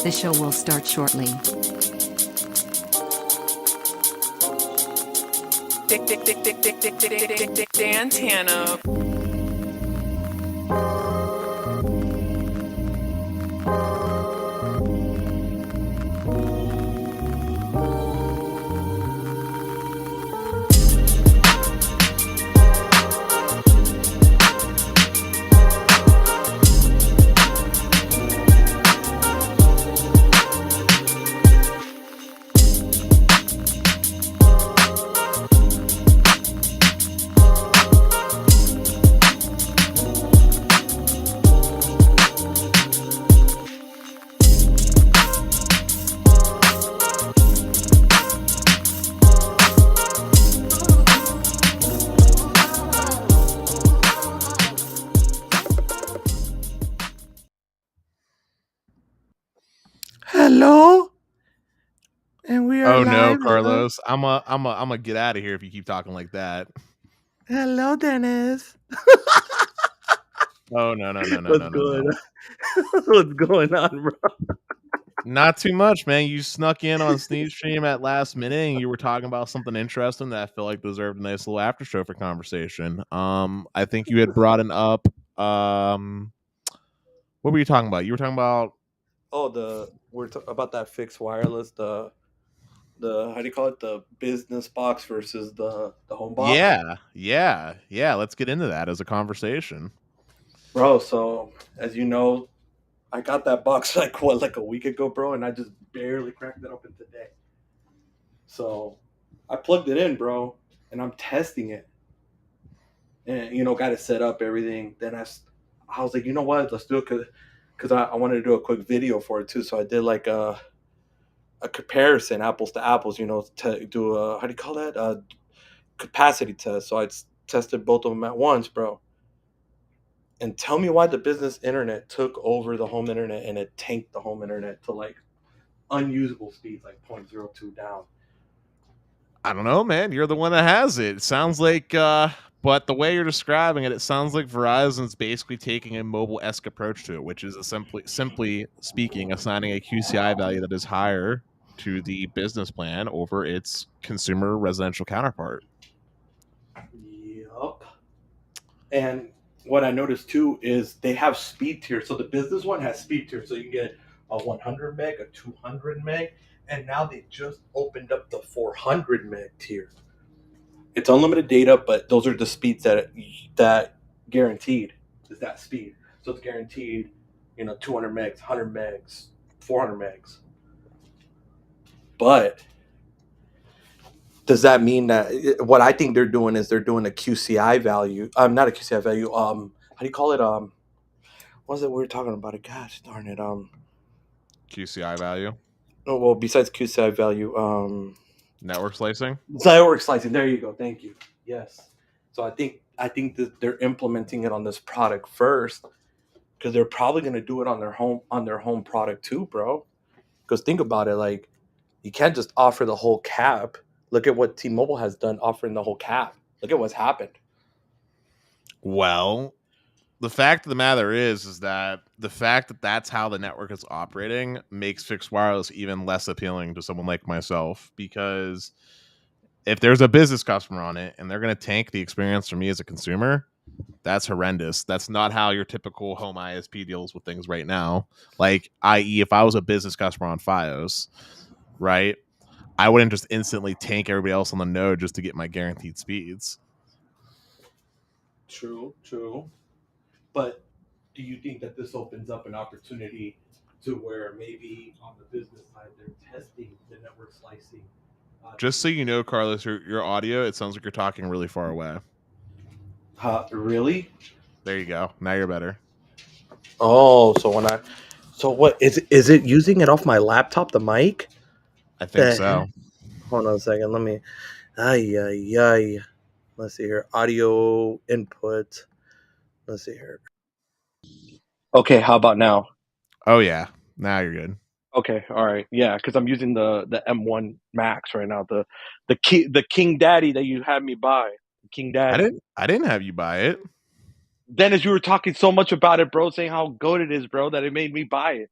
The show will start shortly. Dantana. Hello, and we are live. No, Carlos! I'm a get out of here if you keep talking like that. Hello, Dennis. Oh no! What's going on, bro? Not too much, man. You snuck in on Sleeth stream at last minute, and you were talking about something interesting that I feel like deserved a nice little after show for conversation. I think you had brought it up. What were you talking about? You were talking about About that fixed wireless, the how do you call it, the business box versus the home box. Yeah. Let's get into that as a conversation, bro. So as you know, I got that box like a week ago, bro, and I just barely cracked it open today. So I plugged it in, bro, and I'm testing it, and got it set up, everything. Then I was like, you know what, let's do it, because I wanted to do a quick video for it too. So I did like a comparison, apples to apples, to do a, how do you call that, a capacity test. So I tested both of them at once, bro. And tell me why the business internet took over the home internet, and it tanked the home internet to like unusable speeds, like 0.02 down. I don't know, man. You're the one that has it. It sounds like, but the way you're describing it, it sounds like Verizon's basically taking a mobile-esque approach to it, which is simply speaking, assigning a QCI value that is higher to the business plan over its consumer residential counterpart. Yup. And what I noticed too is they have speed tiers. So the business one has speed tiers. So you can get a 100 meg, a 200 meg, and now they just opened up the 400 meg tier. It's unlimited data, but those are the speeds that guaranteed is that speed. So it's guaranteed, 200 megs, 100 megs, 400 megs. But does that mean that what I think they're doing is they're doing a QCI value? Not a QCI value. How do you call it? What was it we were talking about? Gosh darn it. QCI value. Oh, well, besides QCI value, network slicing. Network slicing. There you go. Thank you. Yes. So I think that they're implementing it on this product first, because they're probably going to do it on their home product too, bro. Because think about it, like, you can't just offer the whole cap. Look at what T-Mobile has done, offering the whole cap. Look at what's happened. Well, the fact of the matter is that the fact that that's how the network is operating makes fixed wireless even less appealing to someone like myself, because if there's a business customer on it and they're going to tank the experience for me as a consumer, that's horrendous. That's not how your typical home ISP deals with things right now. Like, i.e., if I was a business customer on Fios, right, I wouldn't just instantly tank everybody else on the node just to get my guaranteed speeds. True. But do you think that this opens up an opportunity to where maybe on the business side they're testing the network slicing? Just so you know, Carlos, your audio, it sounds like you're talking really far away. Really? There you go. Now you're better. Oh, so what is it using it off my laptop, the mic? I think so. Hold on a second. Let me. Let's see here. Audio input. Let's see here. Okay, how about now? Oh yeah, now you're good. Okay, all right, yeah, because I'm using the M1 Max right now, the King Daddy that you had me buy, King Daddy. I didn't have you buy it. Dennis, you were talking so much about it, bro, saying how good it is, bro, that it made me buy it.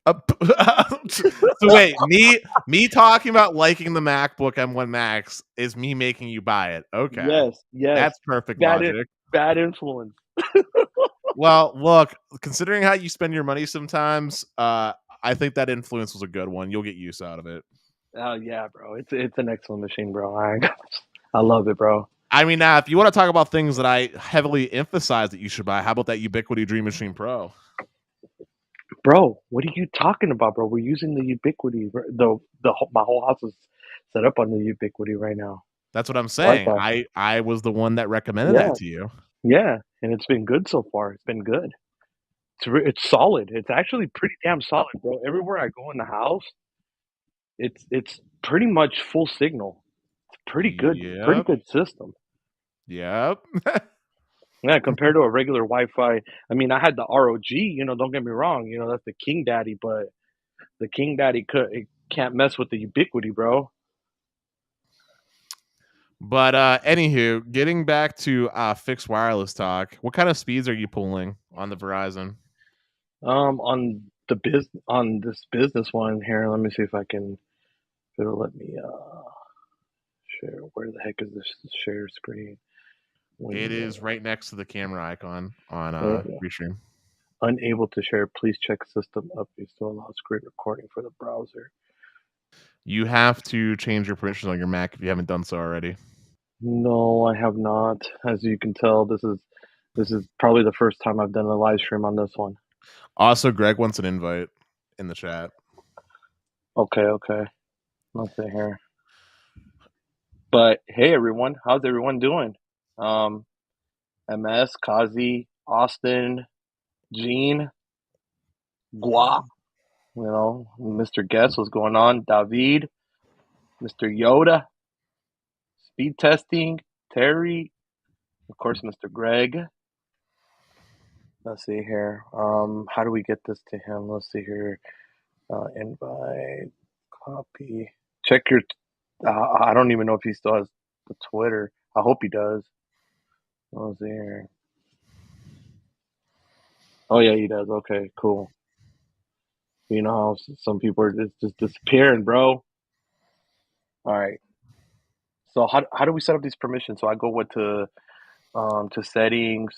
So wait, me talking about liking the MacBook M1 Max is me making you buy it. Okay, Yes. that's perfect Bad, logic. bad influence. Well, look, considering how you spend your money sometimes, I think that influence was a good one. You'll get use out of it. Oh yeah, bro. It's an excellent machine, bro. I love it, bro. I mean, now if you want to talk about things that I heavily emphasize that you should buy, how about that Ubiquiti Dream Machine Pro? Bro, what are you talking about, bro? We're using the Ubiquiti. My whole house is set up on the Ubiquiti right now. That's what I'm saying. Wi-Fi. I was the one that recommended Yeah, that to you. yeah, and it's been good so far. It's been good. It's solid. It's actually pretty damn solid, bro. Everywhere I go in the house, it's pretty much full signal. It's pretty Yep. good system. Yep. Yeah, compared to a regular Wi-Fi. I mean, I had the ROG. Don't get me wrong. That's the King Daddy, but the King Daddy can't mess with the Ubiquiti, bro. But anywho, getting back to fixed wireless talk, what kind of speeds are you pulling on the Verizon? On this business one here, let me see if it'll let me share. Where the heck is this share screen? It is right next to the camera icon on Restream. Unable to share. Please check system updates to allow screen recording for the browser. You have to change your permissions on your Mac if you haven't done so already. No, I have not. As you can tell, this is probably the first time I've done a live stream on this one. Also, Greg wants an invite in the chat. Okay. Let's see here. But hey, everyone, how's everyone doing? MS, Kazi, Austin, Gene, Gua, Mr. Guess, what's going on? David, Mr. Yoda, speed testing, Terry, of course, Mr. Greg. Let's see here. How do we get this to him? Let's see here. Invite, copy. Check your. I don't even know if he still has the Twitter. I hope he does. Let's see here. Oh yeah, he does. Okay, cool. You know how some people are just disappearing, bro. All right. So how do we set up these permissions? So I go to settings,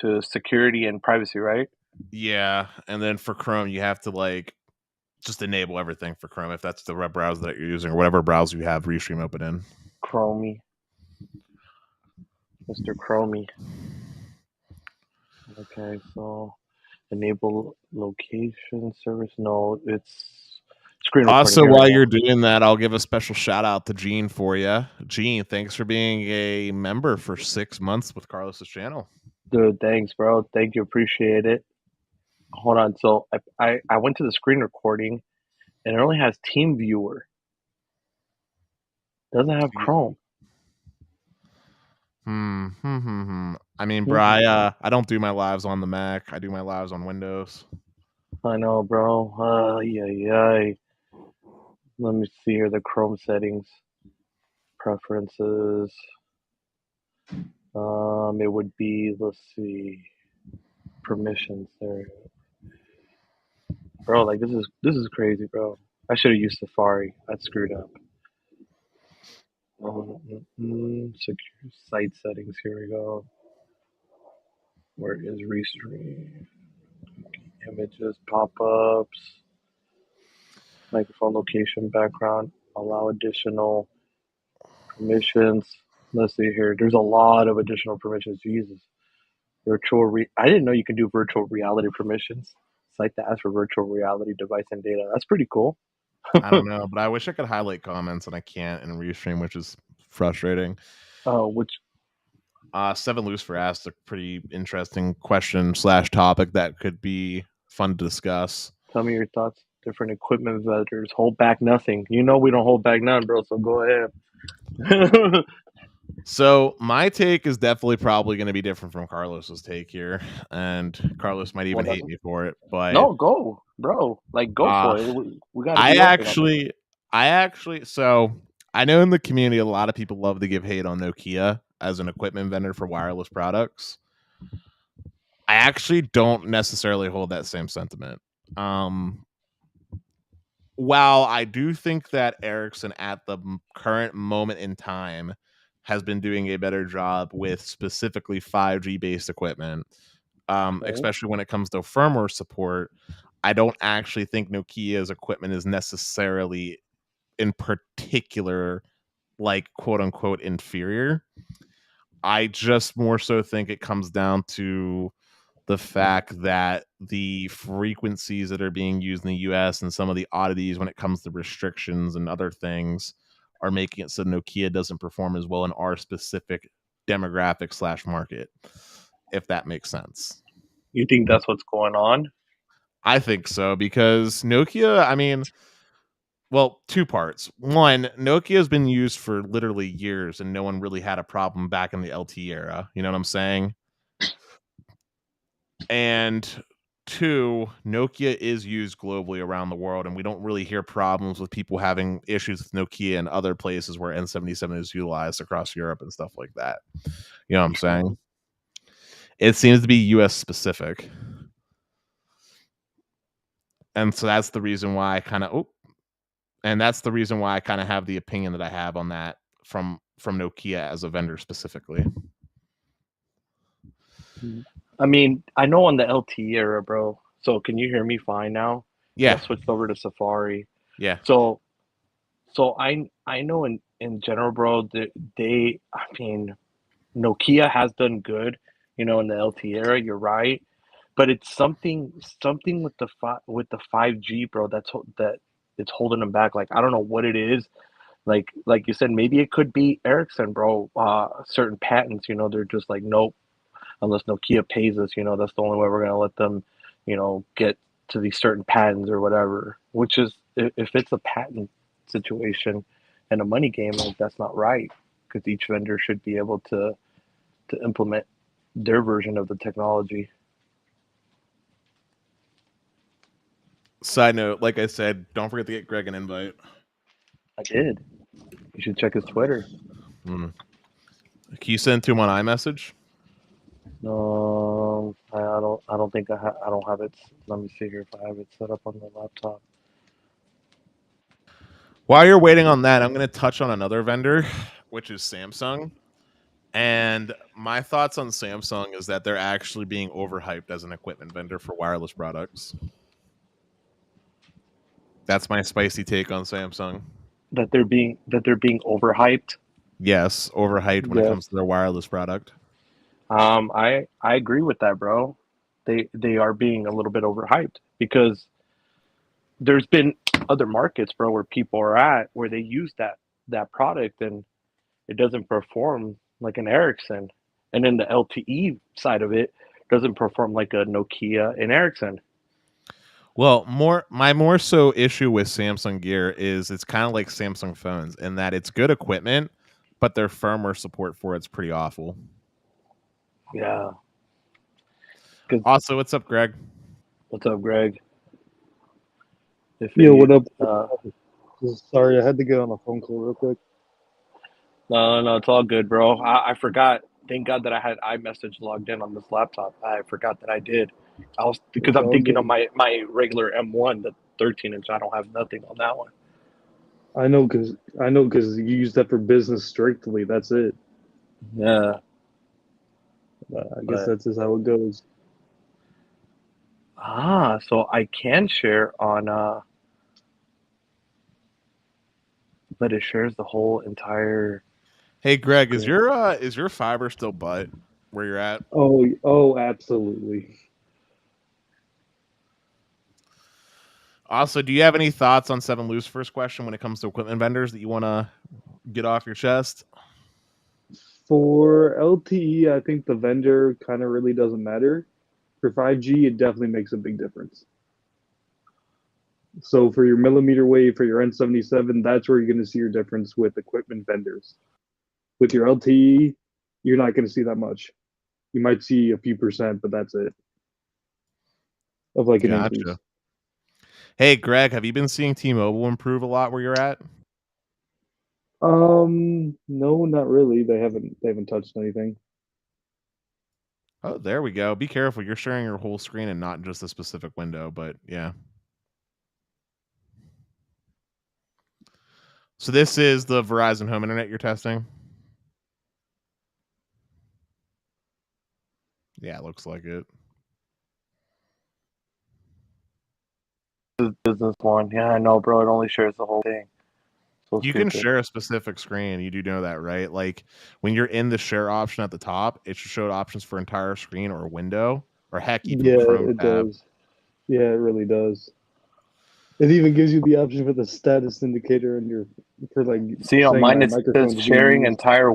to security and privacy, right? Yeah, and then for Chrome, you have to just enable everything for Chrome if that's the web browser that you're using or whatever browser you have Restream open in. Chromie. Mr. Chromie. Okay, so enable location service. No, it's screen recording. Also, while you're doing that, I'll give a special shout out to Gene for you. Gene, thanks for being a member for 6 months with Carlos's channel. Dude, thanks, bro. Thank you. Appreciate it. Hold on. So I went to the screen recording and it only has TeamViewer. Doesn't have Chrome. I mean, bro, I don't do my lives on the Mac. I do my lives on Windows. I know, bro. Yeah. Let me see here the Chrome settings, preferences. It would be, let's see, permissions there. Bro, like this is crazy, bro. I should have used Safari. I screwed up. Secure site settings. Here we go. Where is Restream? Images, pop-ups, microphone location, background. Allow additional permissions. Let's see here. There's a lot of additional permissions. Jesus. I didn't know you can do virtual reality permissions. Site that asks for virtual reality device and data. That's pretty cool. I don't know, but I wish I could highlight comments and I can't in Restream, which is frustrating. Which Seven Lucifer asked a pretty interesting question/topic that could be fun to discuss. Tell me your thoughts. Different equipment vendors hold back nothing. We don't hold back none, bro. So go ahead. So my take is definitely probably going to be different from Carlos's take here, and Carlos might even hate me for it. But no, go, bro. Go for it. We got. So I know in the community a lot of people love to give hate on Nokia as an equipment vendor for wireless products. I actually don't necessarily hold that same sentiment. while I do think that Ericsson at the current moment in time has been doing a better job with specifically 5G based equipment, especially when it comes to firmware support, I don't actually think Nokia's equipment is necessarily in particular like quote unquote inferior. I just more so think it comes down to the fact that the frequencies that are being used in the US and some of the oddities when it comes to restrictions and other things are making it so Nokia doesn't perform as well in our specific demographic slash market, if that makes sense. You think that's what's going on? I think so, because Nokia, I mean, well, two parts. One, Nokia has been used for literally years and no one really had a problem back in the LTE era. You know what I'm saying? And two, Nokia is used globally around the world, and we don't really hear problems with people having issues with Nokia in other places where N77 is utilized across Europe and stuff like that. You know what I'm saying? It seems to be US specific. And so that's the reason why I kind of have the opinion that I have on that from Nokia as a vendor specifically. I mean, I know on the LTE era, bro. So can you hear me fine now? Yeah. I switched over to Safari. Yeah. So I know in general, bro, that I mean, Nokia has done good, in the LTE era. You're right, but it's something with the 5G, bro. That it's holding them back. Like I don't know what it is. Like you said, maybe it could be Ericsson, bro. Certain patents, they're just like nope. Unless Nokia pays us, that's the only way we're gonna let them, get to these certain patents or whatever. Which is, if it's a patent situation and a money game, like that's not right, because each vendor should be able to implement their version of the technology. Side note, like I said, don't forget to get Greg an invite. I did. You should check his Twitter. Can you send to him on iMessage? No, I don't think I don't have it. Let me see here if I have it set up on the laptop. While you're waiting on that, I'm going to touch on another vendor, which is Samsung. And my thoughts on Samsung is that they're actually being overhyped as an equipment vendor for wireless products. That's my spicy take on Samsung. That they're being overhyped. Yes, overhyped when it Yes. comes to their wireless product. I agree with that, bro. They are being a little bit overhyped because there's been other markets, bro, where people are at where they use that product and it doesn't perform like an Ericsson, and then the LTE side of it doesn't perform like a Nokia and Ericsson. Well, my more so issue with Samsung gear is it's kind of like Samsung phones in that it's good equipment, but their firmware support for it's pretty awful. Yeah. Also, what's up, Greg? What's up, Greg? Yo, what up? Sorry, I had to get on a phone call real quick. No, it's all good, bro. I forgot. Thank God that I had iMessage logged in on this laptop. I forgot that I did. Because I'm thinking of my regular M1, the 13-inch. I don't have nothing on that one. I know, because you use that for business strictly. That's it. Yeah. I guess that's just how it goes. So I can share on but it shares the whole entire. Hey, Greg, is your fiber still butt where you're at? Oh, absolutely. Also, do you have any thoughts on Seven Lou's first question when it comes to equipment vendors that you want to get off your chest? For LTE, I think the vendor kind of really doesn't matter. For 5G, it definitely makes a big difference. So for your millimeter wave, for your N77, that's where you're going to see your difference with equipment vendors. With your LTE, you're not going to see that much. You might see a few percent, but that's it. Of like an increase. Hey, Greg, have you been seeing T-Mobile improve a lot where you're at? No, not really. They haven't touched anything. Oh, there we go. Be careful. You're sharing your whole screen and not just a specific window, but yeah. So this is the Verizon home internet you're testing? Yeah, it looks like it. Business one. Yeah, I know, bro. It only shares the whole thing. So You stupid. can share a specific screen. You do know that, right? Like when you're in the share option at the top, it should show options for entire screen or window, or heck, even Yeah, Chrome it tab. does. Yeah, it really does. It even gives you the option for the status indicator in your for like See, on saying mine that it says microphone's being sharing used. entire.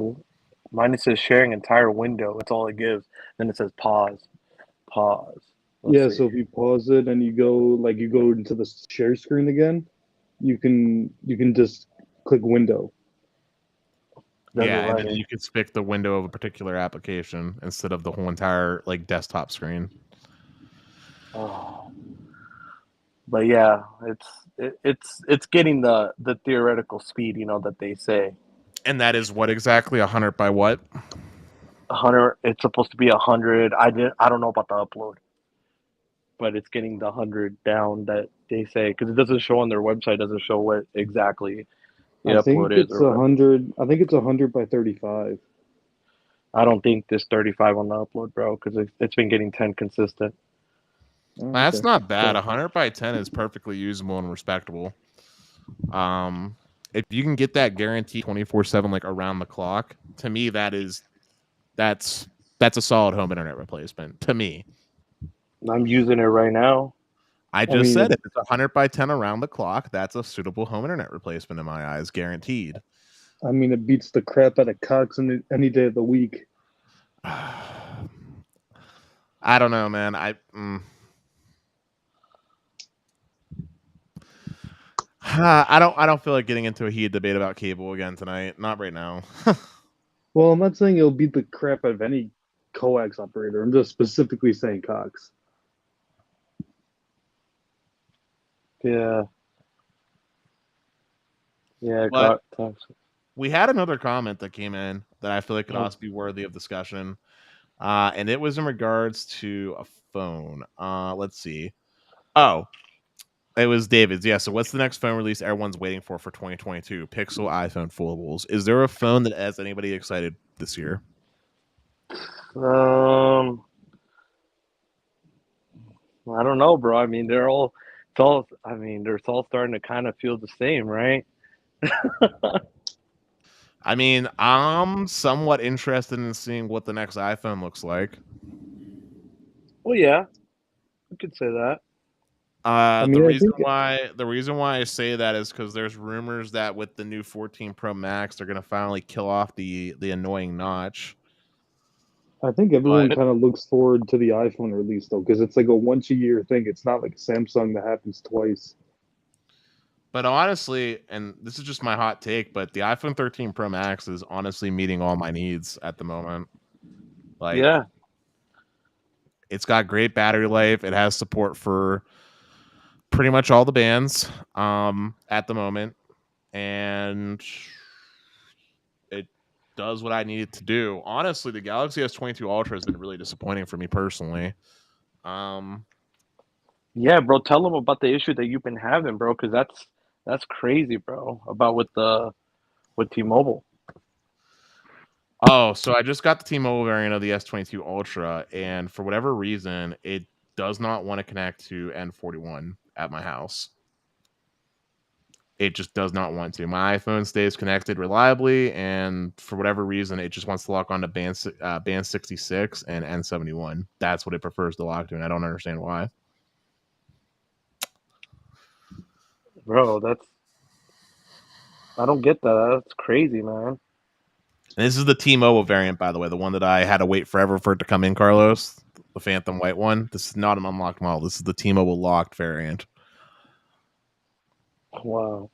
Mine it says sharing entire window. That's all it gives. Then it says pause. Pause. Let's Yeah, see. so if you pause it and you go into the share screen again, you can just click window. Doesn't Yeah, and let then me. you could pick the window of a particular application instead of the whole entire like desktop screen. Oh. But yeah, it's getting the theoretical speed, that they say. And that is what exactly 100 by what? 100. It's supposed to be 100. I don't know about the upload, but it's getting the 100 down that they say because it doesn't show on their website. Doesn't show what exactly the I upload think is it's or whatever. 100. I think it's 100 by 35. I don't think this 35 on the upload, bro, because it's been getting 10 consistent. Oh, That's okay. not bad. So 100 by 10 is perfectly usable and respectable. If you can get that guarantee 24/7 like around the clock, to me that's a solid home internet replacement to me. I'm using it right now. I I just mean, said if it's 100 by 10 around the clock, that's a suitable home internet replacement in my eyes, guaranteed. it beats the crap out of Cox any day of the week. I don't know, man. I don't feel like getting into a heated debate about cable again tonight. Not right now. Well, I'm not saying it'll beat the crap out of any coax operator. I'm just specifically saying Cox. Yeah, yeah, But talks. we had another comment that came in that I feel like could Oh, also be worthy of discussion. And it was in regards to a phone. Let's see. Oh, it was David's. Yeah. So, what's the next phone release everyone's waiting for 2022? Pixel, iPhone, foldables. Is there a phone that has anybody excited this year? um, I don't know, bro. I mean, it's all. I mean, they're all starting to kind of feel the same, right? I mean, I'm somewhat interested in seeing what the next iPhone looks like. Well, yeah, we could say that. I The mean, I reason think why I say that is because there's rumors that with the new 14 Pro Max, they're gonna finally kill off the annoying notch. everyone But kind of looks forward to the iPhone release though, because it's like a once a year thing. It's not like Samsung that happens twice. honestly, and this is just my hot take, but the iPhone 13 Pro Max is honestly meeting all my needs at the moment. Like, Yeah, it's got great battery life. It has support for pretty much all the bands at the moment, and it does what I need it to do. Honestly, the Galaxy S22 Ultra has been really disappointing for me personally. Um, yeah, bro. Tell them about the issue that you've been having, bro, because that's crazy, bro. About with T-Mobile. oh, so I just got the T-Mobile variant of the S22 Ultra, and for whatever reason, it does not want to connect to N41 at my house. It just does not want to. My iPhone stays connected reliably, and for whatever reason, it just wants to lock onto band 66 and N71. That's what it prefers to lock to, and I don't understand why. Bro, I don't get that. That's crazy, man. And this is the T-Mobile variant, by the way, the one that I had to wait forever for it to come in, Carlos, the Phantom White one. This is not an unlocked model. This is the T-Mobile locked variant. Wow.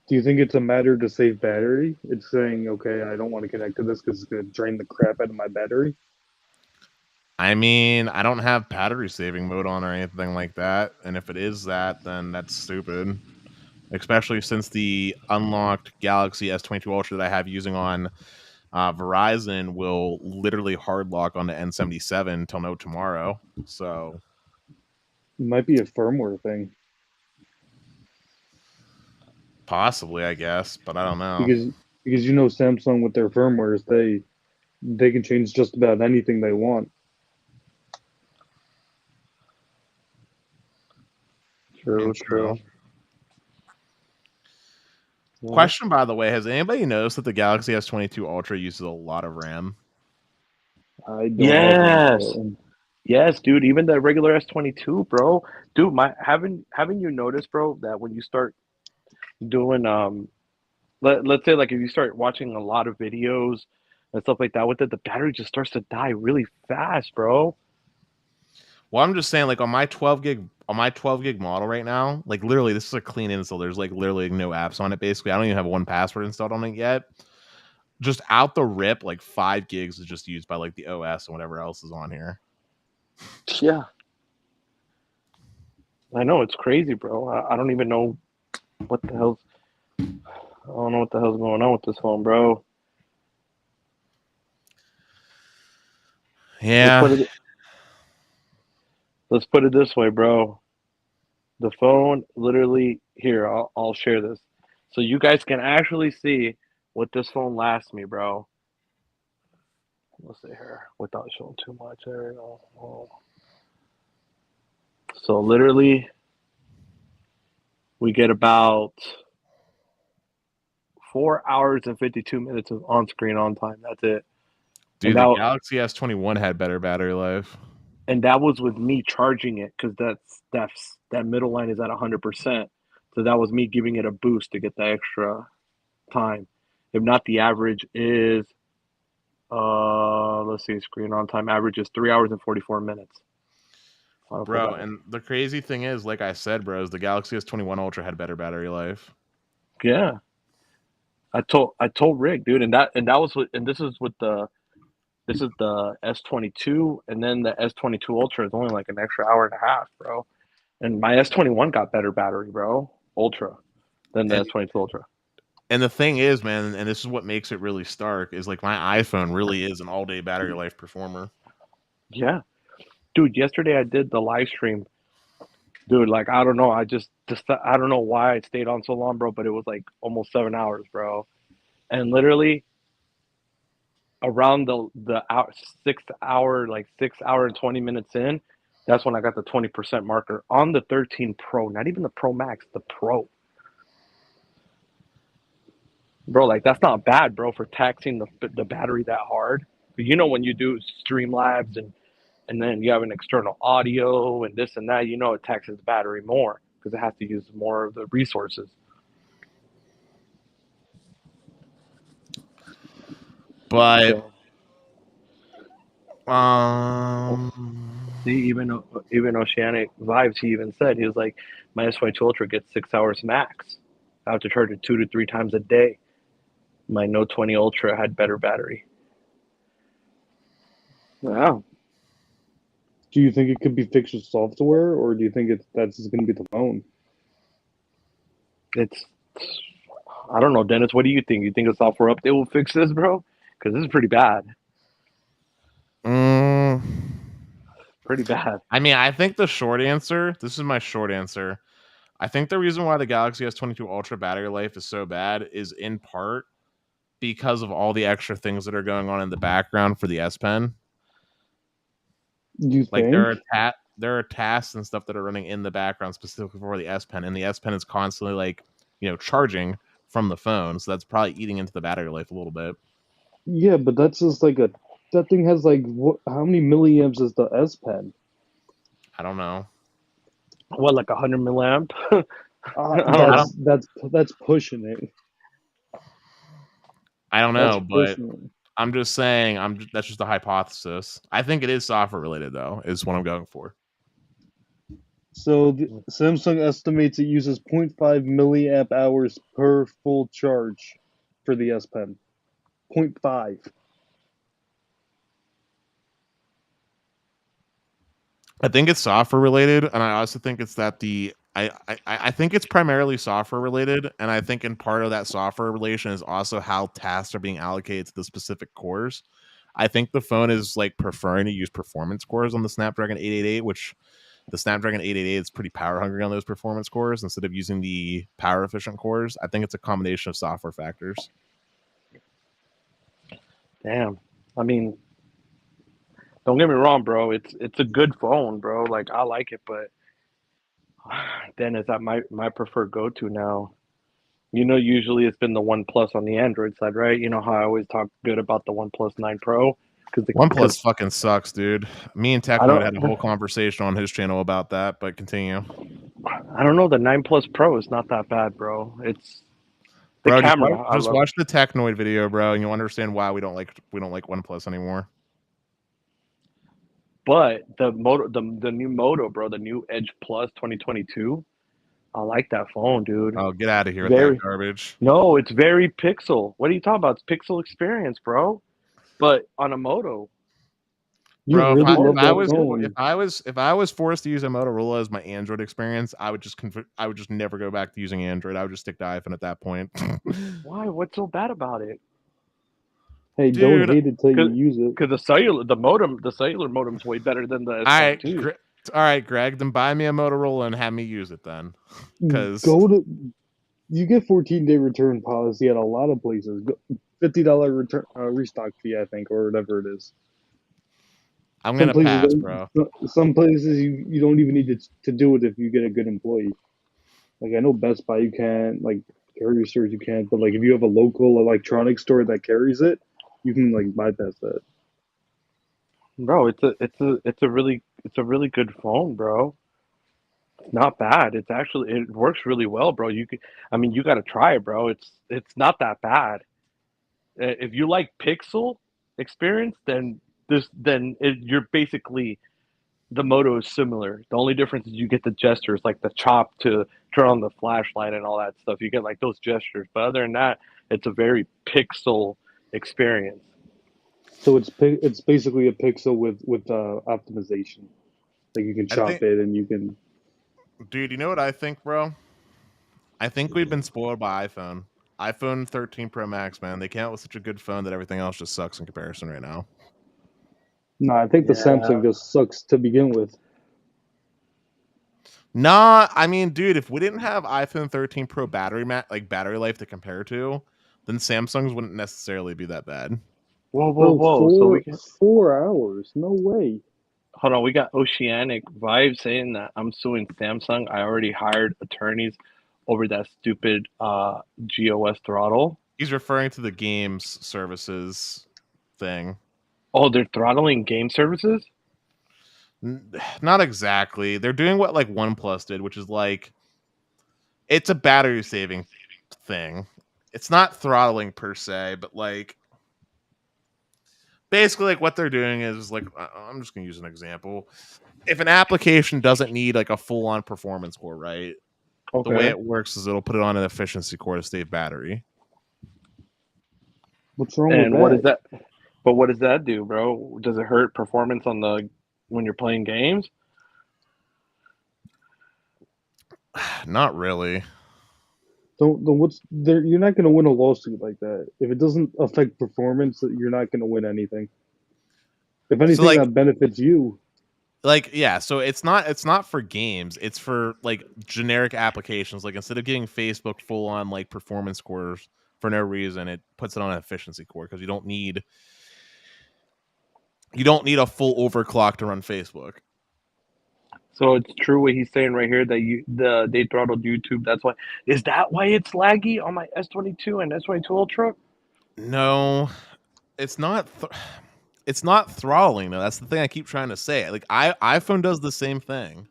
Do you think it's a matter to save battery? It's saying, okay, I don't want to connect to this because it's going to drain the crap out of my battery. I mean, I don't have battery saving mode on or anything like that. And if it is that, then that's stupid. Especially since the unlocked Galaxy S22 Ultra that I have using on Verizon will literally hard lock onto N77 until no tomorrow. So It might be a firmware thing. Possibly, I guess, but I don't know. Because you know Samsung with their firmwares, they can change just about anything they want. True, True. true. Yeah. Question, by the way, has anybody noticed that the Galaxy S22 Ultra uses a lot of RAM? I don't have one, Yes. so Yes, dude. Even the regular S22, bro. Dude, my haven't you noticed, bro, that when you start doing let's say like if you start watching a lot of videos and stuff like that with it, the battery just starts to die really fast, bro. Well, I'm just saying, like on my 12 gig model right now, like literally, this is a clean install. There's like literally no apps on it. Basically, I don't even have one password installed on it yet. Just out the rip, like 5 gigs is just used by like the OS and whatever else is on here. Yeah. I know it's crazy, bro. I don't even know what the hell's I don't know what the hell's going on with this phone, bro. Let's Yeah. put it let's put it this way, bro. The phone literally here, I'll share this. So you guys can actually see what this phone lasts me, bro. Let's see here without showing too much. There we go. Oh. So literally we get about 4 hours and 52 minutes of on screen on time. That's it. Dude, And the that Galaxy S21 had better battery life. and that was with me charging it because that middle line is at 100%. So that was me giving it a boost to get the extra time. If not, the average is let's see, screen on time average is 3 hours and 44 minutes. Bro, and the crazy thing is, like I said, bro, is the Galaxy S21 Ultra had better battery life. Yeah, I told Rick, dude, and that was what, and this is the S22, and then the S22 Ultra is only like an extra hour and a half, bro. And my S21 got better battery, bro, Ultra, than the S22 Ultra. And the thing is, man, and this is what makes it really stark, is like my iPhone really is an all-day battery life performer. Yeah, dude. Yesterday I did the live stream, dude. Like I don't know, I just I don't know why I stayed on so long, bro. But it was like almost 7 hours, bro. And literally around the hour, 6 hour, like 6 hour and 20 minutes in, that's when I got the 20% marker on the 13 Pro. Not even the Pro Max, the Pro. Bro, like that's not bad, bro, for taxing the battery that hard. But you know when you do Streamlabs and then you have an external audio and this and that, you know it taxes the battery more because it has to use more of the resources. But So see, even Oceanic Vibes, he even said he was like, my S22 Ultra gets 6 hours max. I have to charge it 2 to 3 times a day. My Note 20 Ultra had better battery. wow. Do you think it could be fixed with software, or do you think that's going to be the phone? It's I don't know, Dennis. What do you think? You think a software update will fix this, bro? Because this is pretty bad. Pretty bad. I mean, I think the short answer, this is my short answer. I think the reason why the Galaxy S22 Ultra battery life is so bad is in part because of all the extra things that are going on in the background for the S Pen. Do you Like think? there are tasks and stuff that are running in the background specifically for the S Pen, and the S Pen is constantly like, charging from the phone, so that's probably eating into the battery life a little bit. Yeah, but that's just like that thing has like how many milliamps is the S Pen? I don't know. What, like 100 milliamp? I don't know. That's pushing it. I don't That's know, but pushing it. I'm just saying, that's just a hypothesis. I think it is software related, though, is what I'm going for. So Samsung estimates it uses 0.5 milliamp hours per full charge for the S Pen. 0.5. I think it's software related, and I also think it's that I think it's primarily software related, and I think in part of that software relation is also how tasks are being allocated to the specific cores. I think the phone is like preferring to use performance cores on the Snapdragon 888, which the Snapdragon 888 is pretty power hungry on those performance cores instead of using the power efficient cores. I think it's a combination of software factors. Damn. I mean, don't get me wrong, bro. It's a good phone, bro. Like I like it, but then is that my preferred go to now? Usually it's been the OnePlus on the Android side, right? You know how I always talk good about the OnePlus 9 Pro because OnePlus fucking sucks, dude. Me and I Technoid don't had a whole conversation on his channel about that, but continue. I don't know, the 9 Plus Pro is not that bad, bro. It's the Bro, camera. I just love watch the Technoid video, bro, and you'll understand why we don't like OnePlus anymore. but the new Moto, bro, the new Edge Plus 2022, I like that phone, dude. Oh, get out of here with that Very garbage. No, it's very pixel. What are you talking about? It's pixel experience, bro. But on a Moto, You Bro, really I, love that if I was forced to use a Motorola as my Android experience, I would just never go back to using Android. I would just stick to iPhone at that point. why? What's so bad about it? Hey, don't Dude, hate it till you use it. Because the cellular modem's way better than the S22. all right, Greg, then buy me a Motorola and have me use it then. Because You get 14-day return policy at a lot of places. $50 return restock fee, I think, or whatever it is. I'm Some gonna places, pass, bro. some places you don't even need to do it if you get a good employee. Like I know Best Buy you can't, like carrier stores you can't, but like if you have a local electronics store that carries it, you can like bypass that. Bro, it's a really good phone, bro. It's not bad. It works really well, bro. You got to try it, bro. It's not that bad. If you like pixel experience, then you're basically the Moto is similar. The only difference is you get the gestures, like the chop to turn on the flashlight and all that stuff. You get like those gestures, but other than that, it's a very pixel experience. So it's basically a Pixel with optimization. Like you can I chop think, it and you can. dude, you know what I think, bro? I think we've been spoiled by iPhone. iPhone 13 Pro Max, man. They came out with such a good phone that everything else just sucks in comparison right now. No, I think the Yeah, Samsung just sucks to begin with. Nah, I mean, dude, if we didn't have iPhone 13 Pro battery life to compare to, then Samsung's wouldn't necessarily be that bad. whoa, whoa, Bro, whoa. So we can 4 hours? No way. hold on. We got Oceanic Vibes saying that I'm suing Samsung. I already hired attorneys over that stupid GOS throttle. He's referring to the games services thing. Oh, they're throttling game services? Not exactly. They're doing what like OnePlus did, which is like it's a battery saving thing. It's not throttling per se, but like basically like what they're doing is like I'm just gonna use an example. If an application doesn't need like a full on performance core, right? The way Okay. it works is it'll put it on an efficiency core to save battery. What's wrong with And what is that? that? But what does that do, bro? Does it hurt performance when you're playing games? Not really. Don't what's there? You're not going to win a lawsuit like that. If it doesn't affect performance, you're not going to win anything. If So anything, that benefits you. yeah, so it's not for games, it's for like generic applications. Like instead of getting Facebook full on like performance cores for no reason, it puts it on an efficiency core because you don't need a full overclock to run Facebook. So it's true what he's saying right here that they throttled YouTube. That's why. Is that why it's laggy on my S22 and S22 Ultra? No, it's not it's not throttling though. That's the thing I keep trying to say. Like iPhone does the same thing.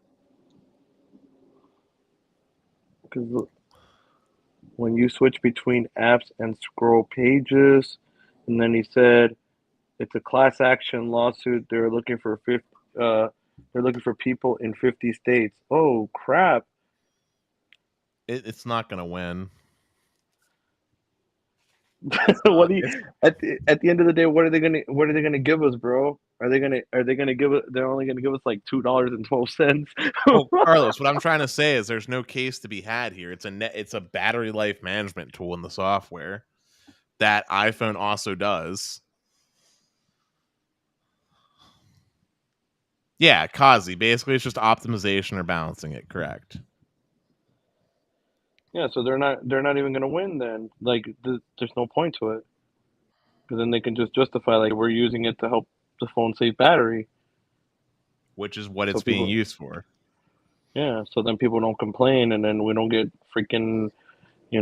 Because when you switch between apps and scroll pages, and then he said it's a class action lawsuit. They're looking for people in 50 states. Oh crap! It's not gonna win. What do you at the end of the day? What are they gonna give us, bro? Are they gonna give it? They're only gonna give us like $2.12. Well, Carlos, what I'm trying to say is there's no case to be had here. It's a battery life management tool in the software that iPhone also does. Yeah, Kazi. Basically, it's just optimization or balancing it. Correct. Yeah, so they're not even gonna win then. Like, there's no point to it, because then they can just justify like we're using it to help the phone save battery. Which is what So it's being people, used for. yeah, so then people don't complain, and then we don't get freaking, we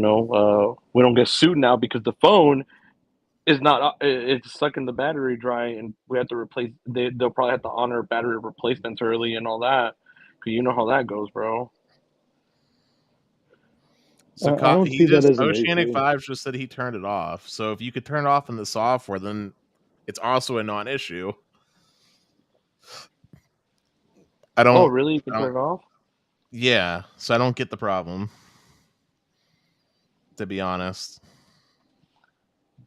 don't get sued now because the phone is not it's sucking the battery dry, and we have to replace. They'll probably have to honor battery replacements early and all that, because you know how that goes, bro. So I don't he see that just as an Oceanic issue. Vibes just said he turned it off. So if you could turn it off in the software, then it's also a non-issue. I Oh, don't. really? You can I don't. turn it off? Yeah. So I don't get the problem. To be honest.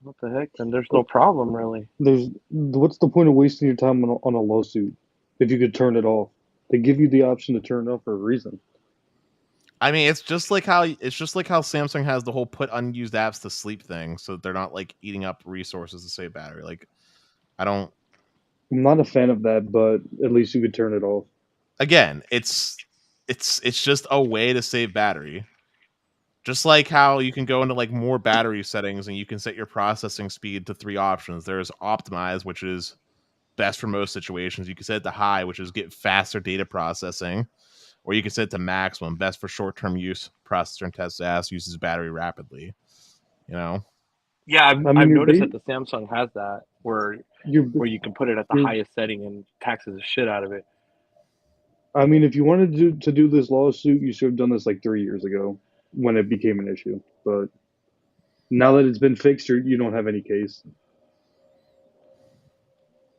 What the heck? Then there's no problem, really. What's the point of wasting your time on a lawsuit if you could turn it off? They give you the option to turn it off for a reason. I mean, it's just like how Samsung has the whole put unused apps to sleep thing, so they're not like eating up resources to save battery. Like, I don't. I'm not a fan of that, but at least you could turn it off. Again, it's just a way to save battery. Just like how you can go into like more battery settings and you can set your processing speed to 3 options. There's optimize, which is best for most situations. You can set it to high, which is get faster data processing, or you can set it to maximum, best for short-term use. Processor and test ass uses battery rapidly. You know. Yeah, I mean, I've noticed that the Samsung has that you're, where you can put it at the you're, highest setting and taxes the shit out of it. I mean, if you wanted to do this lawsuit, you should have done this like 3 years ago when it became an issue. But now that it's been fixed, you don't have any case.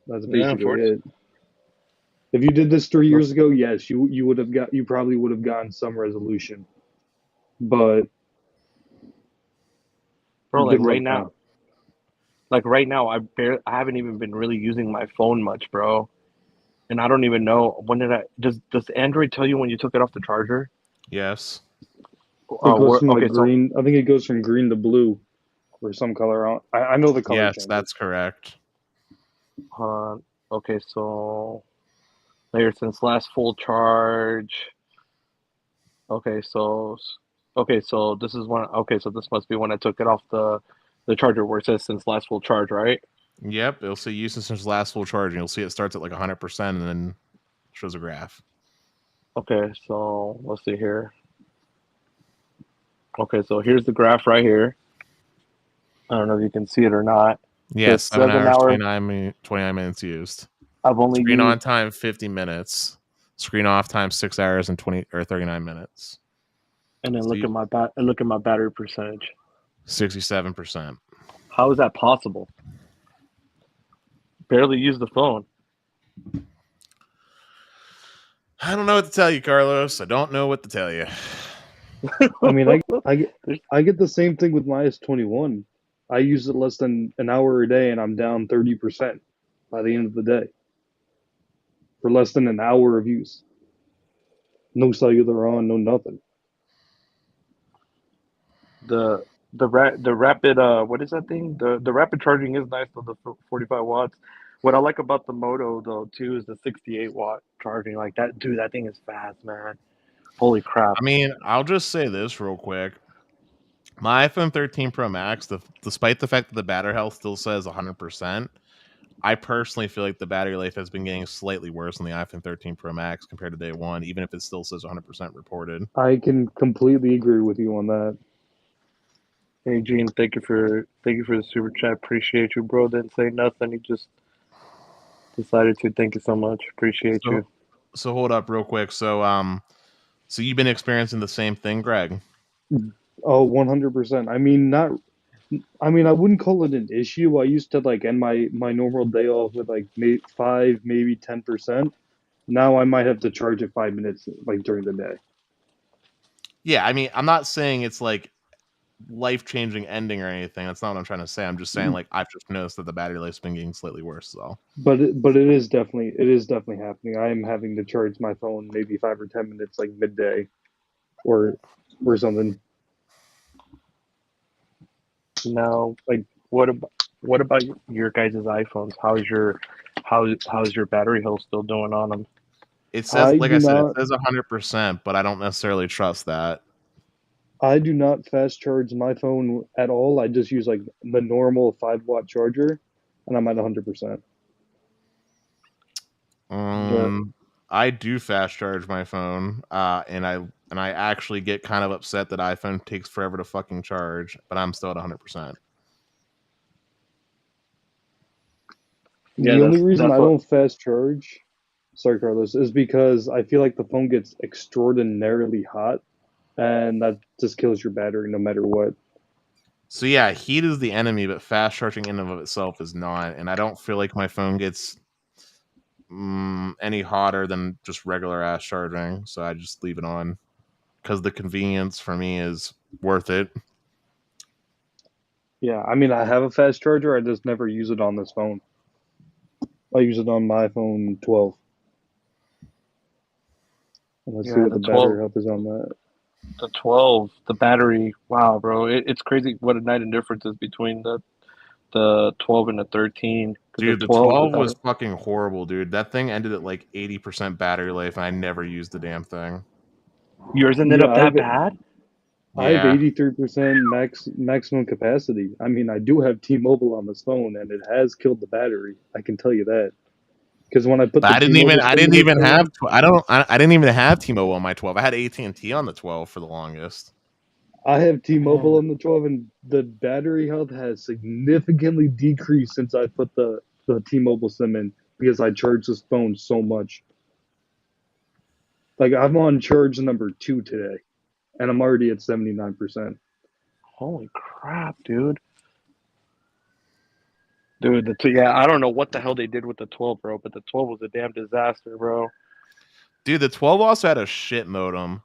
That's Yeah, basically unfortunately. it. If you did this 3 years ago, yes, you probably would have gotten some resolution. But Bro, good luck now. right now, I haven't even been really using my phone much, bro. And I don't even know when did I does Android tell you when you took it off the charger? Yes. It goes from like Okay, so green. I think it goes from green to blue or some color. I know the color Yes, changes. that's correct. uh, okay, so later since last full charge. Okay, so this is when okay, so this must be when I took it off the charger where it says since last full charge, right? Yep, it'll say usage since last full charge, and you'll see it starts at like 100% and then shows a graph. Okay, so let's see here. Okay, so here's the graph right here. I don't know if you can see it or not. It Yes, says 7 seven hours, hour. 29 minutes used. I've only Screen on used. time 50 minutes. Screen off time 6 hours and 20 or 39 minutes. And then So look at my battery percentage. 67%. How is that possible? Barely use the phone. I don't know what to tell you, Carlos. I don't know what to tell you. I mean, There's- I get the same thing with my S21. I use it less than an hour a day, and I'm down 30% by the end of the day for less than an hour of use. No cellular on, no nothing. the rapid what is that thing? The rapid charging is nice though, the 45 watts. What I like about the Moto though too is the 68-watt charging. Like that, dude, that thing is fast, man. Holy crap. I mean, I'll just say this real quick. My iPhone 13 Pro Max, despite the fact that the battery health still says 100%, I personally feel like the battery life has been getting slightly worse on the iPhone 13 Pro Max compared to day one, even if it still says 100% reported. I can completely agree with you on that. Hey Gene, thank you for the super chat. Appreciate you, bro. Didn't say nothing. He just decided to. Thank you so much. Appreciate So, you. so hold up real quick. So you've been experiencing the same thing, Greg? Oh, 100%. I mean, not. I mean, I wouldn't call it an issue. I used to like end my normal day off with like 5, maybe 10%. Now I might have to charge it 5 minutes like during the day. Yeah, I mean, I'm not saying it's like life-changing ending or anything. That's not what I'm trying to say. I'm just saying like I've just noticed that the battery life's been getting slightly worse. So But it is definitely happening. I am having to charge my phone maybe 5 or 10 minutes like midday or something Now, like. what about your guys' iPhones? How's your battery health still doing on them? It says, I like do I said, it not. says 100%, but I don't necessarily trust that. I do not fast charge my phone at all. I just use like the normal 5 watt charger, and I'm at 100%. But I do fast charge my phone, and I actually get kind of upset that iPhone takes forever to fucking charge, but I'm still at 100%. Yeah, the only reason that's I what. don't fast charge, sorry, Carlos, is because I feel like the phone gets extraordinarily hot, and that just kills your battery no matter what. So yeah, heat is the enemy, but fast charging in and of itself is not, and I don't feel like my phone gets any hotter than just regular ass charging, so I just leave it on because the convenience for me is worth it. Yeah, I mean, I have a fast charger. I just never use it on this phone. I use it on my iPhone 12. And let's see Yeah, what the battery health is on that. the 12, the battery. Wow, bro, it's crazy what a night and difference is between the 12 and the 13. Because the Dude, the 12, the 12 was battery. fucking horrible, dude. That thing ended at like 80% battery life, and I never used the damn thing. Yours ended Yeah, up that bad? I have Yeah. 83% maximum capacity. I mean, I do have T-Mobile on this phone, and it has killed the battery. I can tell you that. Because when I put But the T-Mobile I SIM in didn't this even have phone, I didn't even have T-Mobile on my 12. I had AT&T on the 12 for the longest. I have T-Mobile Damn. on the 12, and the battery health has significantly decreased since I put the T-Mobile SIM in because I charge this phone so much. Like I'm on charge number 2 today, and I'm already at 79%. Holy crap, dude. Dude, yeah, I don't know what the hell they did with the 12, bro, but the 12 was a damn disaster, bro. Dude, the 12 also had a shit modem.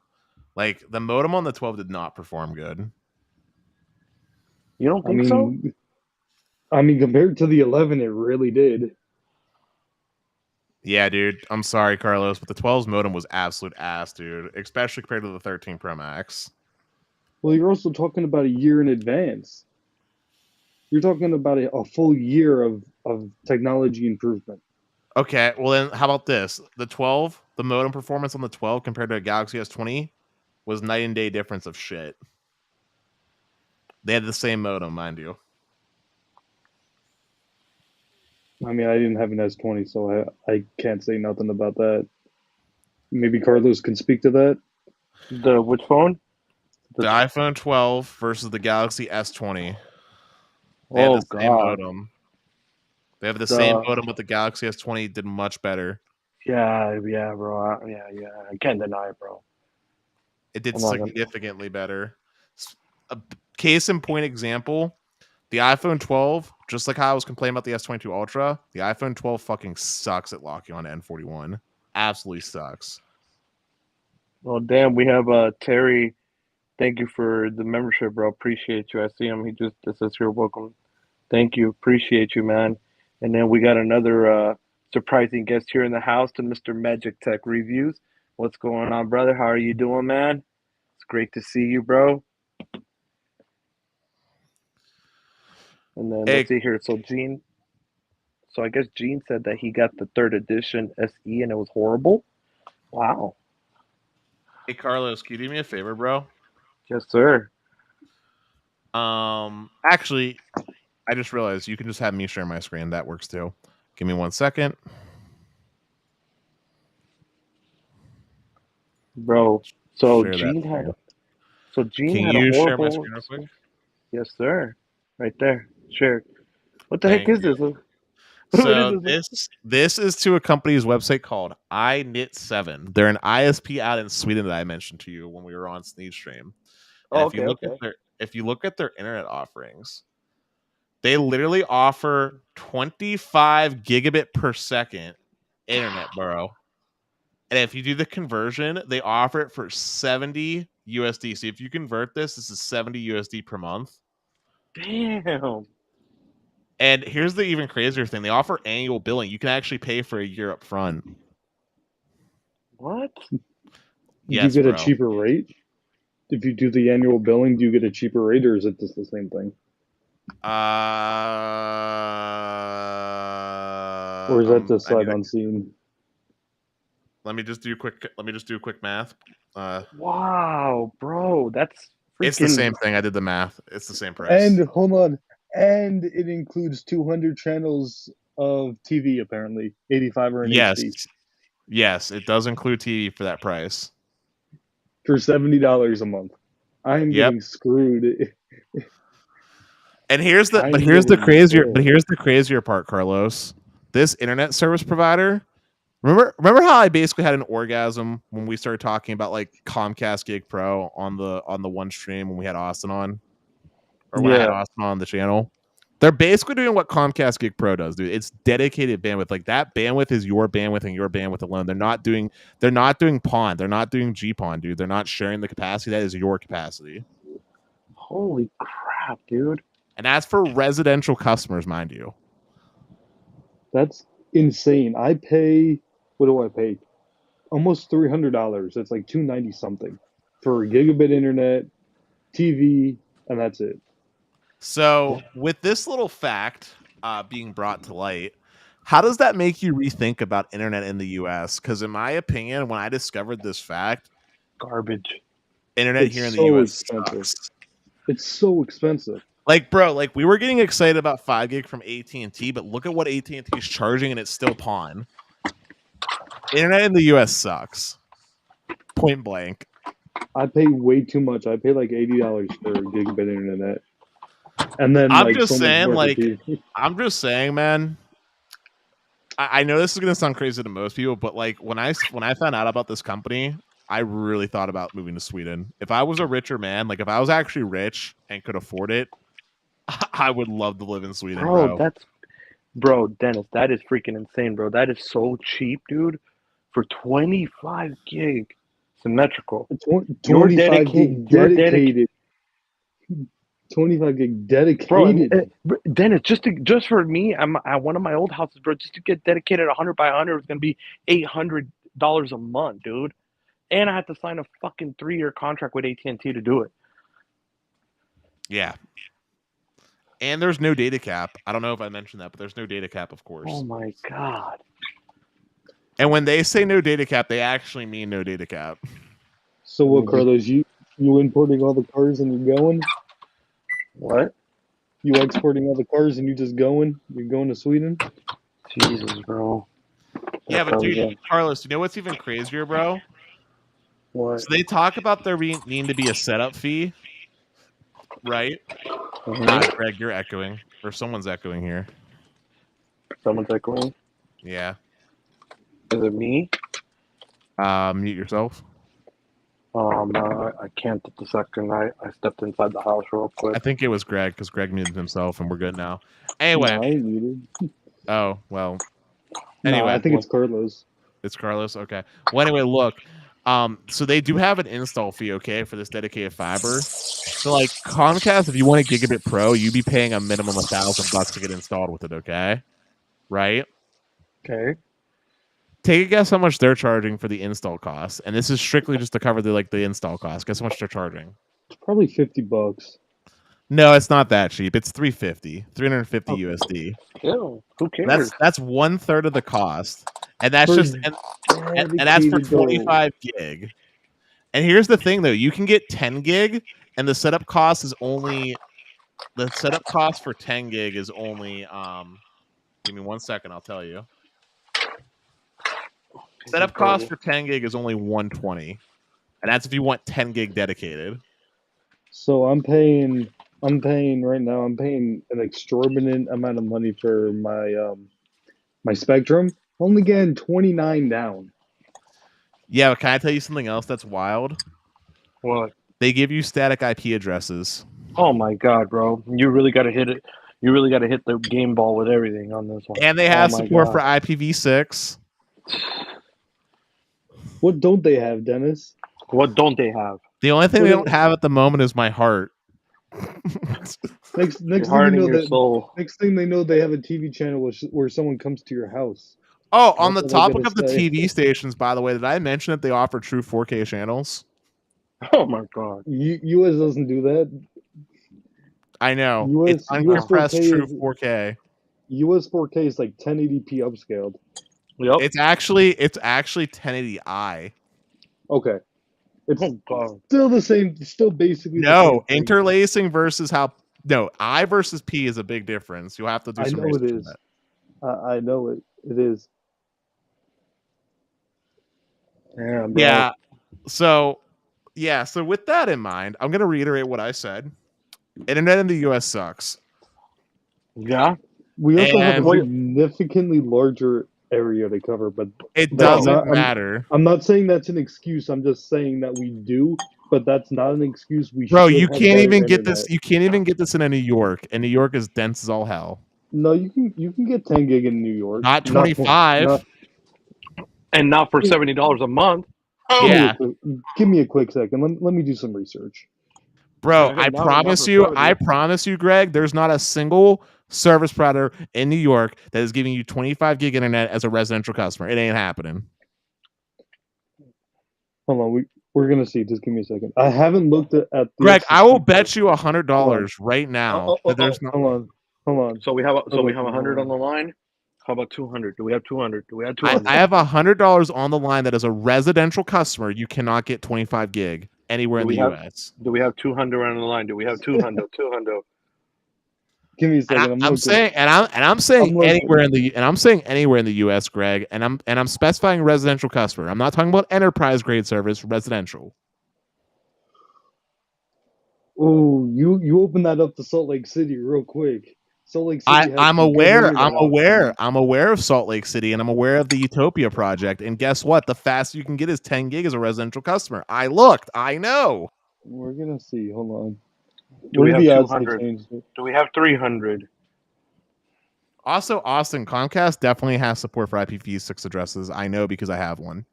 Like the modem on the 12 did not perform good. You don't I think so? mean, I mean compared to the 11, it really did. Yeah, dude. I'm sorry, Carlos, but the 12's modem was absolute ass, dude. Especially compared to the 13 Pro Max. Well, you're also talking about a year in advance. You're talking about a full year of technology improvement. Okay, well then how about this? The 12, the modem performance on the 12 compared to a Galaxy S20 was night and day difference of shit. They had the same modem, mind you. I mean, I didn't have an S20, so I can't say nothing about that. Maybe Carlos can speak to that. The which phone? The The iPhone 12 versus the Galaxy S20. They have the Oh same God. modem. They have the same The modem, but the Galaxy S20 did much better. yeah, bro. Yeah. I can't deny it, bro. It did I'm not gonna. significantly better. A case in point example, the iPhone 12, just like how I was complaining about the S22 Ultra, the iPhone 12 fucking sucks at locking on N41. Absolutely sucks. Well, damn. We have Terry. Thank you for the membership, bro. Appreciate you. I see him. He just says here, welcome. Thank you. Appreciate you, man. And then we got another surprising guest here in the house to Mr. Magic Tech Reviews. What's going on, brother? How are you doing, man? It's great to see you, bro. And then let's Hey, see here. So I guess Gene said that he got the third edition SE and it was horrible. Wow. hey, Carlos, can you do me a favor, bro? Yes, sir. Actually, I just realized you can just have me share my screen. That works too. Give me 1 second. Bro. So Share that Gene had screen. so Gene Can had a you share my horrible screen real quick? Yes, sir. Right there. Sure. What the heck Thank is you. this? What is So this? this is to a company's website called iKnit7. They're an ISP out in Sweden that I mentioned to you when we were on Sneed Stream. And Oh, okay, okay. if you look at their internet offerings, they literally offer 25 gigabit per second internet, bro. And if you do the conversion, they offer it for 70 USD. So if you convert this is 70 USD per month. Damn. And here's the even crazier thing. They offer annual billing. You can actually pay for a year up front. What? Do you Yes, get a bro. cheaper rate? If you do the annual billing, do you get a cheaper rate, or is it just the same thing? Or is that I just need sight to unseen? Let me just do quick math. Wow, bro, that's It's the freaking same thing. I did the math. It's the same price. And hold on, and it includes 200 channels of TV apparently, 85 or an Yes. HD Yes, it does include TV for that price. for $70 a month. I'm Yep. getting screwed. And here's the I'm getting crazier part, Carlos. This internet service provider. Remember how I basically had an orgasm when we started talking about like Comcast Gig Pro on the one stream when we had Austin on, or when I had Yeah. Austin on the channel. They're basically doing what Comcast Gig Pro does, dude. It's dedicated bandwidth. Like that bandwidth is your bandwidth and your bandwidth alone. They're not doing PON. They're not doing GPON, dude. They're not sharing the capacity. That is your capacity. holy crap, dude. And that's for residential customers, mind you. That's insane. I pay, what do I pay? Almost $300. That's like $290 something for gigabit internet, TV, and that's it. So, with this little fact being brought to light, how does that make you rethink about internet in the U.S.? Because, in my opinion, when I discovered this fact, Garbage. internet It's here in the so U.S. expensive. sucks. It's so expensive. Like, bro, like we were getting excited about 5 gig from AT&T, but look at what AT&T is charging, and it's still pawn. Internet in the U.S. sucks. Point blank. I pay way too much. I pay like $80 for gigabit internet. And then I'm like just so much saying, more for like, TV. I'm just saying, man. I know this is gonna sound crazy to most people, but like when I found out about this company, I really thought about moving to Sweden. If I was a richer man, like if I was actually rich and could afford it, I would love to live in Sweden, Bro, Dennis, that is freaking insane, bro. That is so cheap, dude. For 25 gig symmetrical. You're 25 gig You're dedicated. 25 gig Bro, dedicated. Dennis, just for me, I'm at one of my old houses, bro. Just to get dedicated 100 by 100 is gonna be $800 a month, dude. And I had to sign a fucking 3-year contract with AT&T to do it. Yeah. And there's no data cap. I don't know if I mentioned that, but there's no data cap, of course. Oh my god. And when they say no data cap, they actually mean no data cap. So what, Carlos? You importing all the cars and you're going? What? You exporting all the cars and you just going? You're going to Sweden? Jesus, bro. Yeah, That but sounds dude, Carlos, you know what's even crazier, bro? What? So they talk about there needing to be a setup fee, right? Mhm. Greg, you're echoing, or someone's echoing here. Someone's echoing. Yeah. Is it me? Mute yourself. I can't at the second. I stepped inside the house real quick. I think it was Greg because Greg muted himself, and we're good now. Anyway. No, I ain't muted. Oh well. Anyway, Anyway, I think it's Carlos. It's Carlos. Okay. Well, anyway, look. So they do have an install fee, okay, for this dedicated fiber. So, like Comcast, if you want a gigabit pro, you'd be paying a minimum of $1,000 to get installed with it, okay? Right? Okay. Take a guess how much they're charging for the install cost, and this is strictly just to cover the install cost. Guess how much they're charging? It's probably $50. No, it's not that cheap. It's $350 USD. Ew, who cares? That's 1/3 of the cost, and that's just and that's for 25 gig. And here's the thing, though: you can get 10 gig, and the setup cost for 10 gig is only Give me 1 second, I'll tell you. Setup cost for 10 gig is only $120, and that's if you want 10 gig dedicated. So I'm paying right now. I'm paying an exorbitant amount of money for my my Spectrum. Only getting 29 down. Yeah, but can I tell you something else that's wild? What? They give you static IP addresses. Oh my god, bro! You really got to hit it. You really got to hit the game ball with everything on this one. And they have support for IPv6. What don't they have, Dennis? What don't they have? The only thing they don't have at the moment is my heart. Next thing they know, they have a TV channel where someone comes to your house. Oh, on the topic of the TV stations, by the way, did I mention that they offer true 4K channels? Oh my god! US doesn't do that. I know. It's uncompressed true 4K. US 4K is like 1080p upscaled. Yep. It's actually 1080i. Okay, it's Oh god. still the same. Still basically the No, same thing. interlacing versus I versus P is a big difference. You'll have to do I some know it research on is. that. I know it. It is. Damn, bro. Yeah. So with that in mind, I'm gonna reiterate what I said. Internet in the US sucks. Yeah. We also have a And significantly larger area to cover, but it that's Bro. doesn't not. matter. I'm not saying that's an excuse. I'm just saying that we do, but that's not an excuse. We Bro, should you have can't better even get internet. this. You can't even get this in New York, and New York is dense as all hell. No, you can get 10 gig in New York. Not For, 25. not, And not for $70 a month. give me Yeah, give me a quick second. Let me do some research. bro. I Not promise for you. 70. I promise you, Greg. There's not a single service provider in New York that is giving you 25 gig internet as a residential customer. It ain't happening. Hold on, we're gonna see. Just give me a second. I haven't looked at this. Greg, to I will see- bet you $100 right now that there's not. Hold on. So we have Hold 100 on the line. How about 200? Do we have 200? Do we have 200? I have $100 on the line that as a residential customer, you cannot get 25 gig anywhere in the US. Do we have 200 on the line? Do we have 200? 200. Give me a second. I'm looking. saying, and I'm saying anywhere in the US, Greg, and I'm specifying residential customer. I'm not talking about enterprise grade service, residential. Oh, you open that up to Salt Lake City real quick. Salt Lake City has I'm some good aware. internet options. I'm aware of Salt Lake City, and I'm aware of the Utopia project. And guess what? The fastest you can get is 10 gig as a residential customer. I looked. I know. We're gonna see. Hold on. Do What we are have the odds they 200? changed it? Do we have 300? Also, Austin, Comcast definitely has support for IPv6 addresses. I know because I have one.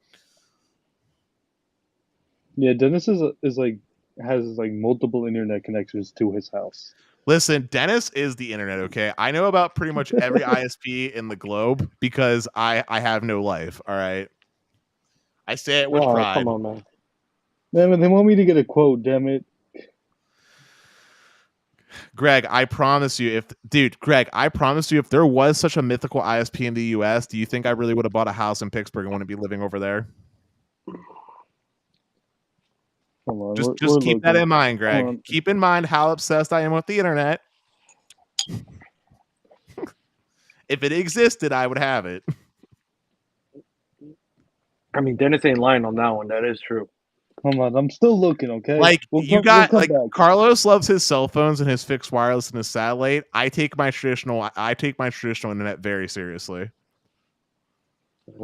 Yeah, Dennis is like has like multiple internet connections to his house. Listen, Dennis is the internet, okay? I know about pretty much every ISP in the globe because I have no life, all right? I say it with pride. Come on, man. Damn it, they want me to get a quote, damn it. Greg, I promise you if there was such a mythical ISP in the US, do you think I really would have bought a house in Pittsburgh and wouldn't be living over there? Hold on, Just keep that in mind, Greg. Keep in mind how obsessed I am with the internet. If it existed, I would have it. I mean, Dennis ain't lying on that one. That is true. Hold on, I'm still looking, okay? Like we'll come back. Carlos loves his cell phones and his fixed wireless and his satellite. I take my traditional internet very seriously.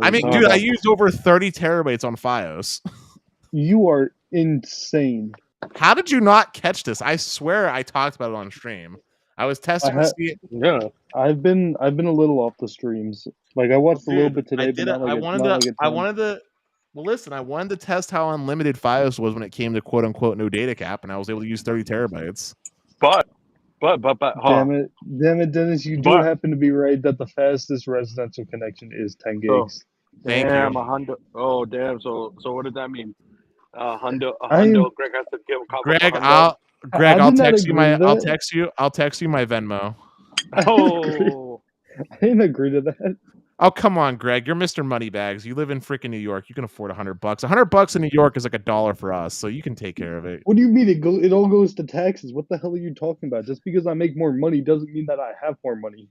I mean, dude, I used over 30 terabytes on FiOS. You are insane. How did you not catch this? I swear I talked about it on stream. I was testing to see it. Yeah. I've been a little off the streams. Like I watched a little bit today, but not like I wanted to test how unlimited FiOS was when it came to quote unquote no data cap, and I was able to use 30 terabytes. But damn it, Dennis, you do happen to be right that the fastest residential connection is 10 gigs. Thank you. A hundo. Oh damn. So what does that mean? Hundo. Greg has to give a call. Greg, I'll text you my Venmo. Oh, I didn't agree to that. Oh, come on, Greg. You're Mr. Moneybags. You live in freaking New York. You can afford $100. $100 in New York is like $1 for us, so you can take care of it. What do you mean it all goes to taxes? What the hell are you talking about? Just because I make more money doesn't mean that I have more money.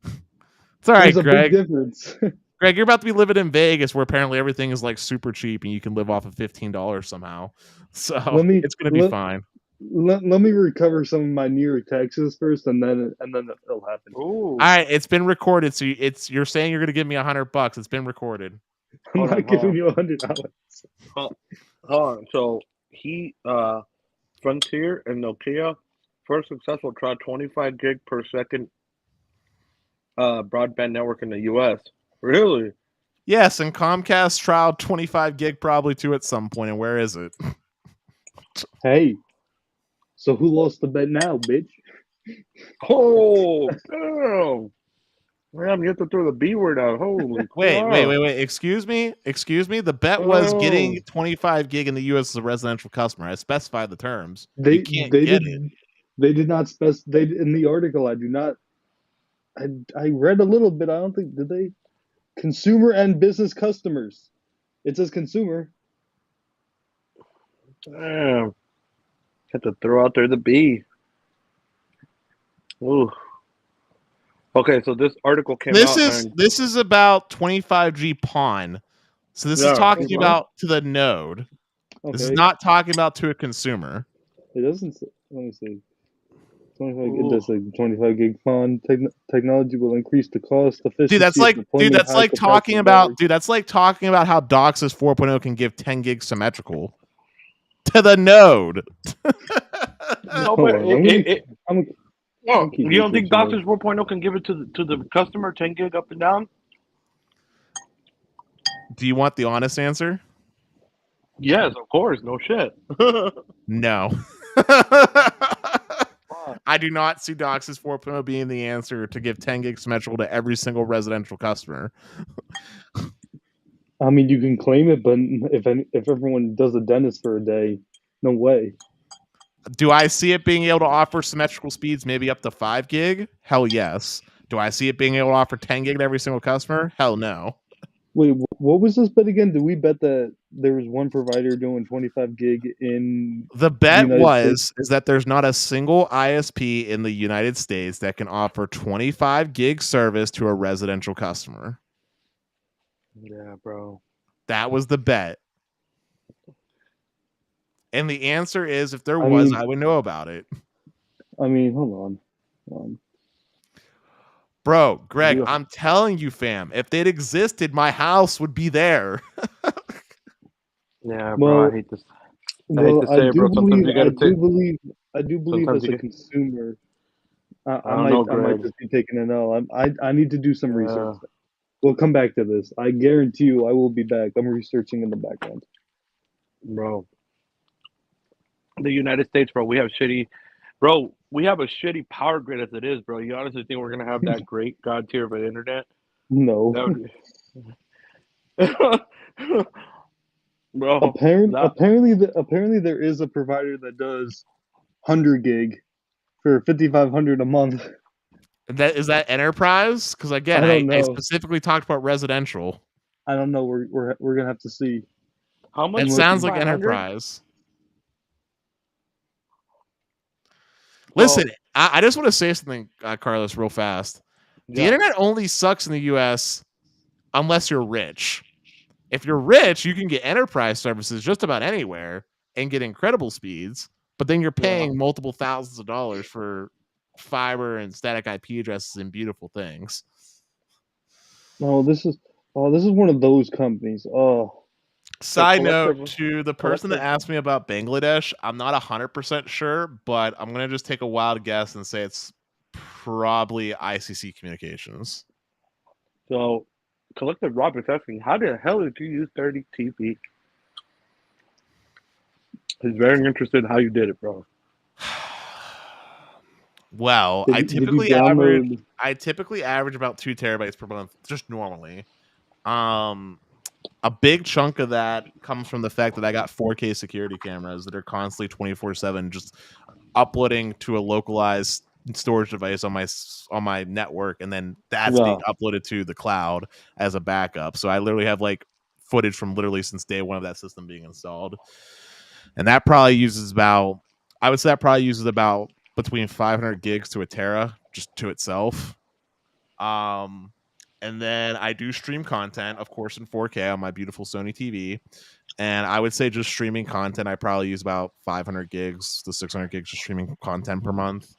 It's all right, There's a Greg. big difference. Greg, you're about to be living in Vegas, where apparently everything is like super cheap, and you can live off of $15 somehow. So it's gonna be fine. Let me recover some of my New York taxes first, and then it'll happen. Ooh. All right, it's been recorded. So you're saying you're gonna give me $100. It's been recorded. I'm not giving you $100. Hold on. So Frontier and Nokia first successful tried 25 gig per second broadband network in the U.S. Really? Yes, and Comcast trialed 25 gig probably too at some point. And where is it? Hey, so who lost the bet now, bitch? Oh, damn. Man, you have to throw the B word out. Holy wait. Excuse me. The bet was getting 25 gig in the U.S. as a residential customer. I specified the terms. They did not specify. In the article, I do not. I read a little bit. I don't think did they. consumer and business customers. It says consumer. Damn. Had to throw out there the B. Ooh. Okay, so this article came This out is and this is about 25G pawn. So this is yeah, talking Okay. about to the node. This is Okay. not talking about to a consumer. It doesn't say, let me see. 25 it ooh. does say 25 gig PON technology will increase the cost efficiency Dude, that's of like deploying high capacity talking batteries. about that's like talking about how DOCSIS 4.0 can give 10 gig symmetrical to the node. No, Hold but on, I'm well, keep you don't think researching DOCSIS 4.0 can give it to the customer 10 gig up and down? Do you want the honest answer? Yes, of course. No shit. No. I do not see DOCSIS 4.0 being the answer to give 10 gig symmetrical to every single residential customer. I mean, you can claim it, but if everyone does a dentist for a day, no way. Do I see it being able to offer symmetrical speeds maybe up to 5 gig? Hell yes. Do I see it being able to offer 10 gig to every single customer? Hell no. Wait, what was this bet again? Did we bet that there was one provider doing 25 gig in The the bet United States? is that there's not a single ISP in the United States that can offer 25 gig service to a residential customer. Yeah, bro. That was the bet. And the answer is if there I was, mean, I would know about it. hold on. Bro, Greg, Yeah. I'm telling you, fam, if they'd existed, my house would be there. Yeah, bro. Well, I hate this. I hate to say it, bro. Sometimes you I gotta take. do believe Sometimes as you a get. consumer, I don't know, I might Greg. just be taking an L. I need to do some research. Yeah, We'll come back to this. I guarantee you, I will be back. I'm researching in the background. bro. The United States, bro. We have shitty, bro. We have a shitty power grid as it is, bro. You honestly think we're gonna have that great god tier of an internet? No, That would, bro. That apparently there is a provider that does 100 gig for 5,500 a month. That is that enterprise? Because again, I don't I know. specifically talked about residential. I don't know. We're gonna have to see. how much? It I'm sounds looking. like 5,500? enterprise. Well, Listen, I just want to say something, Carlos, real fast. The yeah, internet only sucks in the US unless you're rich. If you're rich, you can get enterprise services just about anywhere and get incredible speeds, but then you're yeah. paying multiple thousands of dollars for fiber and static IP addresses and beautiful things. No, this is one of those companies. Oh, So Side note collective, to the person that collective. asked me about Bangladesh, I'm not 100% sure, but I'm going to just take a wild guess and say it's probably ICC Communications. So collective Robert's asking, how the hell did you use 30 TP? He's very interested in how you did it, bro. Well, did you download? I typically average about 2 terabytes per month, just normally. A big chunk of that comes from the fact that I got 4K security cameras that are constantly 24/7, just uploading to a localized storage device on my network, and then that's being Yeah. uploaded to the cloud as a backup. So I literally have like footage from literally since day one of that system being installed, and that probably uses about, I would say that probably uses about between 500 gigs to a tera just to itself. And then I do stream content, of course, in 4K on my beautiful Sony TV. And I would say just streaming content, I probably use about 500 gigs to 600 gigs of streaming content per month.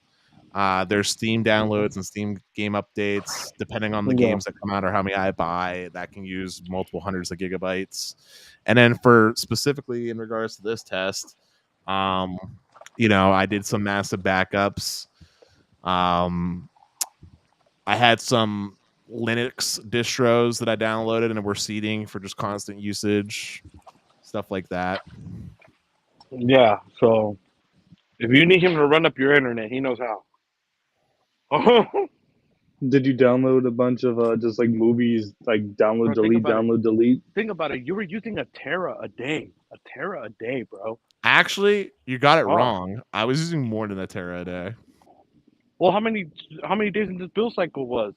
There's Steam downloads and Steam game updates, depending on the Yeah. games that come out or how many I buy, that can use multiple hundreds of gigabytes. And then for specifically in regards to this test, I did some massive backups. I had some Linux distros that I downloaded and were seeding for just constant usage, stuff like that. Yeah, so if you need him to run up your internet, he knows how. Did you download a bunch of just like movies, like Bro, think about it. download, delete? Think about it. You were using a tera a day. A tera a day, bro. Actually, you got it Oh. wrong. I was using more than a tera a day. Well, how many days in this bill cycle was?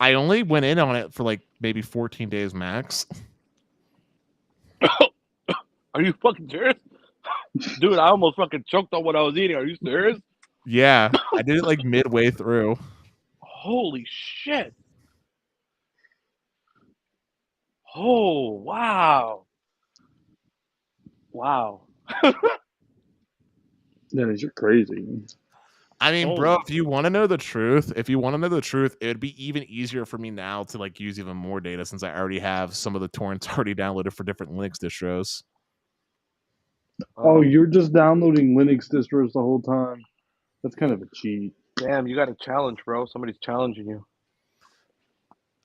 I only went in on it for like maybe 14 days max. Are you fucking serious? Dude, I almost fucking choked on what I was eating. Are you serious? Yeah, I did it like midway through. Holy shit. Oh, wow. Wow. Dennis, you're crazy. I mean, Holy bro, if you want to know the truth, it would be even easier for me now to like use even more data since I already have some of the torrents already downloaded for different Linux distros. Oh, you're just downloading Linux distros the whole time. That's kind of a cheat. damn, you got a challenge, bro. Somebody's challenging you.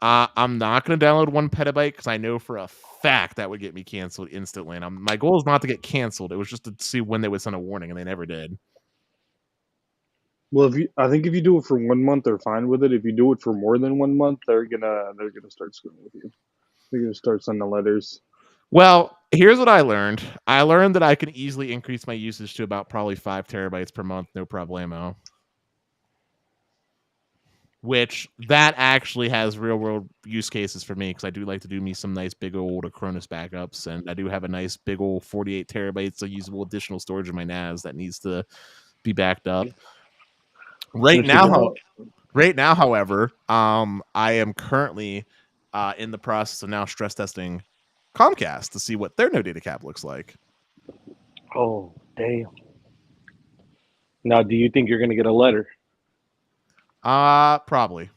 I'm not going to download 1 petabyte because I know for a fact that would get me canceled instantly. And my goal is not to get canceled. It was just to see when they would send a warning, and they never did. Well, I think if you do it for 1 month, they're fine with it. If you do it for more than 1 month, they're gonna start screwing with you. They're gonna start sending letters. Well, here's what I learned. I learned that I can easily increase my usage to about probably 5 terabytes per month, no problemo. Which that actually has real world use cases for me because I do like to do me some nice big old Acronis backups, and I do have a nice big old 48 terabytes of usable additional storage in my NAS that needs to be backed up. Right now, however, I am currently in the process of now stress testing Comcast to see what their no data cap looks like. Oh, damn. Now, do you think you're going to get a letter? Probably.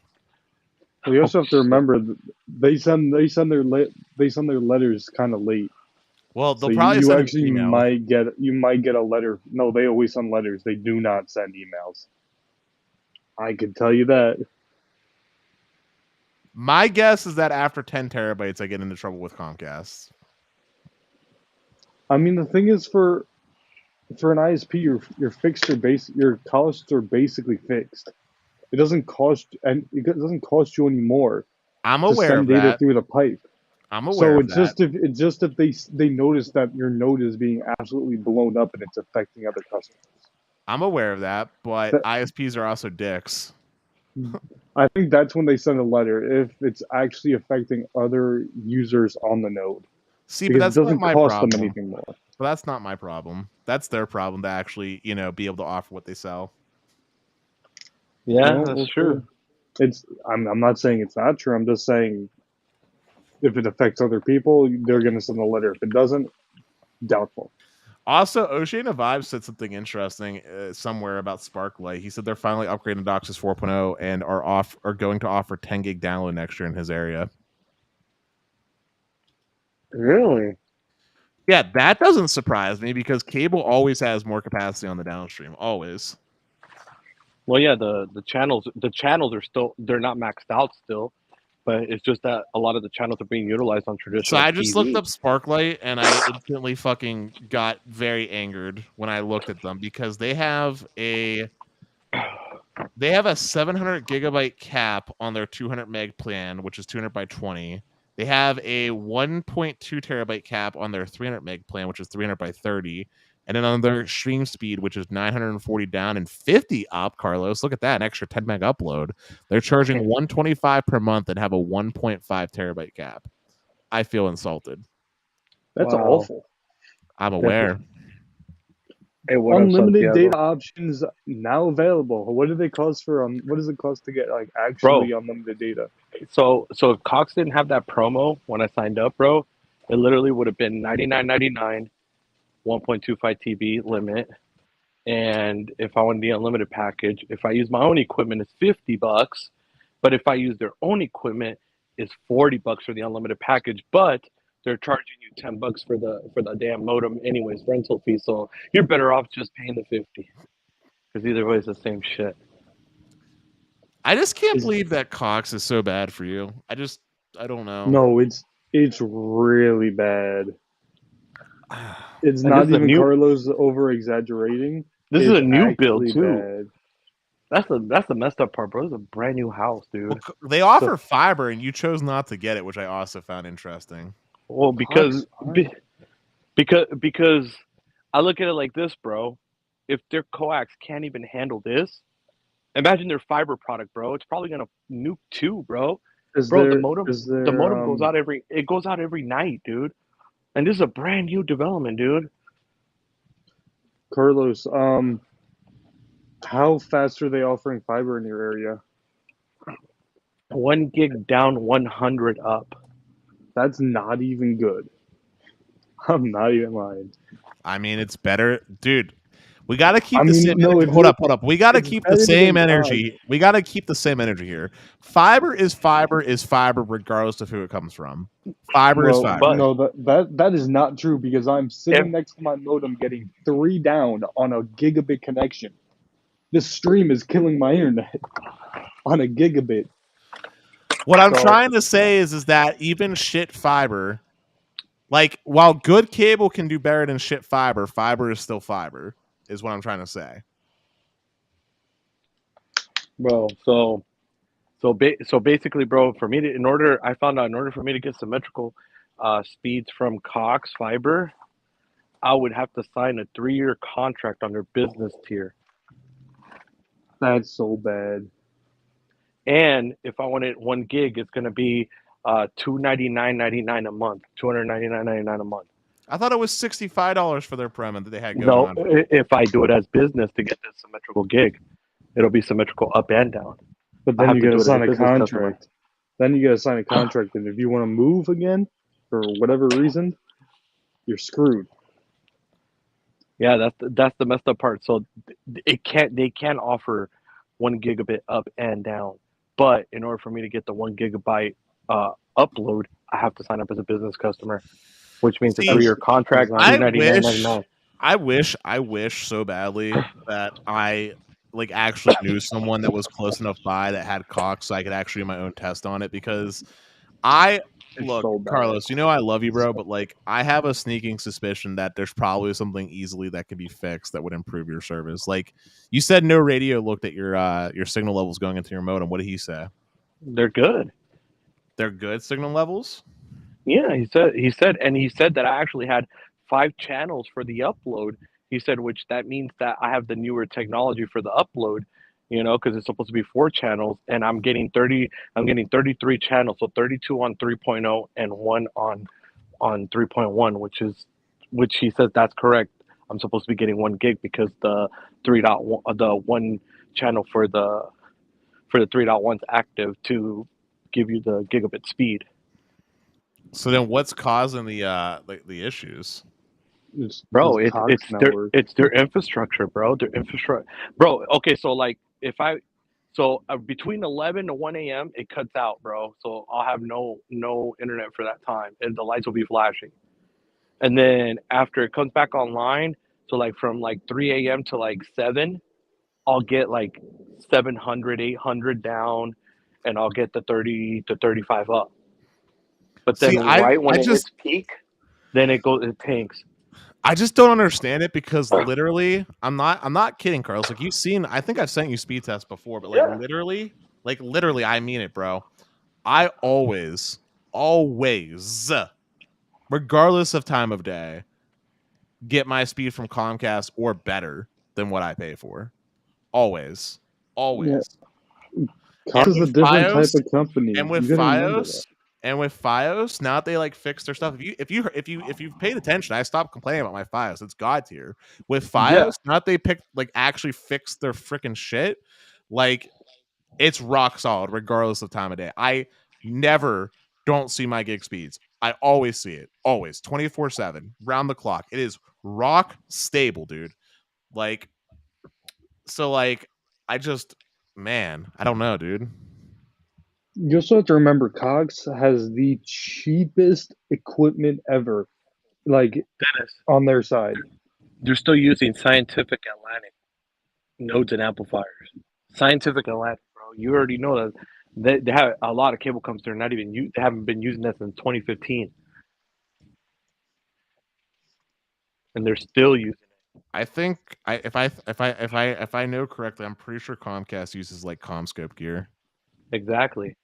Well, you also have to remember they send their letters kind of late. Well, they'll So probably you send actually an email. might get a letter. No, they always send letters. They do not send emails. I can tell you that. My guess is that after 10 terabytes, I get into trouble with Comcast. I mean, the thing is, for an ISP, your costs are basically fixed. It doesn't cost you any more I'm to aware send of data that. through the pipe. I'm aware So of that. it's just if they notice that your node is being absolutely blown up and it's affecting other customers. I'm aware of that, but ISPs are also dicks. I think that's when they send a letter if it's actually affecting other users on the node. See, but Because that's it not doesn't my cost them problem. anything more. But that's not my problem. That's their problem to actually, be able to offer what they sell. Yeah, Well, that's okay. true. I'm not saying it's not true. I'm just saying if it affects other people, they're going to send a letter. If it doesn't, doubtful. Also, Oceanic Vibes said something interesting somewhere about Sparklight. He said they're finally upgrading to DOCSIS 4.0 and are going to offer 10 gig download next year in his area. Really? Yeah, that doesn't surprise me because cable always has more capacity on the downstream. Always. Well, yeah, the channels are still, they're not maxed out still, but it's just that a lot of the channels are being utilized on So traditional I just TV. looked up Sparklight and I instantly fucking got very angered when I looked at them because they have a 700 gigabyte cap on their 200 meg plan, which is 200 by 20. They have a 1.2 terabyte cap on their 300 meg plan, which is 300 by 30. And then on their stream speed, which is 940 down and 50 up, Carlos, look at that, an extra 10 meg upload. They're charging 125 per month and have a 1.5 terabyte cap. I feel insulted. That's Wow. awful. I'm aware. Hey, what up, Unlimited Santiago? data options now available. What do they cost for? What does it cost to get actually unlimited data? So if Cox didn't have that promo when I signed up, bro, it literally would have been $99.99, 1.25 TB limit. And if I wanted the unlimited package, if I use my own equipment, it's $50. But if I use their own equipment, it's $40 for the unlimited package. But they're charging you $10 for the damn modem, anyways, rental fee. So you're better off just paying the 50, because either way, it's the same shit. I just can't believe that Cox is so bad for you. I don't know. No, it's really bad. It's And not even Carlos over exaggerating. This is a new build too. Bad. That's the messed up part, bro. It's a brand new house, dude. Well, they offer fiber, and you chose not to get it, which I also found interesting. Well, because I look at it like this, bro. If their coax can't even handle this, Imagine their fiber product, bro. It's probably gonna nuke too, bro. Is Bro, the there modem is the there modem goes out every night, dude. And this is a brand new development, dude. Carlos, how fast are they offering fiber in your area? 1 gig down, 100 up. That's not even good. I'm not even lying. I mean, it's better, dude. We got to keep I the mean, same no, energy. Hold up. We got to it's keep the better same than energy. We got to keep the same energy here. Fiber is fiber regardless of who it comes from. Fiber is Well, fiber. But no, that is not true because I'm sitting if next to my modem getting 3 down on a gigabit connection. This stream is killing my internet on a gigabit. What I'm So trying to say is that even shit fiber, like while good cable can do better than shit fiber, fiber is still fiber, is what I'm trying to say. bro, so basically, bro, for me to I found out in order for me to get symmetrical speeds from Cox Fiber, I would have to sign a 3-year contract on their business tier. that's so bad. And if I wanted 1 gig, it's gonna be $299.99 a month, $299.99 a month. I thought it was $65 for their promo that they had going No, on. if I do it as business to get this symmetrical gig, it'll be symmetrical up and down. But I then have you to got to do it as a sign a business customer. contract. Then you got to sign a contract, and if you want to move again for whatever reason, you're screwed. Yeah, that's the messed up part. So they can offer 1 gigabit up and down, but in order for me to get the 1 gigabyte upload, I have to sign up as a business customer, which means a See, 3-year That's contract, not two I ninety nine ninety wish, nine. I wish so badly that I like actually knew someone that was close enough by that had Cox so I could actually do my own test on it because I It's look, so bad. Carlos, you know I love you, bro, but like I have a sneaking suspicion that there's probably something easily that could be fixed that would improve your service. Like you said, no radio looked at your signal levels going into your modem. What did he say? They're good. They're good signal levels. Yeah, and he said that I actually had 5 channels for the upload. He said, which that means that I have the newer technology for the upload, because it's supposed to be 4 channels, and I'm getting 33 channels, so 32 on 3.0 and one on 3.1, which he says that's correct. I'm supposed to be getting 1 gig because the 3.1, the one channel for the 3.1's active to give you the gigabit speed. So then, what's causing the issues? It's Bro, this Cox network. it's their infrastructure, bro. Their infrastructure, bro. Okay, so like if I so between 11 to 1 a.m. it cuts out, bro. So I'll have no internet for that time, and the lights will be flashing. And then after it comes back online, so like from like 3 a.m. to like 7, I'll get like 700, 800 down, and I'll get the 30 to 35 up. But then See, I right when I it just hits peak, it tanks. I just don't understand it because literally, I'm not kidding, Carlos. Like you've seen, I think I've sent you speed tests before, but Yeah. like literally, I mean it, bro. I always, regardless of time of day, get my speed from Comcast or better than what I pay for. Always, Yeah, always. Cox is a with different type FiOS, of company. and with You got to remember that. FiOS, now that they like fix their stuff. If you've paid attention, I stopped complaining about my FiOS. It's god tier. With Yeah. FiOS, now that they picked like actually fixed their freaking shit, like it's rock solid regardless of time of day. I never don't see my gig speeds. I always see it. Always 24/7, round the clock. It is rock stable, dude. Like so like I just man, I don't know, dude. You also have to remember Cox has the cheapest equipment ever, like Dennis, on their side. they're still using Scientific Atlantic nodes and amplifiers. Scientific Atlantic, bro. You already know that they have a lot of cable companies. They're not even they haven't been using that since 2015, and they're still using it. I think if I know correctly, I'm pretty sure Comcast uses like CommScope gear. Exactly.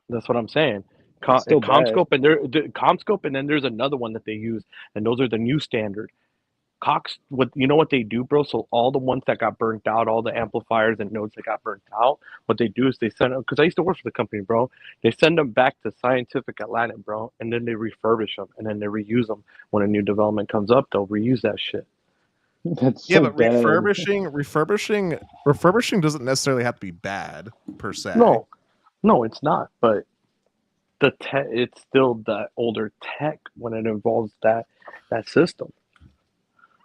That's what I'm saying. It's still bad. CommScope, and then there's another one that they use, and those are the new standard. Cox, you know what they do, bro? So all the ones that got burnt out, all the amplifiers and nodes that got burnt out, what they do is they send them, because I used to work for the company, bro. They send them back to Scientific Atlanta, bro, and then they refurbish them and then they reuse them. When a new development comes up, they'll reuse that shit. That's Yeah, so but bad. refurbishing doesn't necessarily have to be bad per se. No, no, it's not. But it's still the older tech when it involves that system.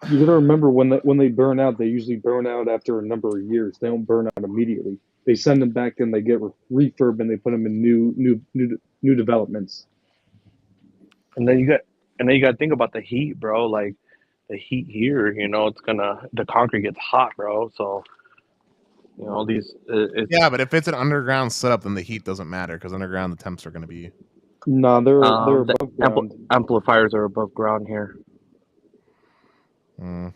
You gotta remember when they burn out, they usually burn out after a number of years. They don't burn out immediately. They send them back and they get refurb and they put them in new developments. And then you got to think about the heat, bro. Like the heat here, the concrete gets hot, bro. So yeah, but if it's an underground setup, then the heat doesn't matter because underground the temps are going to be. No, they're the above ground. amplifiers are above ground here. Mm.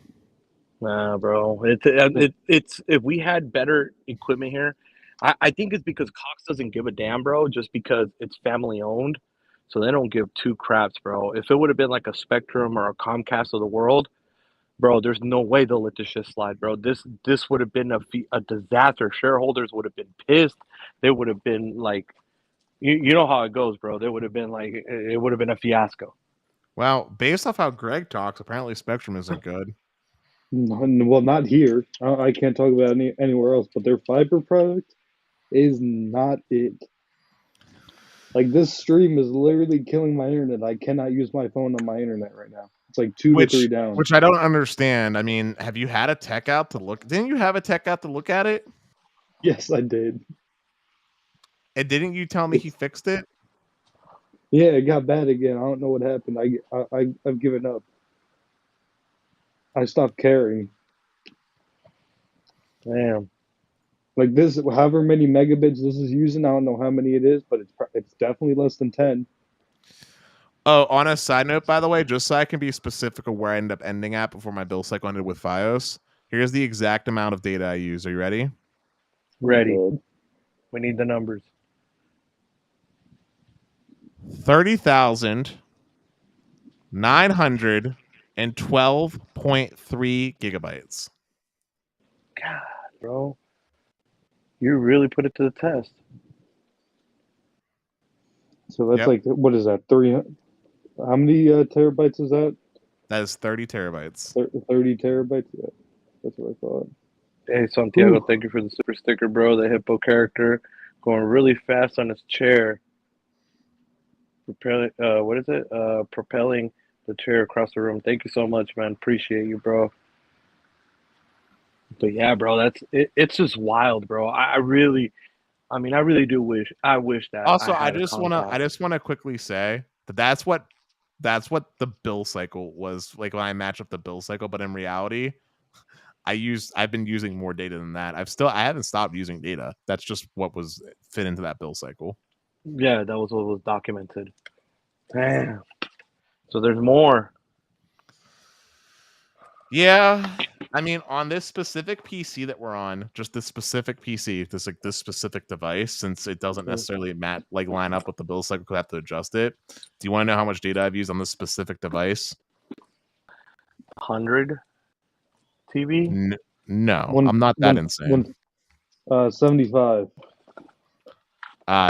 Nah, bro. It's if we had better equipment here, I think it's because Cox doesn't give a damn, bro. Just because it's family owned, so they don't give two craps, bro. If it would have been like a Spectrum or a Comcast of the world, bro, there's no way they'll let this shit slide, bro. This would have been a disaster. Shareholders would have been pissed. They would have been like, you know how it goes, bro. They would have been like, it would have been a fiasco. Well, based off how Greg talks, apparently Spectrum isn't good. Well, not here. I can't talk about anywhere else, but their fiber product is not it. Like, this stream is literally killing my internet. I cannot use my phone on my internet right now. It's like 2 to 3 down. Which I don't understand. I mean, have you had a tech out to look? Didn't you have a tech out to look at it? Yes, I did. And didn't you tell me he fixed it? Yeah, it got bad again. I don't know what happened. I've given up. I stopped caring. Damn. Like this, however many megabits this is using, I don't know how many it is, but it's definitely less than 10. Oh, on a side note, by the way, just so I can be specific of where I end up ending at before my bill cycle ended with Fios, here's the exact amount of data I use. Are you ready? Ready. We need the numbers. 30,912.3 gigabytes. God, bro. You really put it to the test. So that's like, what is that? 300? How many terabytes is that? That is 30 terabytes. 30 terabytes? Yeah, that's what I thought. Hey, Santiago, thank you for the super sticker, bro. The hippo character going really fast on his chair. Propelling the chair across the room. Thank you so much, man. Appreciate you, bro. But yeah, bro, it's just wild, bro. I really do wish that. Also, I just want to quickly say that that's what the bill cycle was like when I match up the bill cycle. But in reality, I've been using more data than that. I haven't stopped using data. That's just what was fit into that bill cycle. Yeah, that was what was documented. Damn. So there's more. Yeah. I mean, on this specific PC that we're on, just this specific PC, this specific device, since it doesn't necessarily line up with the bill cycle, we have to adjust it. Do you want to know how much data I've used on this specific device? 100 TB? No, I'm not that insane. 75.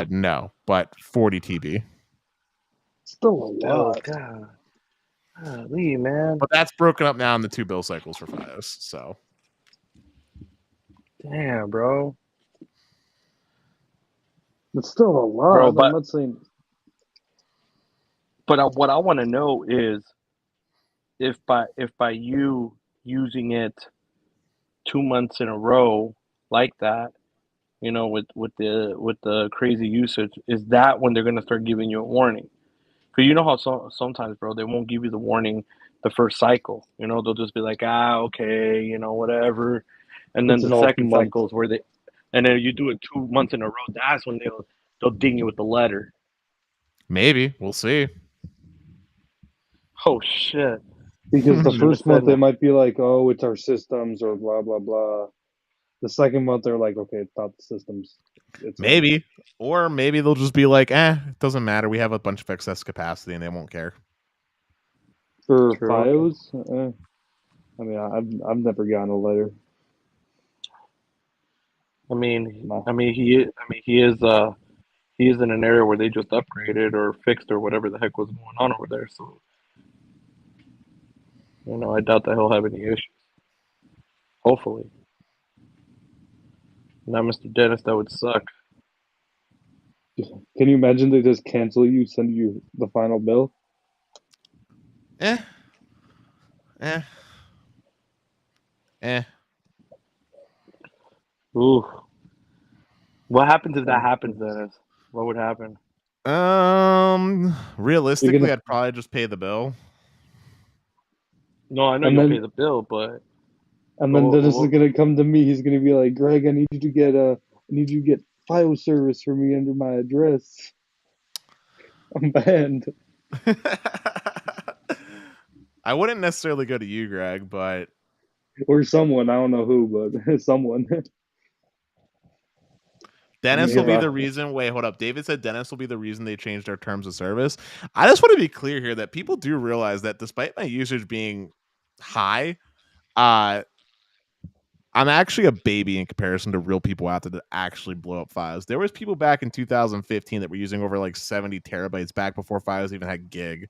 No, but 40 TB. Still a lot. Oh, God. Golly, man. But that's broken up now into 2 bill cycles for Fios, so. Damn, bro. It's still a lot. Bro, I'm not saying. But what I want to know is if by you using it 2 months in a row like that, with the crazy usage, is that when they're gonna start giving you a warning? Because you know how sometimes, bro, they won't give you the warning the first cycle. They'll just be like, okay, whatever. And then the second cycle is where and then you do it 2 months in a row. That's when they'll ding you with the letter. Maybe we'll see. Oh shit! Because the first month they might be like, oh, it's our systems or blah blah blah. The second month they're like, okay, it's not the systems. Maybe. Or maybe they'll just be like, it doesn't matter. We have a bunch of excess capacity and they won't care. For Fios? I mean, I've never gotten a letter. I mean, No. he is in an area where they just upgraded or fixed or whatever the heck was going on over there. So, I doubt that he'll have any issues. Hopefully. Now, Mr. Dennis, that would suck. Can you imagine they just cancel you, send you the final bill? Eh. Ooh. What happens if that happens, Dennis? What would happen? Realistically, I'd probably just pay the bill. No, I know you'll pay the bill, but and then Dennis is gonna come to me. He's gonna be like, "Greg, I need you to get file service for me under my address. I'm banned." I wouldn't necessarily go to you, Greg, but or someone. I don't know who, but someone. Dennis will be the reason. Wait, hold up. David said Dennis will be the reason they changed their terms of service. I just want to be clear here that people do realize that despite my usage being high, I'm actually a baby in comparison to real people out there that actually blow up files. There was people back in 2015 that were using over like 70 terabytes back before files even had gig.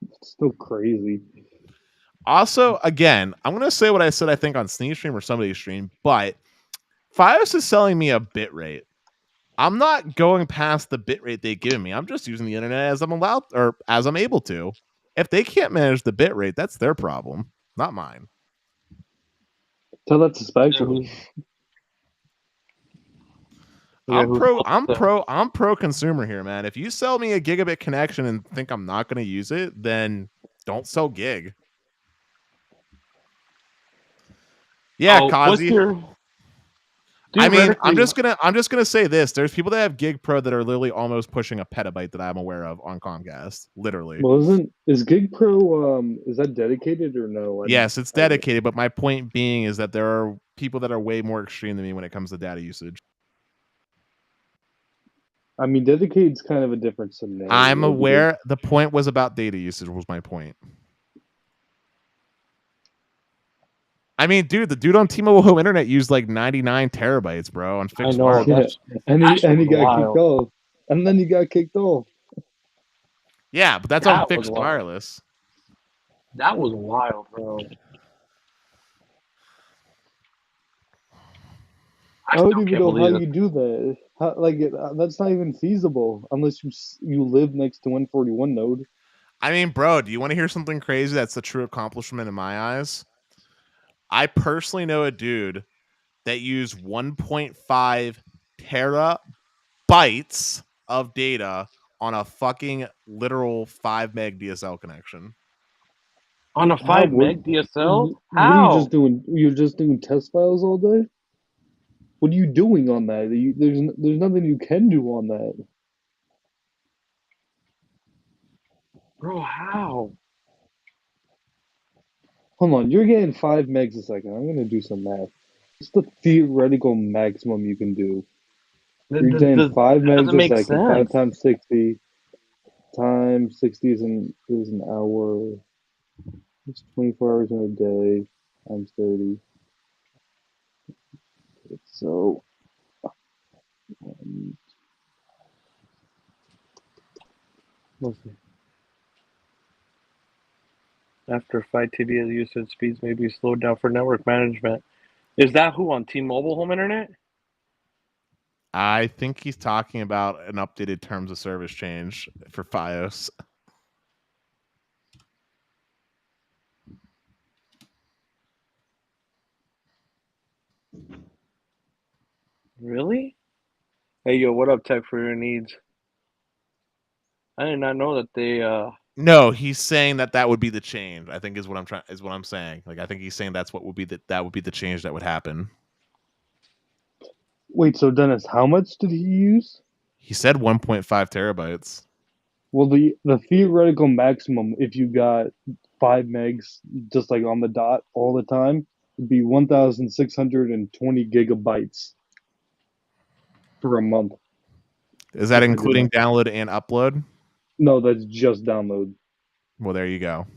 It's still crazy. Also, again, I'm going to say what I said, I think, on Sleeth stream or somebody's stream, but Fios is selling me a bit rate. I'm not going past the bit rate they've given me. I'm just using the internet as I'm allowed or as I'm able to. If they can't manage the bit rate, that's their problem, not mine. Tell that to Spectrum. I'm pro consumer here, man. If you sell me a gigabit connection and think I'm not going to use it, then don't sell gig. Yeah, Kazi. I mean, I'm just gonna say this. There's people that have Gig Pro that are literally almost pushing a petabyte that I'm aware of on Comcast. Literally. Well, is Gig Pro is that dedicated or no? Yes, it's dedicated, but my point being is that there are people that are way more extreme than me when it comes to data usage. I mean, dedicated's kind of a different scenario. I'm aware. The point was about data usage. Was my point. I mean, dude, the dude on T-Mobile Home Internet used like 99 terabytes, bro, on fixed wireless. And he got kicked off. And then he got kicked off. Yeah, but that's on fixed wireless. That was wild, bro. I don't even know how you do that. That's not even feasible unless you live next to 141 node. I mean, bro, do you want to hear something crazy that's a true accomplishment in my eyes? I personally know a dude that used 1.5 terabytes of data on a fucking literal 5 meg DSL connection. On a 5 meg DSL? How? What are you're just doing test files all day? What are you doing on that? There's nothing you can do on that. Bro, how? Hold on, you're getting 5 megs a second. I'm gonna do some math. What's the theoretical maximum you can do? You're getting 5 megs a second. 5 times 60 times 60 is an hour. It's 24 hours in a day times 30. So let's see. After 5 TB usage speeds may be slowed down for network management. Is that who on T-Mobile Home Internet? I think he's talking about an updated terms of service change for Fios. Really? Hey, yo, what up, Tech for Your Needs? I did not know that they. No, he's saying that would be the change. I think is what I'm saying. Like, I think he's saying that would be the change that would happen. Wait, so Dennis, how much did he use? He said 1.5 terabytes. Well, the theoretical maximum, if you got 5 megs just like on the dot all the time, would be 1,620 gigabytes for a month. Is that including download and upload? No, that's just download. Well, there you go.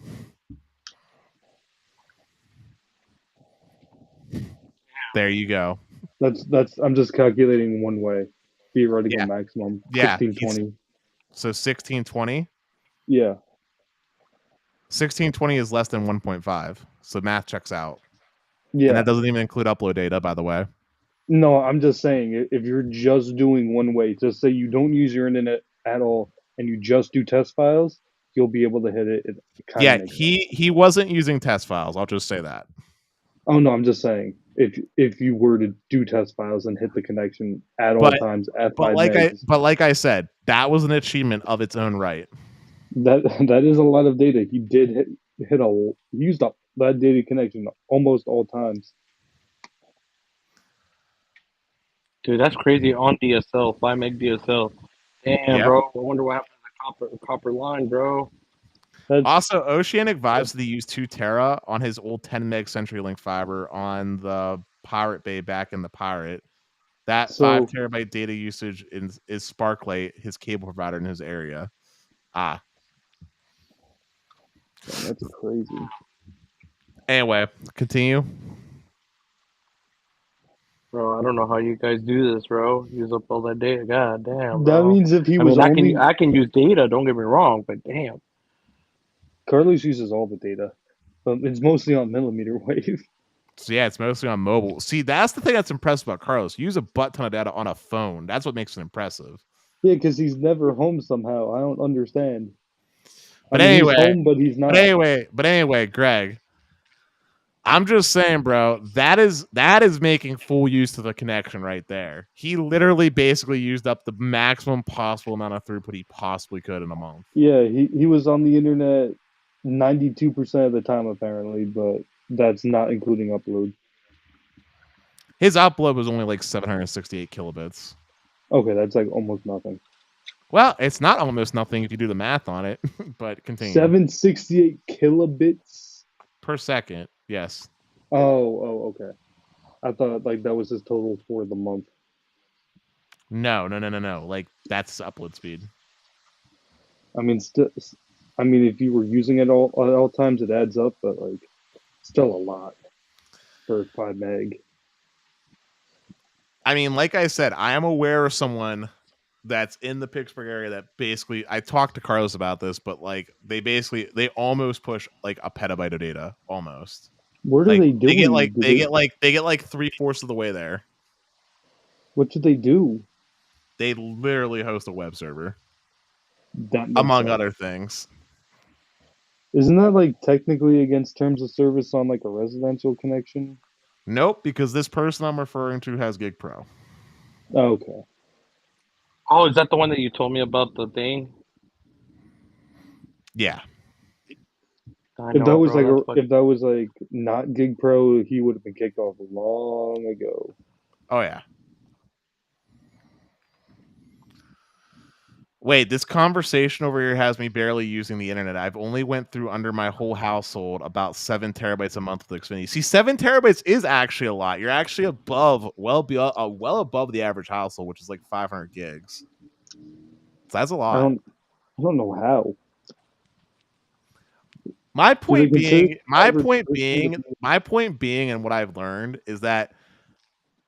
There you go. That's. I'm just calculating one way. Theoretical Yeah. maximum. Yeah. 1620. So 1620. Yeah. 1620 is less than 1.5. So math checks out. Yeah. And that doesn't even include upload data, by the way. No, I'm just saying, if you're just doing one way, just say you don't use your internet at all and you just do test files, you'll be able to hit it. It kind of Yeah, makes sense. he wasn't using test files. I'll just say that. Oh no, I'm just saying, if you were to do test files and hit the connection at all times at 5 megs, like I said, that was an achievement of its own right. that is a lot of data. He did he used up that data connection almost all times. Dude, that's crazy on DSL, 5 meg DSL. Damn, Yep. bro. I wonder what happened to the copper line, bro. Also, Oceanic Vibes, they used 2 Tera on his old 10 meg CenturyLink fiber on the Pirate Bay back in the Pirate. That 5 terabyte data usage is Sparklight, his cable provider in his area. That's crazy. Anyway, continue. Bro, I don't know how you guys do this, bro. Use up all that data. God damn, That bro. means if he was I can use data, don't get me wrong, but damn. Carlos uses all the data. It's mostly on millimeter wave. So yeah, it's mostly on mobile. See, that's the thing that's impressive about Carlos. Use a butt ton of data on a phone. That's what makes it impressive. Yeah, because he's never home somehow. I don't understand. But he's home, but he's not. But anyway, Greg, I'm just saying, bro, that is making full use of the connection right there. He literally basically used up the maximum possible amount of throughput he possibly could in a month. Yeah, he was on the internet 92% of the time apparently, but that's not including upload. His upload was only like 768 kilobits. Okay, that's like almost nothing. Well, it's not almost nothing if you do the math on it, but continue. 768 kilobits per second. Yes. Oh, okay. I thought like that was his total for the month. No. Like that's upload speed. I mean, if you were using it all at all times, it adds up, but like, still a lot for 5 meg. I mean, like I said, I am aware of someone that's in the Pittsburgh area that basically, I talked to Carlos about this, but like they almost push like a petabyte of data almost. What are they doing? They get like 3/4 of the way there. What do they do? They literally host a web server, among other things. Isn't that like technically against terms of service on like a residential connection? Nope, because this person I'm referring to has Gig Pro. Oh, okay. Oh, is that the one that you told me about the thing? Yeah. If that was like not Gig Pro, he would have been kicked off long ago. Oh yeah. Wait, this conversation over here has me barely using the internet. I've only went through under my whole household about 7 terabytes a month with Xfinity. See, 7 terabytes is actually a lot. You're actually well above the average household, which is like 500 gigs. So that's a lot. I don't know how. My point being, and what I've learned is that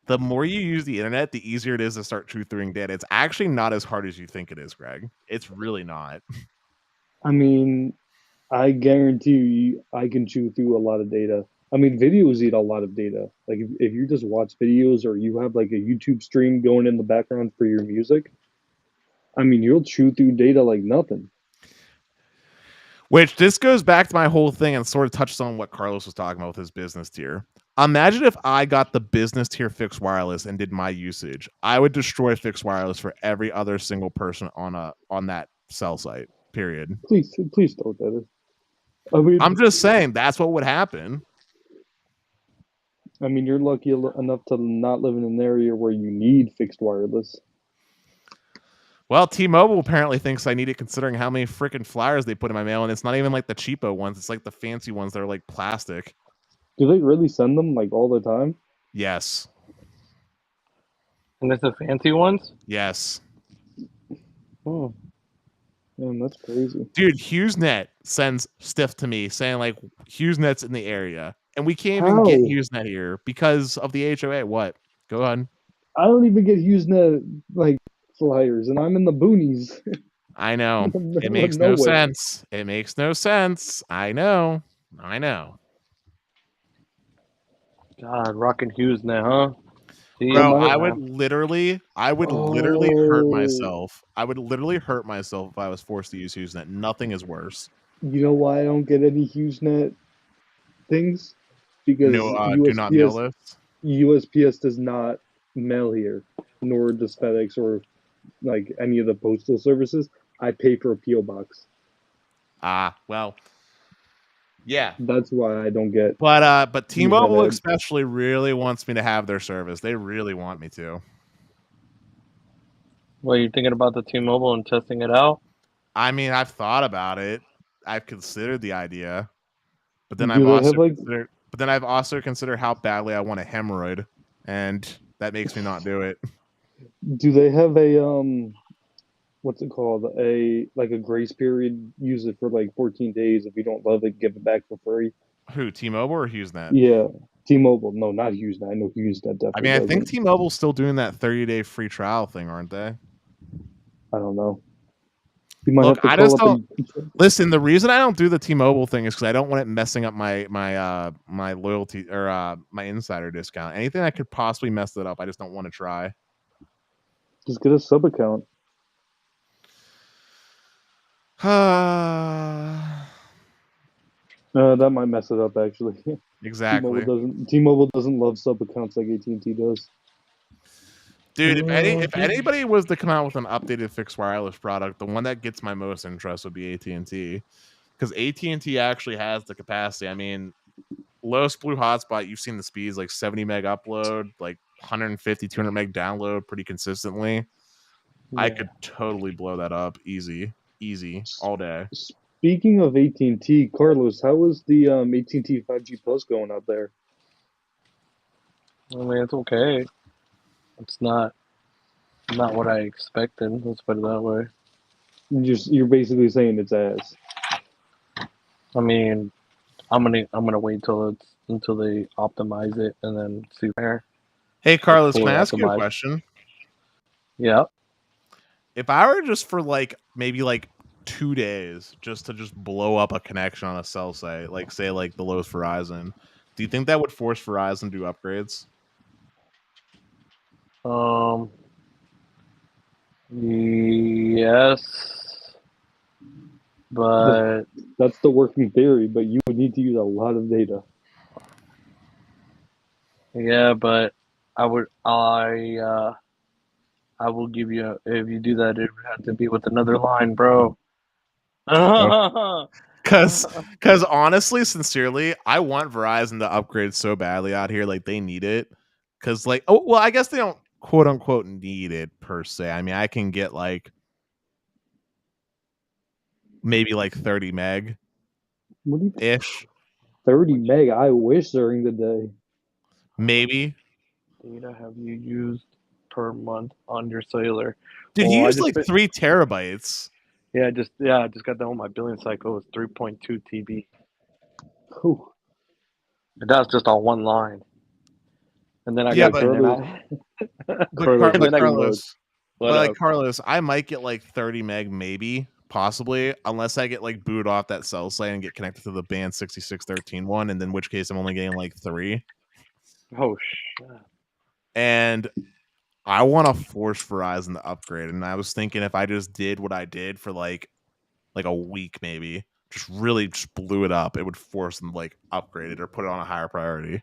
the more you use the internet, the easier it is to start truth-throughing data. It's actually not as hard as you think it is, Greg. It's really not. I mean, I guarantee you, I can chew through a lot of data. I mean, videos eat a lot of data. Like if you just watch videos or you have like a YouTube stream going in the background for your music, I mean, you'll chew through data like nothing. Which this goes back to my whole thing and sort of touches on what Carlos was talking about with his business tier. Imagine if I got the business tier fixed wireless and did my usage. I would destroy fixed wireless for every other single person on that cell site. Period. Please don't, Dennis. I mean, I'm just saying that's what would happen. I mean, you're lucky enough to not live in an area where you need fixed wireless. Well, T-Mobile apparently thinks I need it considering how many freaking flyers they put in my mail, and it's not even like the cheapo ones. It's like the fancy ones that are like plastic. Do they really send them like all the time? Yes. And it's the fancy ones? Yes. Oh. Man, that's crazy. Dude, HughesNet sends stuff to me saying like HughesNet's in the area. And we can't even How? get HughesNet here because of the HOA. What? Go on. I don't even get HughesNet like flyers, and I'm in the boonies. I know. In the It middle of makes no nowhere. sense. It makes no sense. I know. I know. God, rocking Hughes now, huh? Bro, Jesus, my- I would man. literally hurt Oh, myself. I would literally hurt myself if I was forced to use HughesNet. Nothing is worse. you know why I don't get any HughesNet things? No, Because do not mail USPS list. USPS does not mail here, nor does FedEx or like any of the postal services. I pay for a PO box. Ah, well, yeah. That's why I don't get But T-Mobile HughesNet. especially really wants me to have their service. They really want me to. What, you thinking about the T-Mobile and testing it out? I mean, I've thought about it. I've considered the idea, but then Do they have like? I've also considered how badly I want a hemorrhoid, and that makes me not do it. Do they have a what's it called? A like a grace period. Use it for like 14 days. If you don't love it, give it back for free. Who, T-Mobile or HughesNet? Yeah, T-Mobile. No, not HughesNet. I know HughesNet I definitely mean, I think doesn't. T-Mobile's still doing that 30-day free trial thing, aren't they? I don't know. You might Look, have to I call just up don't and listen. The reason I don't do the T-Mobile thing is because I don't want it messing up my loyalty or my insider discount. Anything that could possibly mess it up, I just don't want to try. just get a sub account. That might mess it up actually. Exactly. T-Mobile doesn't love sub accounts like AT&T does. Dude, if anybody was to come out with an updated fixed wireless product, the one that gets my most interest would be AT&T, because AT&T actually has the capacity. I mean, lowest blue hotspot, you've seen the speeds like 70 meg upload, like 150, 200 meg download pretty consistently. I Yeah. could totally blow that up easy, all day. Speaking of AT&T, Carlos, how was the AT&T 5G Plus going out there? I mean, it's okay. It's not what I expected. Let's put it that way. You're basically saying it's ass. I mean, I'm gonna wait until they optimize it and then see where Hey, it's Carlos, can fully I ask you a optimized. question? Yeah. If I were just for like maybe like 2 days just to just blow up a connection on a cell site, like say like the lowest Verizon, do you think that would force Verizon to do upgrades? Yes, but That's the working theory, but you would need to use a lot of data. yeah, but I will give you if you do that, it would have to be with another line, bro. Because honestly, sincerely, I want Verizon to upgrade so badly out here, like they need it. Because like, oh well, I guess they don't quote unquote need it per se. I mean, I can get like maybe like 30 meg What do you ish, 30 meg? I wish during the day. maybe. Data have you used per month on your cellular? Dude, he Well, used like 3 terabytes. I just got done with my billing cycle. It's 3.2 TB. Whew. And that's just on one line. And then I Yeah, got but and then Carlos, I Carlos, and then I Carlos, what up? Carlos, I might get like 30 meg, maybe, possibly, unless I get like booted off that cell site and get connected to the band 6613 one, and in which case I'm only getting like 3. Oh shit. And I want to force Verizon to upgrade. And I was thinking if I just did what I did for like a week, maybe just really just blew it up, it would force them to like upgrade it or put it on a higher priority.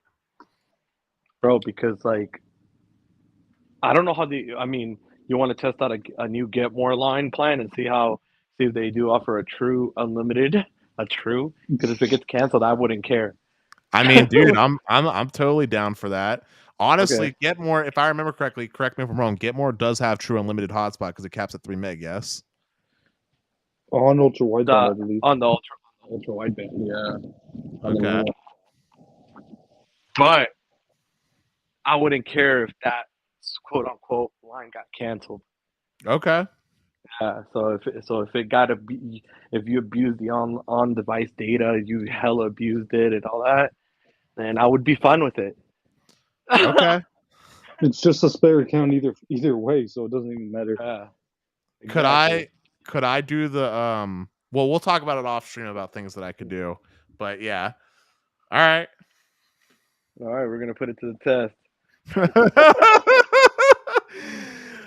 Bro, because like I don't know how I mean, you want to test out a new Get More line plan and see if they do offer a true unlimited, because if it gets canceled, I wouldn't care. I mean, dude, I'm totally down for that. Okay. Honestly, Get More, if I remember correctly, correct me if I'm wrong, Get More does have true unlimited hotspot because it caps at 3 meg, yes? on ultra wideband, I believe. On the ultra wideband, yeah. Okay. But I wouldn't care if that quote unquote line got canceled. Okay. Yeah, if you abuse the on device data, you hella abused it and all that, and I would be fine with it. Okay. It's just a spare account either way, so it doesn't even matter. Yeah, Could exactly. I do the well, we'll talk about it off stream about things that I could do. But yeah. All right. All right, we're gonna put it to the test.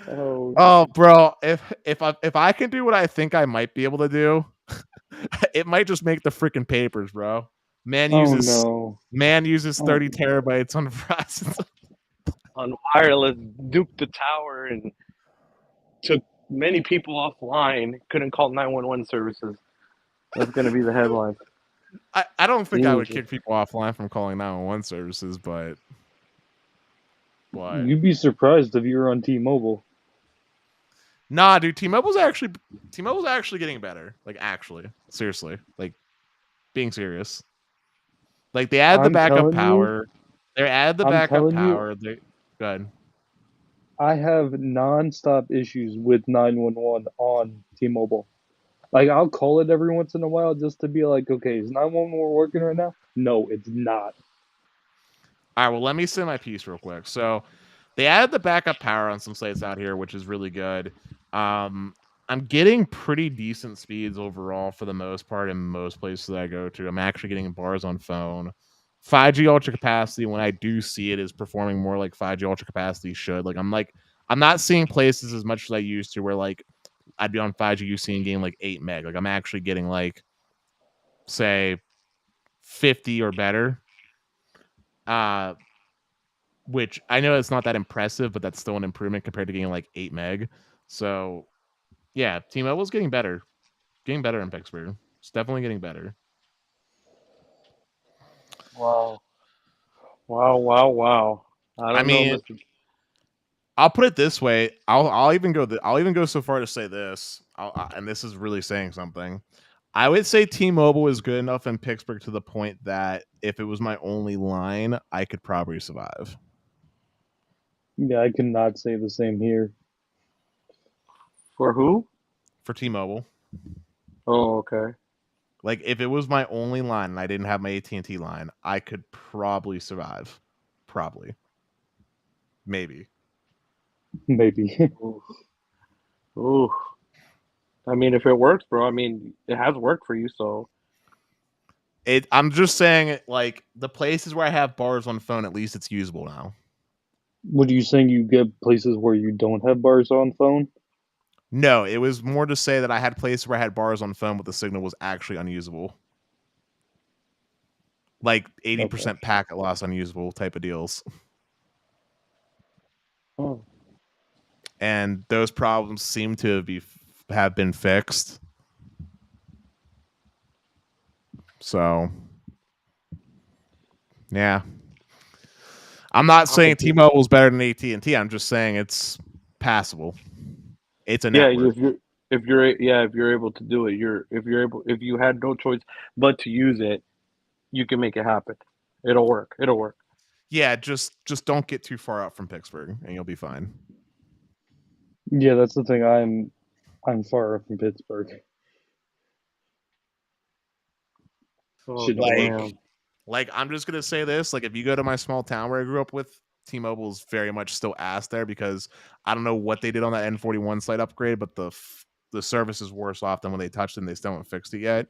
Oh, Oh, bro, if I can do what I think I might be able to do, it might just make the freaking papers, bro. Man uses Oh no. 30 terabytes on Verizon. on wireless, duped the tower and took many people offline. Couldn't call 911 services. That's gonna be the headline. I don't think I would Dangerous. kick people offline from calling 911 services, but You'd be surprised if you were on T-Mobile. nah, dude, T-Mobile's actually getting better. Like, actually, seriously, like, being serious. Like, they added the I'm backup telling you, power. They added the I'm backup telling you, power. They go ahead. I have non-stop issues with 911 on T-Mobile. Like, I'll call it every once in a while just to be like, okay, is 911 working right now? No, it's not. All right, well, let me say my piece real quick. So, they added the backup power on some sites out here, which is really good. I'm getting pretty decent speeds overall for the most part in most places that I go to. I'm actually getting bars on phone. 5G ultra capacity, when I do see it, is performing more like 5G ultra capacity should. Like, I'm not seeing places as much as I used to where like I'd be on 5G UC and getting like 8 meg. Like, I'm actually getting like, say, 50 or better. Which I know it's not that impressive, but that's still an improvement compared to getting like 8 meg. So yeah, T-Mobile's getting better in Pittsburgh. It's definitely getting better. Wow. Wow. I I don't know, mean, Mr. I'll put it this way. I'll even go so far to say this. And this is really saying something. I would say T-Mobile is good enough in Pittsburgh to the point that if it was my only line, I could probably survive. Yeah, I cannot say the same here. For who? For T-Mobile. Oh, okay. Like, if it was my only line and I didn't have my AT&T line, I could probably survive. Probably. Maybe. Maybe. Ooh. I mean, if it works, bro. I mean, it has worked for you, so. I'm just saying, like, the places where I have bars on phone, at least it's usable now. What are you saying? You get places where you don't have bars on phone? No, it was more to say that I had places where I had bars on phone, but the signal was actually unusable. Like 80% packet loss unusable type of deals. Oh. And those problems seem to have been fixed. So, yeah. I'm not saying T-Mobile's better than AT&T. I'm just saying it's passable. It's a network. If you're able to do it, if you had no choice but to use it, you can make it happen. It'll work. Yeah, just don't get too far out from Pittsburgh, and you'll be fine. Yeah, that's the thing. I'm far up from Pittsburgh. Oh, Shit, like I'm just gonna say this: like, if you go to my small town where I grew up with, T-Mobile's very much still ass there because I don't know what they did on that N41 site upgrade, but the service is worse off than when they touched it and they still haven't fixed it yet.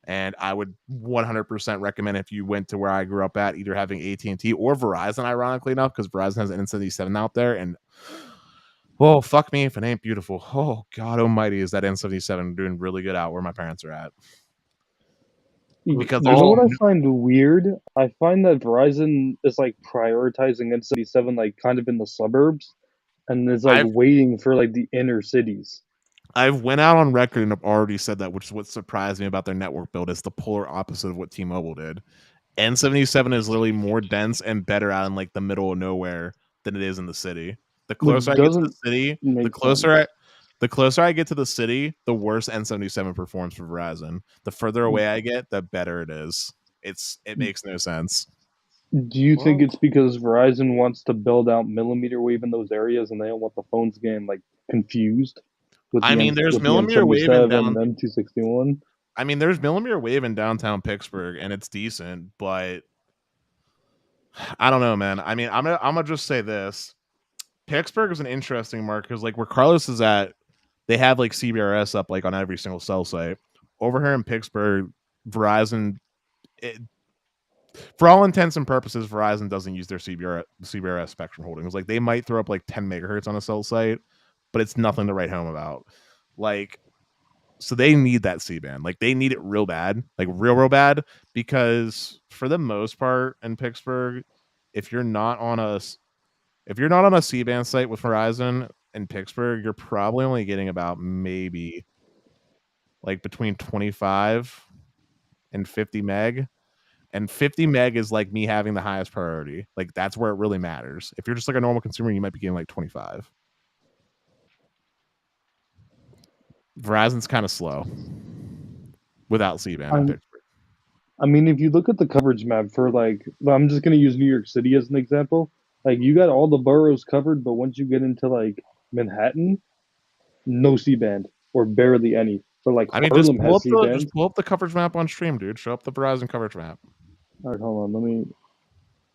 And I would 100% recommend if you went to where I grew up at, either having AT&T or Verizon, ironically enough, because Verizon has an N77 out there. And, oh, fuck me if it ain't beautiful. Oh, God almighty, is that N77 doing really good out where my parents are at. Because you know what I find weird? I find that Verizon is like prioritizing N77 like kind of in the suburbs, and is like waiting for like the inner cities. I've went out on record and have already said that, which is what surprised me about their network build. It's the polar opposite of what T-Mobile did. N77 is literally more dense and better out in like the middle of nowhere than it is in the city. The closer I get to the city, the closer I get to the city, the worse N77 performs for Verizon. The further away I get, the better it is. It makes no sense. Do you think it's because Verizon wants to build out millimeter wave in those areas and they don't want the phones getting like confused? There's millimeter wave in M261. I mean, there's millimeter wave in downtown Pittsburgh, and it's decent, but I don't know, man. I mean, I'm gonna just say this. Pittsburgh is an interesting market because like where Carlos is at, they have like CBRS up like on every single cell site. Over here in Pittsburgh, Verizon, for all intents and purposes, Verizon doesn't use their CBRS spectrum holdings. Like they might throw up like 10 megahertz on a cell site, but it's nothing to write home about. Like, so they need that C band. Like they need it real bad, like real bad, because for the most part in Pittsburgh, if you're not on a C band site with Verizon in Pittsburgh, you're probably only getting about maybe like between 25 and 50 meg. And 50 meg is like me having the highest priority. Like that's where it really matters. If you're just like a normal consumer, you might be getting like 25. Verizon's kind of slow without C-band in Pittsburgh. I mean, if you look at the coverage map for like, I'm just gonna use New York City as an example. Like, you got all the boroughs covered, but once you get into like Manhattan, no C-band or barely any. But like I mean, Harlem has C-band. just pull up the coverage map on stream, dude. Show up the Verizon coverage map. All right, hold on.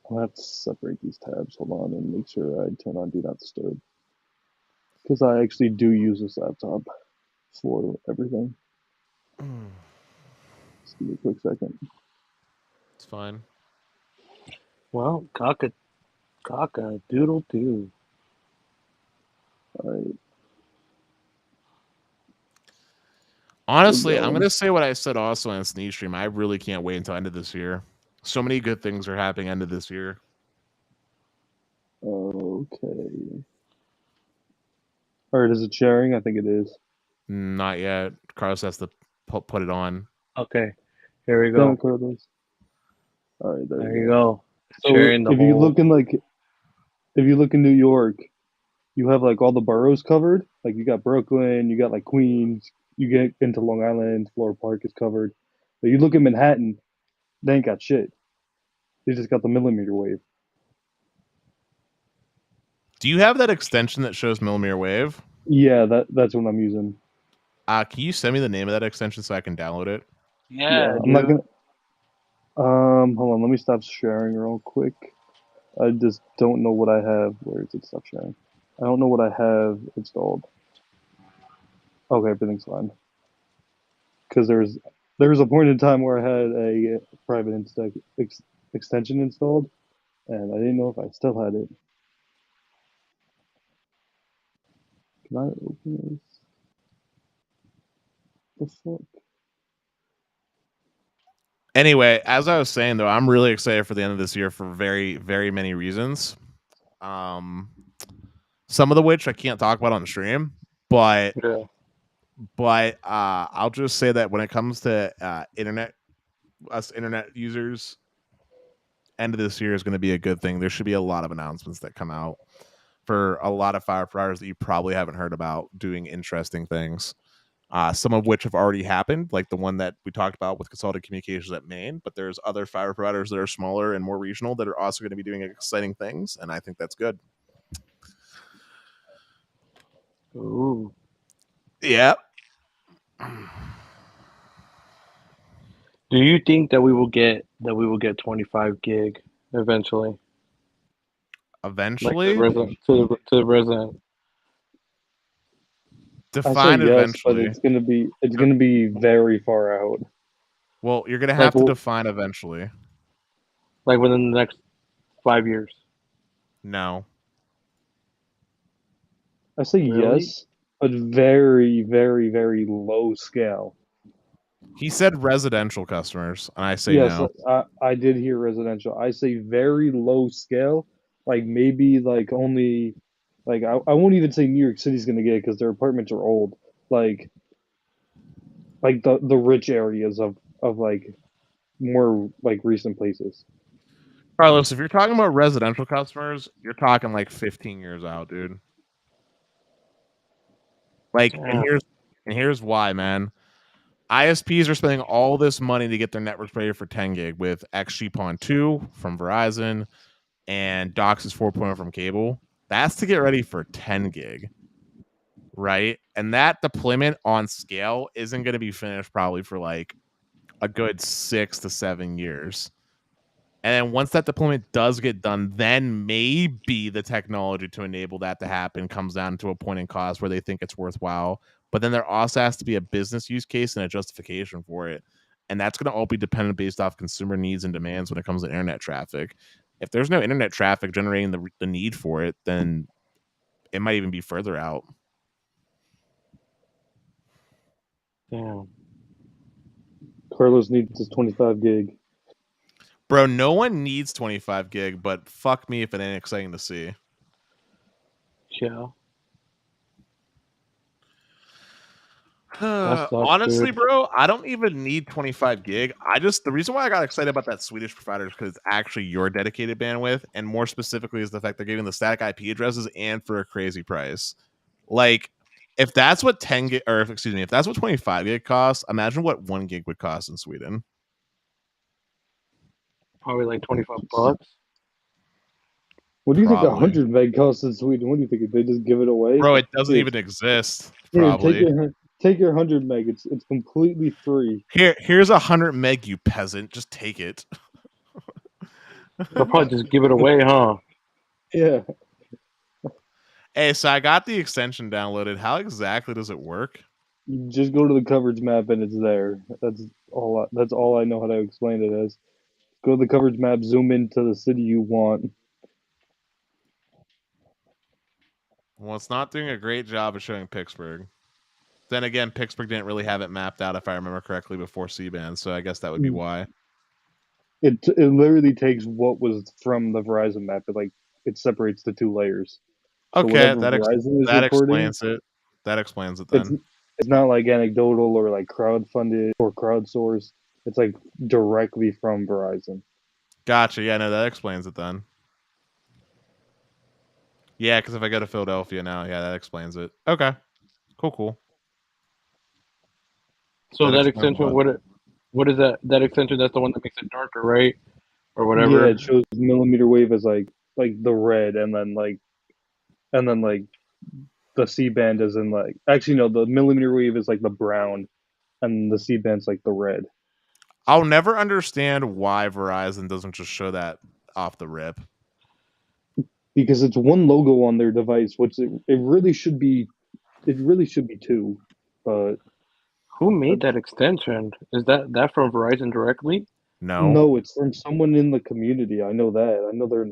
I'll have to separate these tabs. Hold on and make sure I turn on Do Not Disturb. Because I actually do use this laptop for everything. Just give me a quick second. It's fine. Well, cock a doodle doo. All right. Honestly, I'm going to say what I said also on Sneak Stream. I really can't wait until end of this year. So many good things are happening end of this year. Okay. All right, is it sharing? I think it is. Not yet. Carlos has to put it on. Okay, here we go. Don't Carlos. All right, there you go. So Sharing the if whole... you look in New York, you have like all the boroughs covered. Like you got Brooklyn, you got like Queens, you get into Long Island, Floral Park is covered. But you look at Manhattan, they ain't got shit. They just got the millimeter wave. Do you have that extension that shows millimeter wave? Yeah, that's what I'm using. Can you send me the name of that extension so I can download it? Yeah, I'm not gonna. Hold on. Let me stop sharing real quick. I just don't know what I have. Where is it? Stop sharing. I don't know what I have installed. Okay, everything's fine. Because there was a point in time where I had a private extension installed, and I didn't know if I still had it. Can I open this? The fuck? Anyway, as I was saying though, I'm really excited for the end of this year for very, very many reasons. Some of the which I can't talk about on the stream, but I'll just say that when it comes to internet users, end of this year is going to be a good thing. There should be a lot of announcements that come out for a lot of fire providers that you probably haven't heard about doing interesting things. Some of which have already happened, like the one that we talked about with Consolidated Communications at Maine, but there's other fiber providers that are smaller and more regional that are also going to be doing exciting things, and I think that's good. Ooh. Yeah. Do you think that we will get 25 gig eventually? Eventually? Like to the resident. Define yes, eventually. but it's gonna be very far out. Well, you're gonna have to define eventually. Like within the next 5 years. No. I say yes, but very, very, very low scale. He said residential customers, and I say yes, no. I did hear residential. I say very low scale, like maybe like only, like I won't even say New York City's gonna get it because their apartments are old. Like the rich areas of like more like recent places. Carlos, if you're talking about residential customers, you're talking like 15 years out, dude. Like, and here's why, man. ISPs are spending all this money to get their networks ready for 10 gig with XGPON 2 from Verizon and DOCSIS 4.0 from cable. That's to get ready for 10 gig, right? And that deployment on scale isn't going to be finished probably for like a good 6 to 7 years. And then once that deployment does get done, then maybe the technology to enable that to happen comes down to a point in cost where they think it's worthwhile. But then there also has to be a business use case and a justification for it. And that's going to all be dependent based off consumer needs and demands when it comes to internet traffic. If there's no internet traffic generating the need for it, then it might even be further out. Damn. Carlos needs his 25 gig. Bro, no one needs 25 gig, but fuck me if it ain't exciting to see. Yeah. That sucks, Honestly, dude. bro, I don't even need 25 gig. The reason why I got excited about that Swedish provider is because it's actually your dedicated bandwidth, and more specifically is the fact they're giving the static IP addresses and for a crazy price. Like, if that's what 10 gig, or if that's what 25 gig costs, imagine what 1 gig would cost in Sweden. Probably like $25. What do you think Probably. 100 meg costs in Sweden? What do you think? They just give it away? Bro, it doesn't even exist. Here, Probably. take your 100 meg. It's completely free. Here's 100 meg, you peasant. Just take it. They'll probably just give it away, huh? Yeah. Hey, so I got the extension downloaded. How exactly does it work? You just go to the coverage map and it's there. That's all I know how to explain it as. Go to the coverage map, zoom into the city you want. Well, it's not doing a great job of showing Pittsburgh. Then again, Pittsburgh didn't really have it mapped out, if I remember correctly, before C-band, so I guess that would be why. It literally takes what was from the Verizon map. It separates the two layers. Okay, So that explains it. That explains it then. It's not like anecdotal or like crowdfunded or crowdsourced. It's like directly from Verizon. Gotcha. Yeah, no, that explains it then. Yeah, because if I go to Philadelphia now, yeah, that explains it. Okay. Cool. So that extension, what is that? That extension, that's the one that makes it darker, right? Or whatever. Yeah, it shows millimeter wave as like the red, and then the C band is in like, actually no, the millimeter wave is like the brown, and the C band's like the red. I'll never understand why Verizon doesn't just show that off the rip. Because it's one logo on their device, which it really should be. It really should be two, but who made that extension? Is that from Verizon directly? No, it's from someone in the community. I know that. I know they're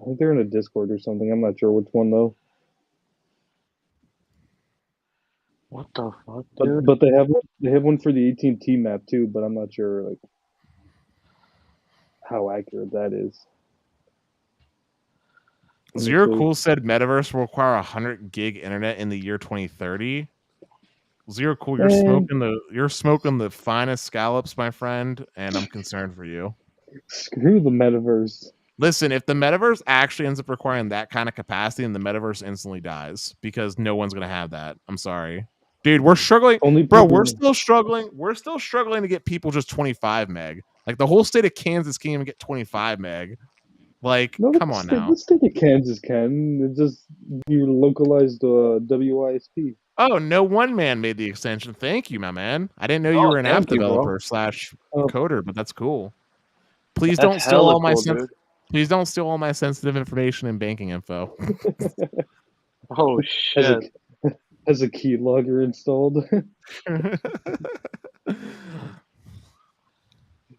I think they're in a Discord or something. I'm not sure which one though. What the fuck, dude? But they have one for the AT&T map too, but I'm not sure like how accurate that is. Zero Cool said Metaverse will require 100 gig internet in the year 2030. Zero Cool, you're smoking the finest scallops, my friend, and I'm concerned for you. Screw the Metaverse. Listen, if the Metaverse actually ends up requiring that kind of capacity, then the Metaverse instantly dies because no one's gonna have that. I'm sorry, dude. We're struggling, We're still struggling. We're still struggling to get people just 25 meg. Like the whole state of Kansas can't even get 25 meg. Like, no, come on now. The state of Kansas can. It's just you localized WISP. Oh, no one man made the extension. Thank you, my man. I didn't know you were an app developer / coder, but that's cool. Please don't steal all my Please don't steal all my sensitive information and banking info. Oh shit! Has a keylogger installed.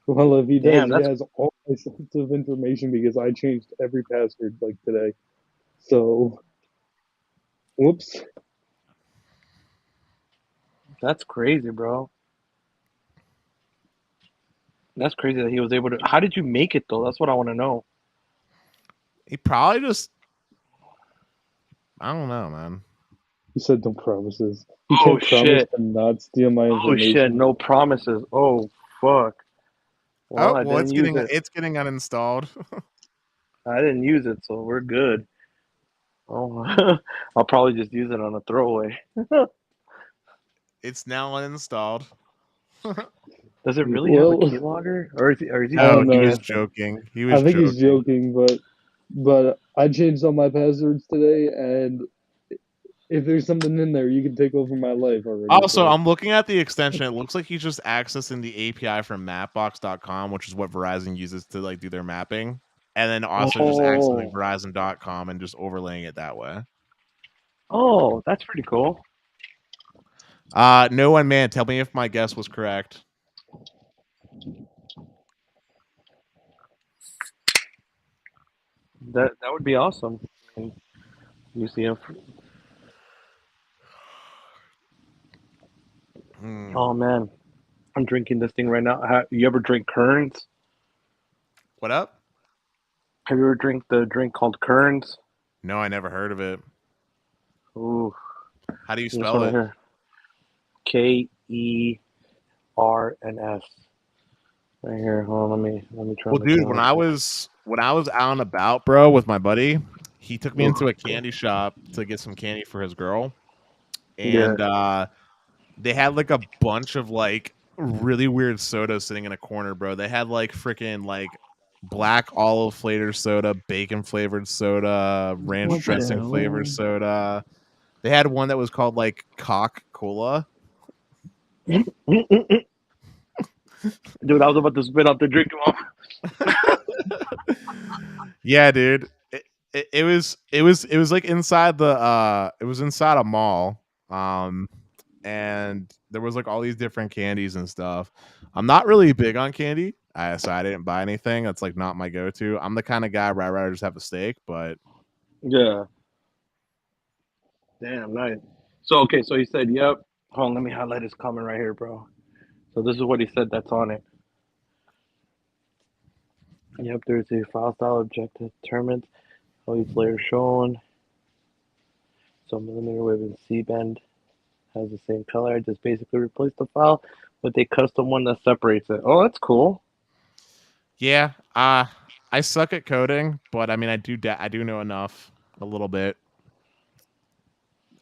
Well, if he does, he has all my sensitive information because I changed every password like today. So, whoops. That's crazy, bro. That's crazy that he was able to. How did you make it though? That's what I want to know. He probably just. I don't know, man. He said no promises. He can't promise to not steal my information. Oh shit! No promises. Oh fuck. Well, it's getting uninstalled. I didn't use it, so we're good. Oh, I'll probably just use it on a throwaway. It's now uninstalled. Does it really have a keylogger, or is he? No, he was joking. I think he's joking, but I changed all my passwords today, and if there's something in there, you can take over my life already. Also, so. I'm looking at the extension. It looks like he's just accessing the API from Mapbox.com, which is what Verizon uses to like do their mapping, and then also just accessing Verizon.com and just overlaying it that way. Oh, that's pretty cool. No one, man. Tell me if my guess was correct. That would be awesome. I mean, you see him. Oh man, I'm drinking this thing right now. You ever drink Kerns? What up? Have you ever drink the drink called Kerns? No, I never heard of it. Ooh, How do you this spell one it? here. KERNS. Right here. Hold on, let me try. Well, dude, when I was out and about, bro, with my buddy, he took me into a candy shop to get some candy for his girl, and they had like a bunch of like really weird sodas sitting in a corner, bro. They had like freaking like black olive flavored soda, bacon flavored soda, ranch What the dressing hell? flavored soda. They had one that was called like Coca Cola. Dude, I was about to spit out the drink. Yeah, dude. It was like inside the it was inside a mall. And there was like all these different candies and stuff. I'm not really big on candy. So I didn't buy anything. That's like not my go-to. I'm the kind of guy where I'd rather just have a steak, but Yeah. Damn, nice. So okay, so he said, "Yep." Hold on, let me highlight his comment right here, bro. So this is what he said. That's on it. Yep, there's a file style objective determined. All these layers shown. So millimeter wave and C-bend has the same color. I just basically replaced the file with a custom one that separates it. Oh, that's cool. yeah, I suck at coding, but I mean I do know enough, a little bit.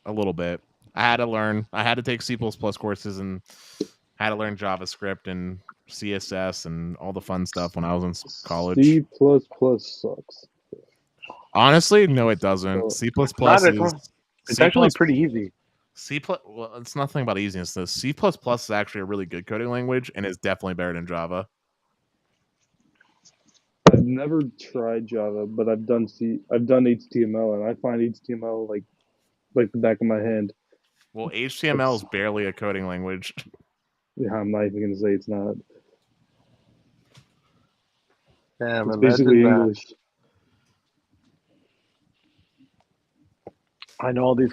I had to learn. I had to take C++ courses and had to learn JavaScript and CSS and all the fun stuff when I was in college. C++ sucks. Honestly, no, it doesn't. C++ It's actually pretty easy. Well, it's nothing about easiness. The C++ is actually a really good coding language, and it's definitely better than Java. I've never tried Java, but I've done HTML, and I find HTML like the back of my hand. Well, HTML is barely a coding language. Yeah, I'm not even gonna say it's not. Damn, It's basically English. I know all these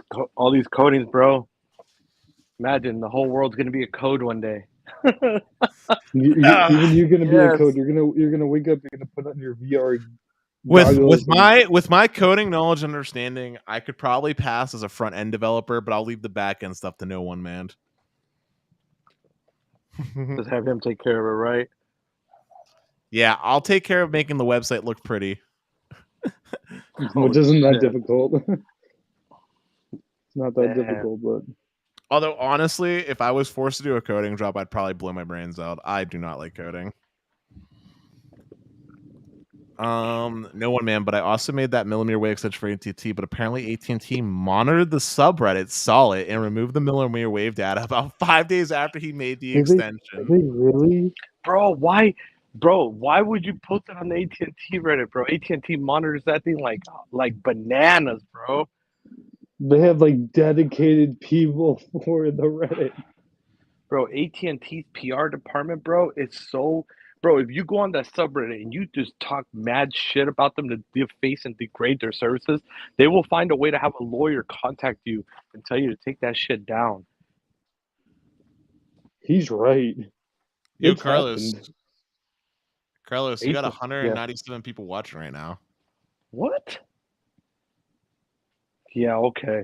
codings, bro. Imagine the whole world's gonna be a code one day. Even you're gonna be a Yes. code. You're gonna wake up. You're gonna put on your VR With goggles. with my coding knowledge and understanding, I could probably pass as a front end developer, but I'll leave the back end stuff to no one man. Just have him take care of it, right? Yeah, I'll take care of making the website look pretty. Which isn't that difficult. It's not that difficult, but although honestly, if I was forced to do a coding job, I'd probably blow my brains out. I do not like coding. No one, man, but I also made that millimeter wave extension for AT&T, but apparently AT&T monitored the subreddit, saw it, and removed the millimeter wave data about 5 days after he made the extension. Are they really? Bro, why would you post it on the AT&T Reddit, bro? AT&T monitors that thing like bananas, bro. They have like dedicated people for the Reddit. Bro, AT&T's PR department, bro, it's so... Bro, if you go on that subreddit and you just talk mad shit about them to deface and degrade their services, they will find a way to have a lawyer contact you and tell you to take that shit down. He's right. Yo, It's Carlos. happened. Carlos, you got 197 people watching right now. What? Yeah, okay.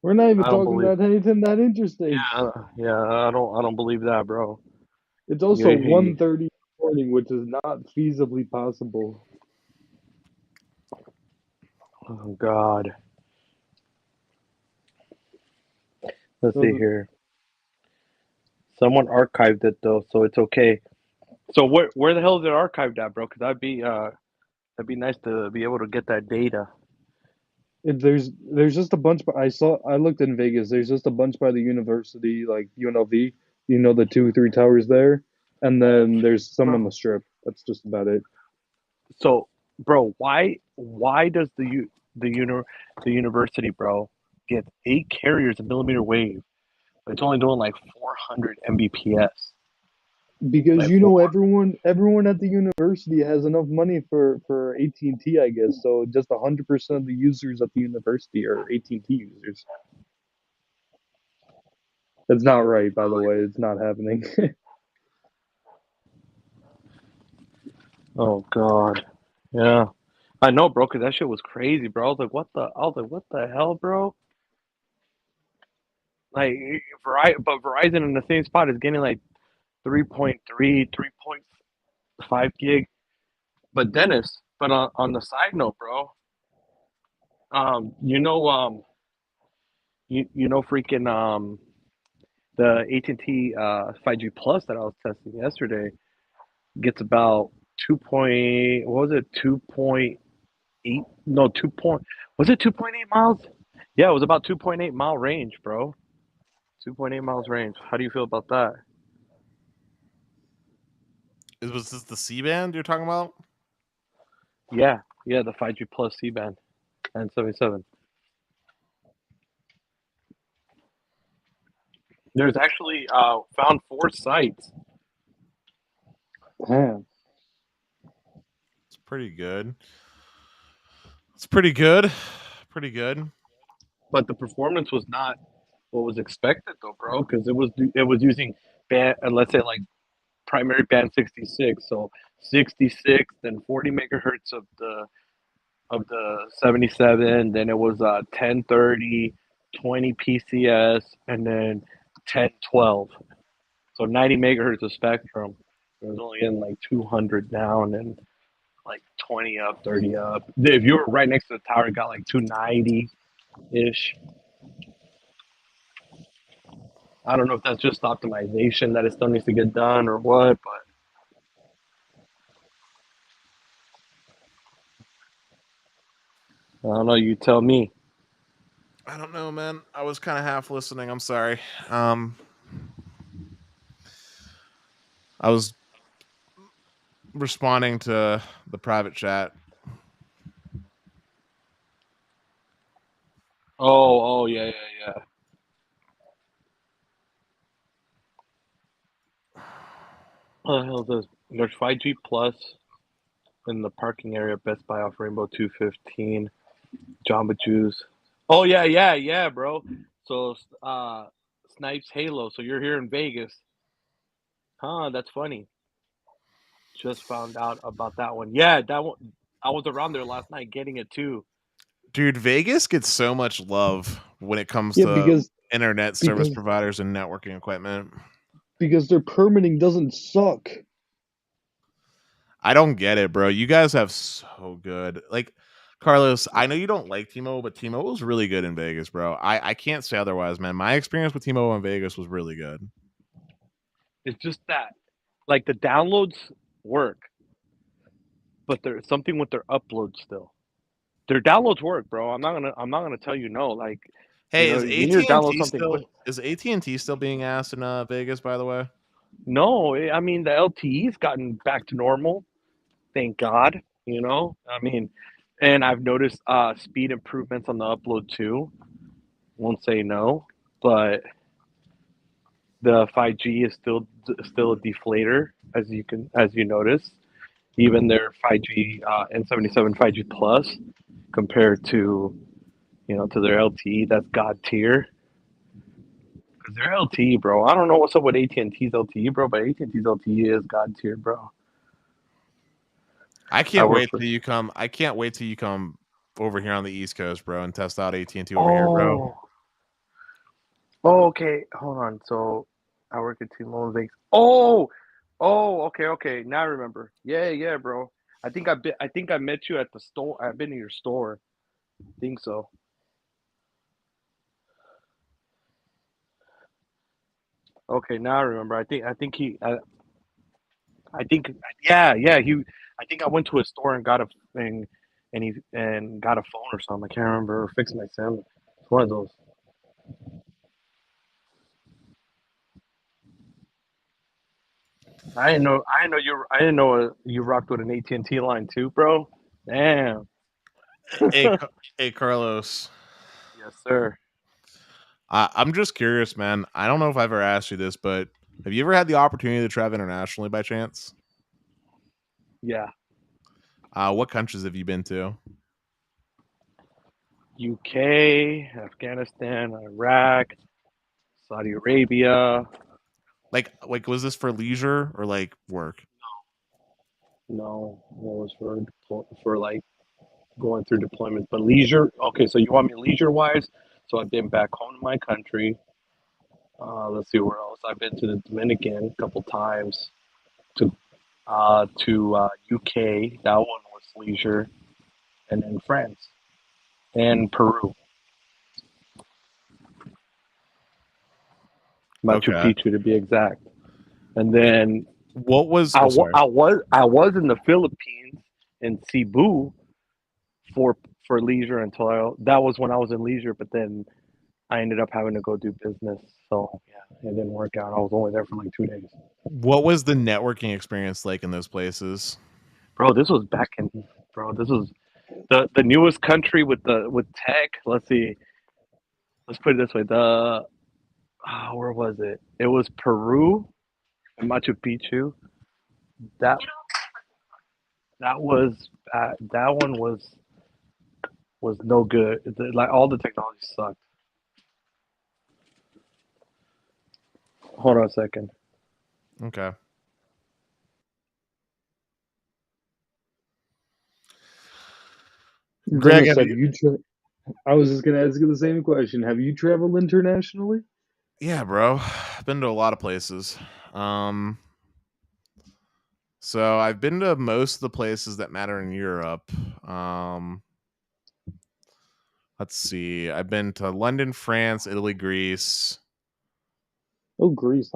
We're not even talking about anything that interesting. Yeah, I don't believe that, bro. It's also 1:30 in the morning, which is not feasibly possible. Oh God. Let's see here. Someone archived it though, so it's okay. So where the hell is it archived at, bro? Because that'd be nice to be able to get that data. There's just a bunch. I looked in Vegas. There's just a bunch by the university, like UNLV. You know, the 2, 3 towers there, and then there's some on Bro. the strip. That's just about it. So, bro, why does the university, bro, get 8 carriers a millimeter wave? It's only doing like 400 Mbps. Because Like you know four. everyone at the university has enough money for AT&T, I guess. So just 100% of the users at the university are AT&T users. That's not right, by the way. It's not happening. Oh God, yeah, I know, bro. Cause that shit was crazy, bro. I was like, what the hell, bro? Like, but Verizon in the same spot is getting like 3.3, 3.5 gig. But Dennis, but on the side note, bro, um, you know, um, freaking the AT&T 5G Plus that I was testing yesterday gets about 2 point, what was it, 2.8, no, 2 point, was it 2.8 miles? Yeah, it was about 2.8 mile range, bro. 2.8 miles range. How do you feel about that? Was this the C band you're talking about? Yeah, yeah, the 5G Plus C band and 77. There's actually found 4 sites. Damn. It's pretty good. It's pretty good. Pretty good. But the performance was not what was expected though, bro, because it was using band, let's say like primary band 66, so 66, then 40 megahertz of the 77, then it was 1030, 20 PCS, and then 1012. So 90 megahertz of spectrum. It was only in like 200 down and like 20 up, 30 up. If you were right next to the tower, it got like 290 ish. I don't know if that's just optimization that it still needs to get done or what, but I don't know. You tell me. I don't know, man. I was kind of half listening. I'm sorry. Um, I was responding to the private chat. Oh, yeah, yeah, yeah. What the hell is this? There's 5G Plus in the parking area. Best Buy off Rainbow 215. Jamba Juice. Oh yeah, yeah, yeah, bro. So Snipes Halo. So you're here in Vegas, huh? That's funny. Just found out about that one. Yeah, that one. I was around there last night getting it too. Dude, Vegas gets so much love when it comes Yeah, to because internet service because providers and networking equipment. because their permitting doesn't suck. I don't get it, bro. You guys have so good. Like, Carlos, I know you don't like T-Mobile, but T-Mobile was really good in Vegas, bro. I can't say otherwise, man. My experience with T-Mobile in Vegas was really good. It's just that, like the downloads work, but there's something with their uploads still. Their downloads work, bro. I'm not gonna tell you no. Like, Hey, you need to download something quick. Is AT&T still being asked in Vegas, by the way? No, I mean the LTE's gotten back to normal. Thank God. I mean, and I've noticed speed improvements on the upload too. Won't say no, but the 5G is still a deflator, as you notice. Even their 5G N77 5G Plus compared to their LTE, that's god tier. Because their LTE, bro, I don't know what's up with AT&T's LTE, bro, but AT&T's LTE is god tier, bro. I I can't work wait for. till you come. I can't wait till you come over here on the East Coast, bro, and test out AT&T over here, bro. Oh, okay. Hold on. So I work at T-Mobile Vegas. Oh, okay, okay. Now I remember. Yeah, yeah, bro. I think I met you at the store. I've been in your store. I think so. Okay, now I remember. I think yeah, yeah. I think I went to a store and got a thing, and got a phone or something. I can't remember, or fixed my sim. It's one of those. I didn't know you rocked with an AT&T line too, bro. Damn. Hey, hey, Carlos. Yes, sir. I'm just curious, man. I don't know if I've ever asked you this, but have you ever had the opportunity to travel internationally by chance? Yeah. What countries have you been to? UK, Afghanistan, Iraq, Saudi Arabia. Like, was this for leisure or like work? No, it was for like going through deployments, but leisure. Okay, so you want me leisure wise? So I've been back home to my country. Let's see where else. I've been to the Dominican a couple times. To UK. That one was leisure, and then France and Peru, Machu Okay. Picchu to be exact. And then What was? I, Oh, wa- sorry. I was in the Philippines in Cebu for for leisure that was when I was in leisure, but then I ended up having to go do business. So yeah, it didn't work out. I was only there for like 2 days. What was the networking experience like in those places? Bro, this was back in bro, this was the newest country with tech. Let's see. Let's put it this way. Where was it? It was Peru and Machu Picchu. That that was that one was no good. Like all the technology sucked. Hold on a second. Okay. Greg, Dennis, I was just gonna ask you the same question. Have you traveled internationally? yeah, bro. I've been to a lot of places. So I've been to most of the places that matter in Europe. Let's see. I've been to London, France, Italy, Greece. Oh, Greece.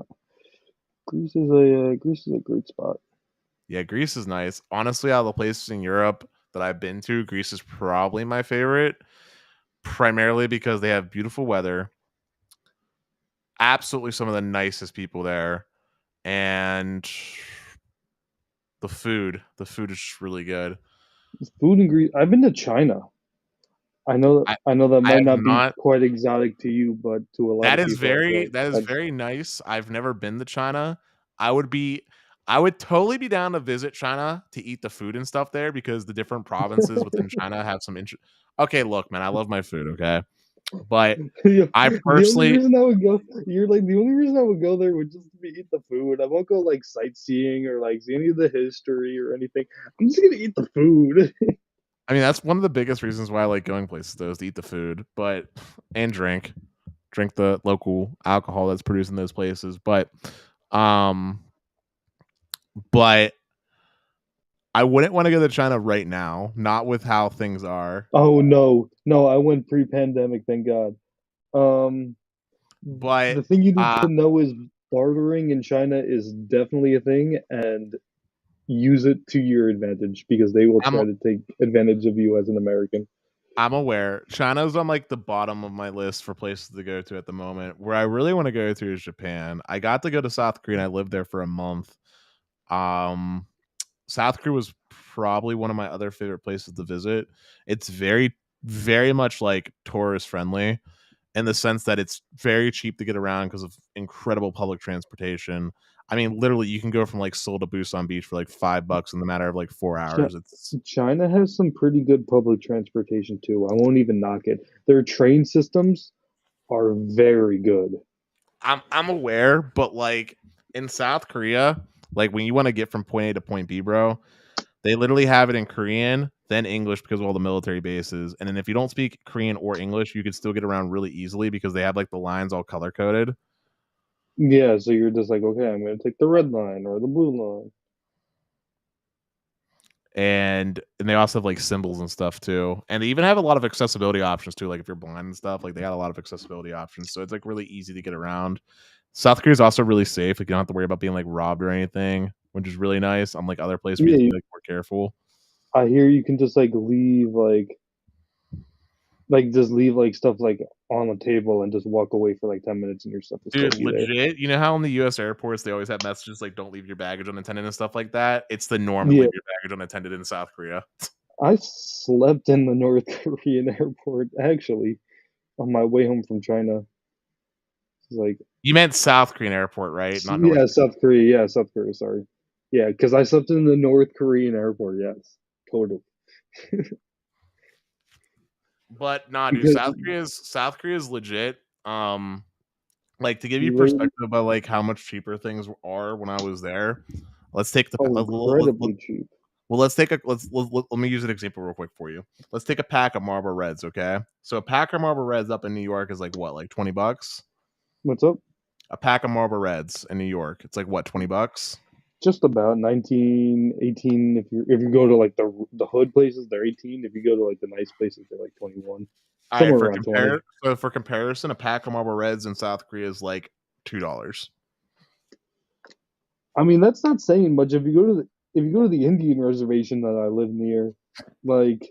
Greece is a great spot. Yeah, Greece is nice. Honestly, out of the places in Europe that I've been to, Greece is probably my favorite, primarily because they have beautiful weather, absolutely some of the nicest people there, and the food. The food is just really good. Food in Greece. I've been to China. I, I know that I might have not be not. quite exotic to you, but to a lot That of is people, I feel very like that is very nice. I've never been to China. I would be I would totally be down to visit China to eat the food and stuff there because the different provinces within China have some Okay, look, man, I love my food, okay? But I the only personally reason I would go, you're like the only reason I would go there would just be eat the food. I won't go like sightseeing or like see any of the history or anything. I'm just gonna eat the food. I mean, that's one of the biggest reasons why I like going places though is to eat the food, but and drink the local alcohol that's produced in those places. Um but I wouldn't want to go to China right now, not with how things are. Oh no, no, I went pre-pandemic, thank God. Um, But the thing you need uh to know is bartering in China is definitely a thing, and use it to your advantage because they will I'm try to take advantage of you as an American. I'm aware. China's on like the bottom of my list for places to go to at the moment. Where I really want to go to is Japan. I got to go to South Korea and I lived there for a month. Um South Korea was probably one of my other favorite places to visit. It's very, very much like tourist friendly in the sense that it's very cheap to get around because of incredible public transportation. I mean, literally, you can go from like Seoul to Busan Beach for like $5 in the matter of like 4 hours. It's China has some pretty good public transportation too. I won't even knock it. Their train systems are very good. I'm aware, but like in South Korea, like when you want to get from point A to point B, bro, they literally have it in Korean, then English because of all the military bases. And then if you don't speak Korean or English, you can still get around really easily because they have like the lines all color coded. Yeah, so you're just like, okay, I'm gonna take the red line or the blue line. And they also have like symbols and stuff too. And they even have a lot of accessibility options too. Like if you're blind and stuff, like they got a lot of accessibility options. So it's like really easy to get around. South Korea is also really safe. Like you don't have to worry about being like robbed or anything, which is really nice. Unlike other places where you have to Yeah, be like more careful. I hear you can just like leave just leave like stuff like on the table and just walk away for like 10 minutes and your stuff will still Dude, be there. legit. You know how in the U.S. airports they always have messages like "Don't leave your baggage unattended" and stuff like that. It's the norm to Yeah, leave your baggage unattended in South Korea. I slept in the North Korean airport actually on my way home from China. It's like, You meant South Korean airport, right? Not North. yeah, South Korea. Yeah, South Korea. Sorry. Yeah, because I slept in the North Korean airport. Yes, totally. But nah, dude, Because South Korea's legit. Like to give you literally, perspective about like how much cheaper things are when I was there. Let's take the oh, incredibly cheap. well. Let's take a let me use an example real quick for you. Let's take a pack of Marlboro Reds, okay? So a pack of Marlboro Reds up in New York is like what, like $20? What's up? A pack of Marlboro Reds in New York, it's like what, $20? Just about 19, 18. If you go to like the hood places, they're 18. If you go to like the nice places, they're like 21. All right, Somewhere around 20. for comparison, a pack of Marlboro Reds in South Korea is like $2. I mean, that's not saying much. If you go to the Indian reservation that I live near, like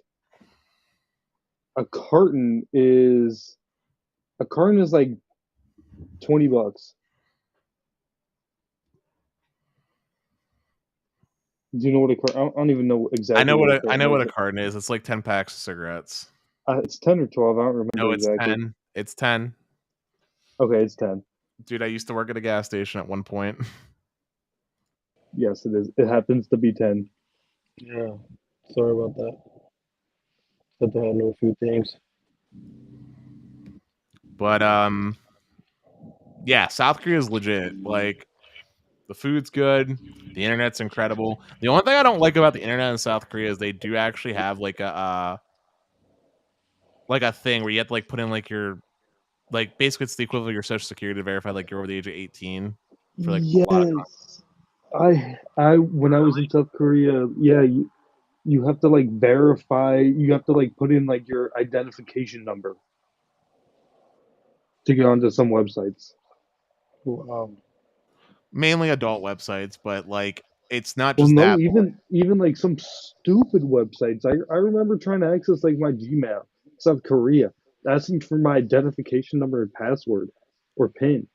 a carton is like $20. Do you know what a carton? I don't even know exactly. I know what a carton is. It's like 10 packs of cigarettes. It's 10 or 12. I don't remember No, it's exactly. 10. It's 10. Okay, it's 10. Dude, I used to work at a gas station at one point. Yes, it is. It happens to be 10. Yeah. Sorry about that. Had to handle a few things. But yeah, South Korea is legit. Like the food's good, the internet's incredible. The only thing I don't like about the internet in South Korea is they do actually have like a thing where you have to like put in like your like basically it's the equivalent of your social security to verify like you're over the age of 18 for like a lot of Yes. I when I was in South Korea, yeah, you have to like verify, you have to like put in like your identification number to get onto some websites. mainly adult websites, but like it's not Well, just no, that. even like some stupid websites. I remember trying to access like my Gmail, South Korea, asking for my identification number and password or PIN.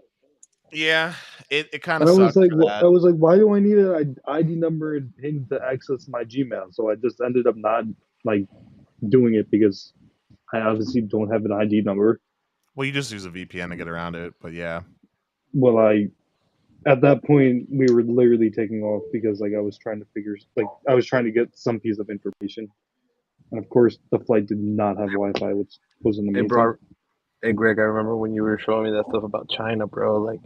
Yeah, it kind And of sucks for I that. was like, why do I need an ID number and PIN to access my Gmail? So I just ended up not like doing it because I obviously don't have an ID number. Well, you just use a VPN to get around it, but yeah. Well, at that point we were literally taking off because like I was trying to get some piece of information, and of course the flight did not have Wi-Fi, which wasn't Hey, amazing. bro. Hey, Greg. I remember when you were showing me that stuff about China, bro. Like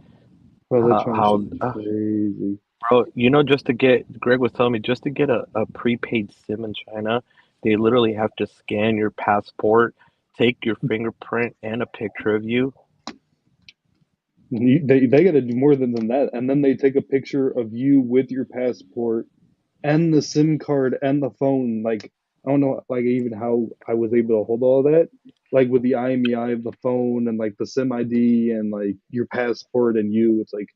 Well, that China how shit is crazy. bro. You know, just to get Greg was telling me just to get a prepaid SIM in China, they literally have to scan your passport, take your fingerprint and a picture of you. They got to do more than that, and then they take a picture of you with your passport and the SIM card and the phone. Like I don't know, like even how I was able to hold all that, like with the IMEI of the phone and like the SIM ID and like your passport and you. It's like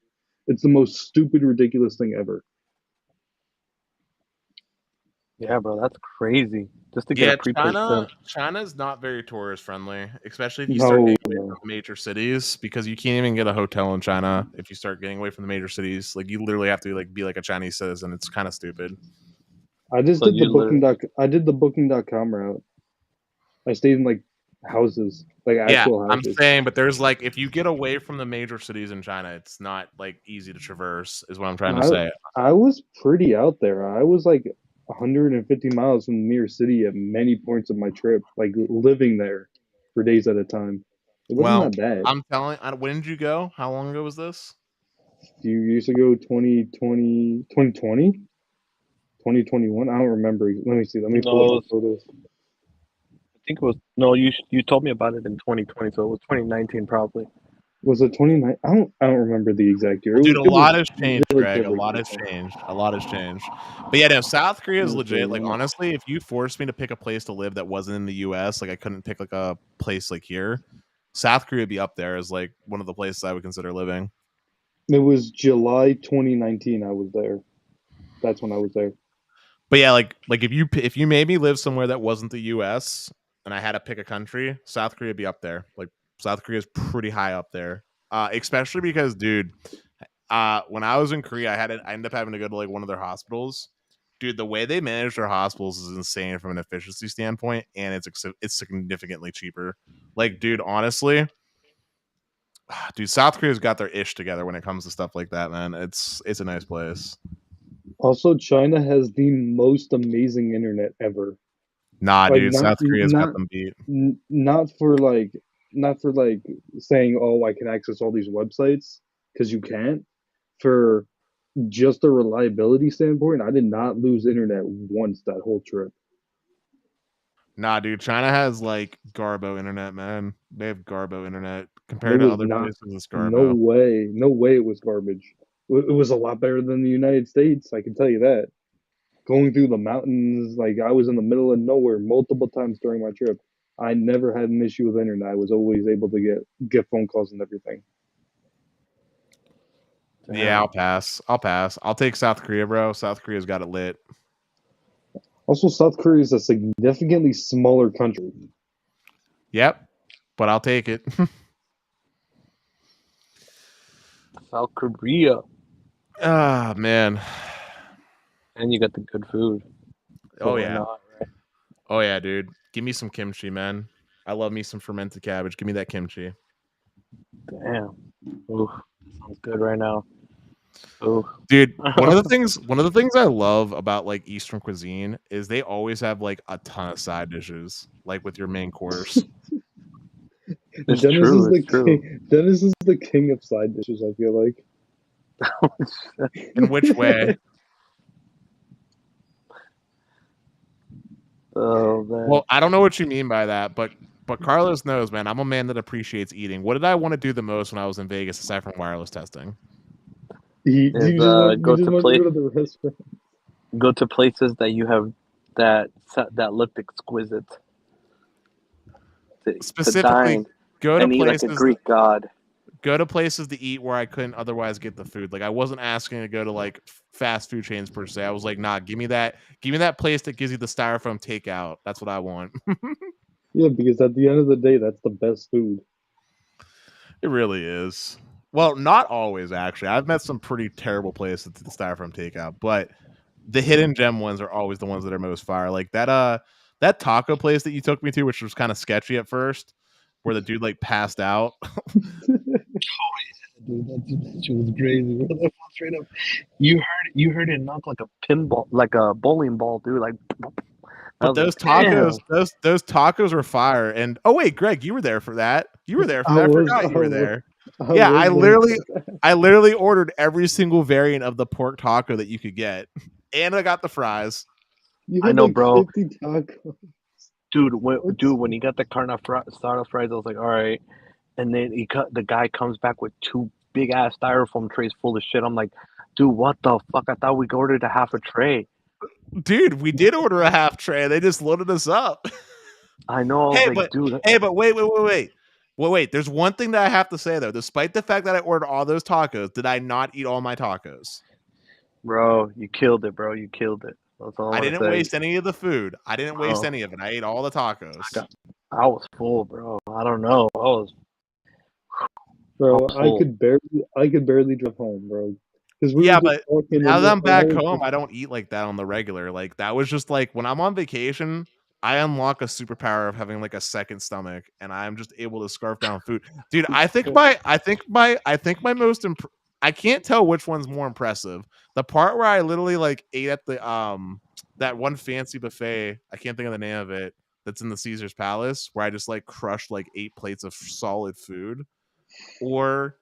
it's the most stupid, ridiculous thing ever. Yeah, bro. That's crazy. Just to get a Yeah, prepaid SIM. China's not very tourist friendly, especially if you start No, getting away from the major cities, because you can't even get a hotel in China if you start getting away from the major cities. Like you literally have to like be like a Chinese citizen. It's kind of stupid. I just So did the you literally. I did the booking.com route. I stayed in like houses, like Yeah, actual I'm houses. saying, but there's like if you get away from the major cities in China, it's not like easy to traverse, is what I'm trying to I say. I was pretty out there. I was like 150 miles from the nearest city at many points of my trip, like living there for days at a time. It wasn't Well, that bad. I'm telling. When did you go? How long ago was this? A few years ago, 2020, 2020, 2021. I don't remember. Let me see. Let me pull up No, my photos. I think it was no. You told me about it in 2020, so it was 2019 probably. Was it 29? I don't remember the exact year. Well, dude, a It was lot has changed, Greg. A relatively lot has recent. changed. A lot has changed. But yeah, no, South Korea is legit. Like Okay. honestly, if you forced me to pick a place to live that wasn't in the US, like I couldn't pick like a place like here, South Korea would be up there as like one of the places I would consider living. It was July 2019. I was there. That's when I was there. But yeah, like if you made me live somewhere that wasn't the U.S. and I had to pick a country, South Korea would be up there. Like South Korea is pretty high up there, especially because, dude, when I was in Korea, I ended up having to go to like one of their hospitals. Dude, the way they manage their hospitals is insane from an efficiency standpoint, and it's significantly cheaper. Like, dude, honestly, dude, South Korea's got their ish together when it comes to stuff like that, man. It's a nice place. Also, China has the most amazing internet ever. Nah, Like dude, South Korea's got them beat. not for like saying, oh, I can access all these websites, because you can't. For just a reliability standpoint, I did not lose internet once that whole trip. Nah, dude, China has like Garbo internet, man. They have Garbo internet It compared to was other not. places. It's No Garbo. way. No way it was garbage. It was a lot better than the United States, I can tell you that. Going through the mountains, like I was in the middle of nowhere multiple times during my trip. I never had an issue with internet. I was always able to get phone calls and everything. Yeah, I'll pass. I'll take South Korea, bro. South Korea's got it lit. Also, South Korea is a significantly smaller country. Yep, but I'll take it. South Korea. Ah, man. And you got the good food. Oh Why yeah. not, right? Oh yeah, dude. Give me some kimchi, man. I love me some fermented cabbage. Give me that kimchi. Damn. Ooh, sounds good right now. Ooh. Dude, one of the things I love about like Eastern cuisine is they always have like a ton of side dishes, like with your main course. It's true. It's true. Dennis is the king of side dishes, I feel like. In which way? Oh man. Well, I don't know what you mean by that, but Carlos knows, man. I'm a man that appreciates eating. What did I want to do the most when I was in Vegas aside from wireless testing? You Is, just want go to to go to the restaurant. go to places that you have that looked exquisite. To Specifically, dine go to and eat like a places Greek god. go to places to eat where I couldn't otherwise get the food. Like I wasn't asking to go to like fast food chains per se. I was like, nah, give me that place that gives you the styrofoam takeout. That's what I want. Yeah, because at the end of the day, that's the best food. It really is. Well, not always actually. I've met some pretty terrible places at the styrofoam takeout, but the hidden gem ones are always the ones that are most fire. Like that taco place that you took me to, which was kind of sketchy at first, where the dude like passed out. Dude, that shit was crazy. Bro. That was straight up. You heard it knock like a pinball, like a bowling ball, dude. Like, But those tacos, those tacos were fire. And oh wait, Greg, you were there for that. You were there for that. I forgot you were there. Yeah, I literally ordered every single variant of the pork taco that you could get, and I got the fries. I know, like, bro. 50 tacos. Dude, when he got the carne asada fries, I was like, all right. And then the guy comes back with 2 big ass styrofoam trays full of shit. I'm like, dude, what the fuck? I thought we ordered a half a tray. Dude, we did order a half tray. They just loaded us up. I know. Hey, but wait. There's one thing that I have to say though. Despite the fact that I ordered all those tacos, did I not eat all my tacos? Bro, you killed it, bro. You killed it. That's all I didn't waste any of the food. I didn't waste any of it. I ate all the tacos. I was full, bro. I don't know. Bro, I could barely drive home, bro. But now that I'm back home, I don't eat like that on the regular. Like that was just like when I'm on vacation, I unlock a superpower of having like a second stomach, and I'm just able to scarf down food. Dude, I think my most I can't tell which one's more impressive. The part where I literally like ate at the that one fancy buffet, I can't think of the name of it, that's in the Caesar's Palace, where I just like crushed like 8 plates of solid food, or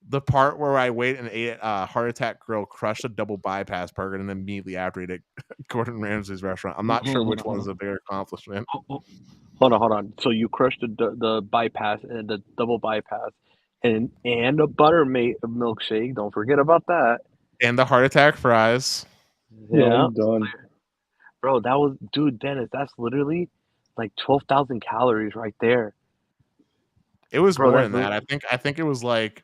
the part where I wait and ate at Heart Attack Grill, crushed a double bypass burger, and then immediately after ate at Gordon Ramsay's restaurant. I'm not sure which one is a bigger accomplishment. Hold on. So you crushed the bypass and the double bypass, and a milkshake. Don't forget about that. And the Heart Attack fries. Yeah, I'm done. Bro, that was, dude, Dennis. That's literally like 12,000 calories right there. It was more than that. I think it was like.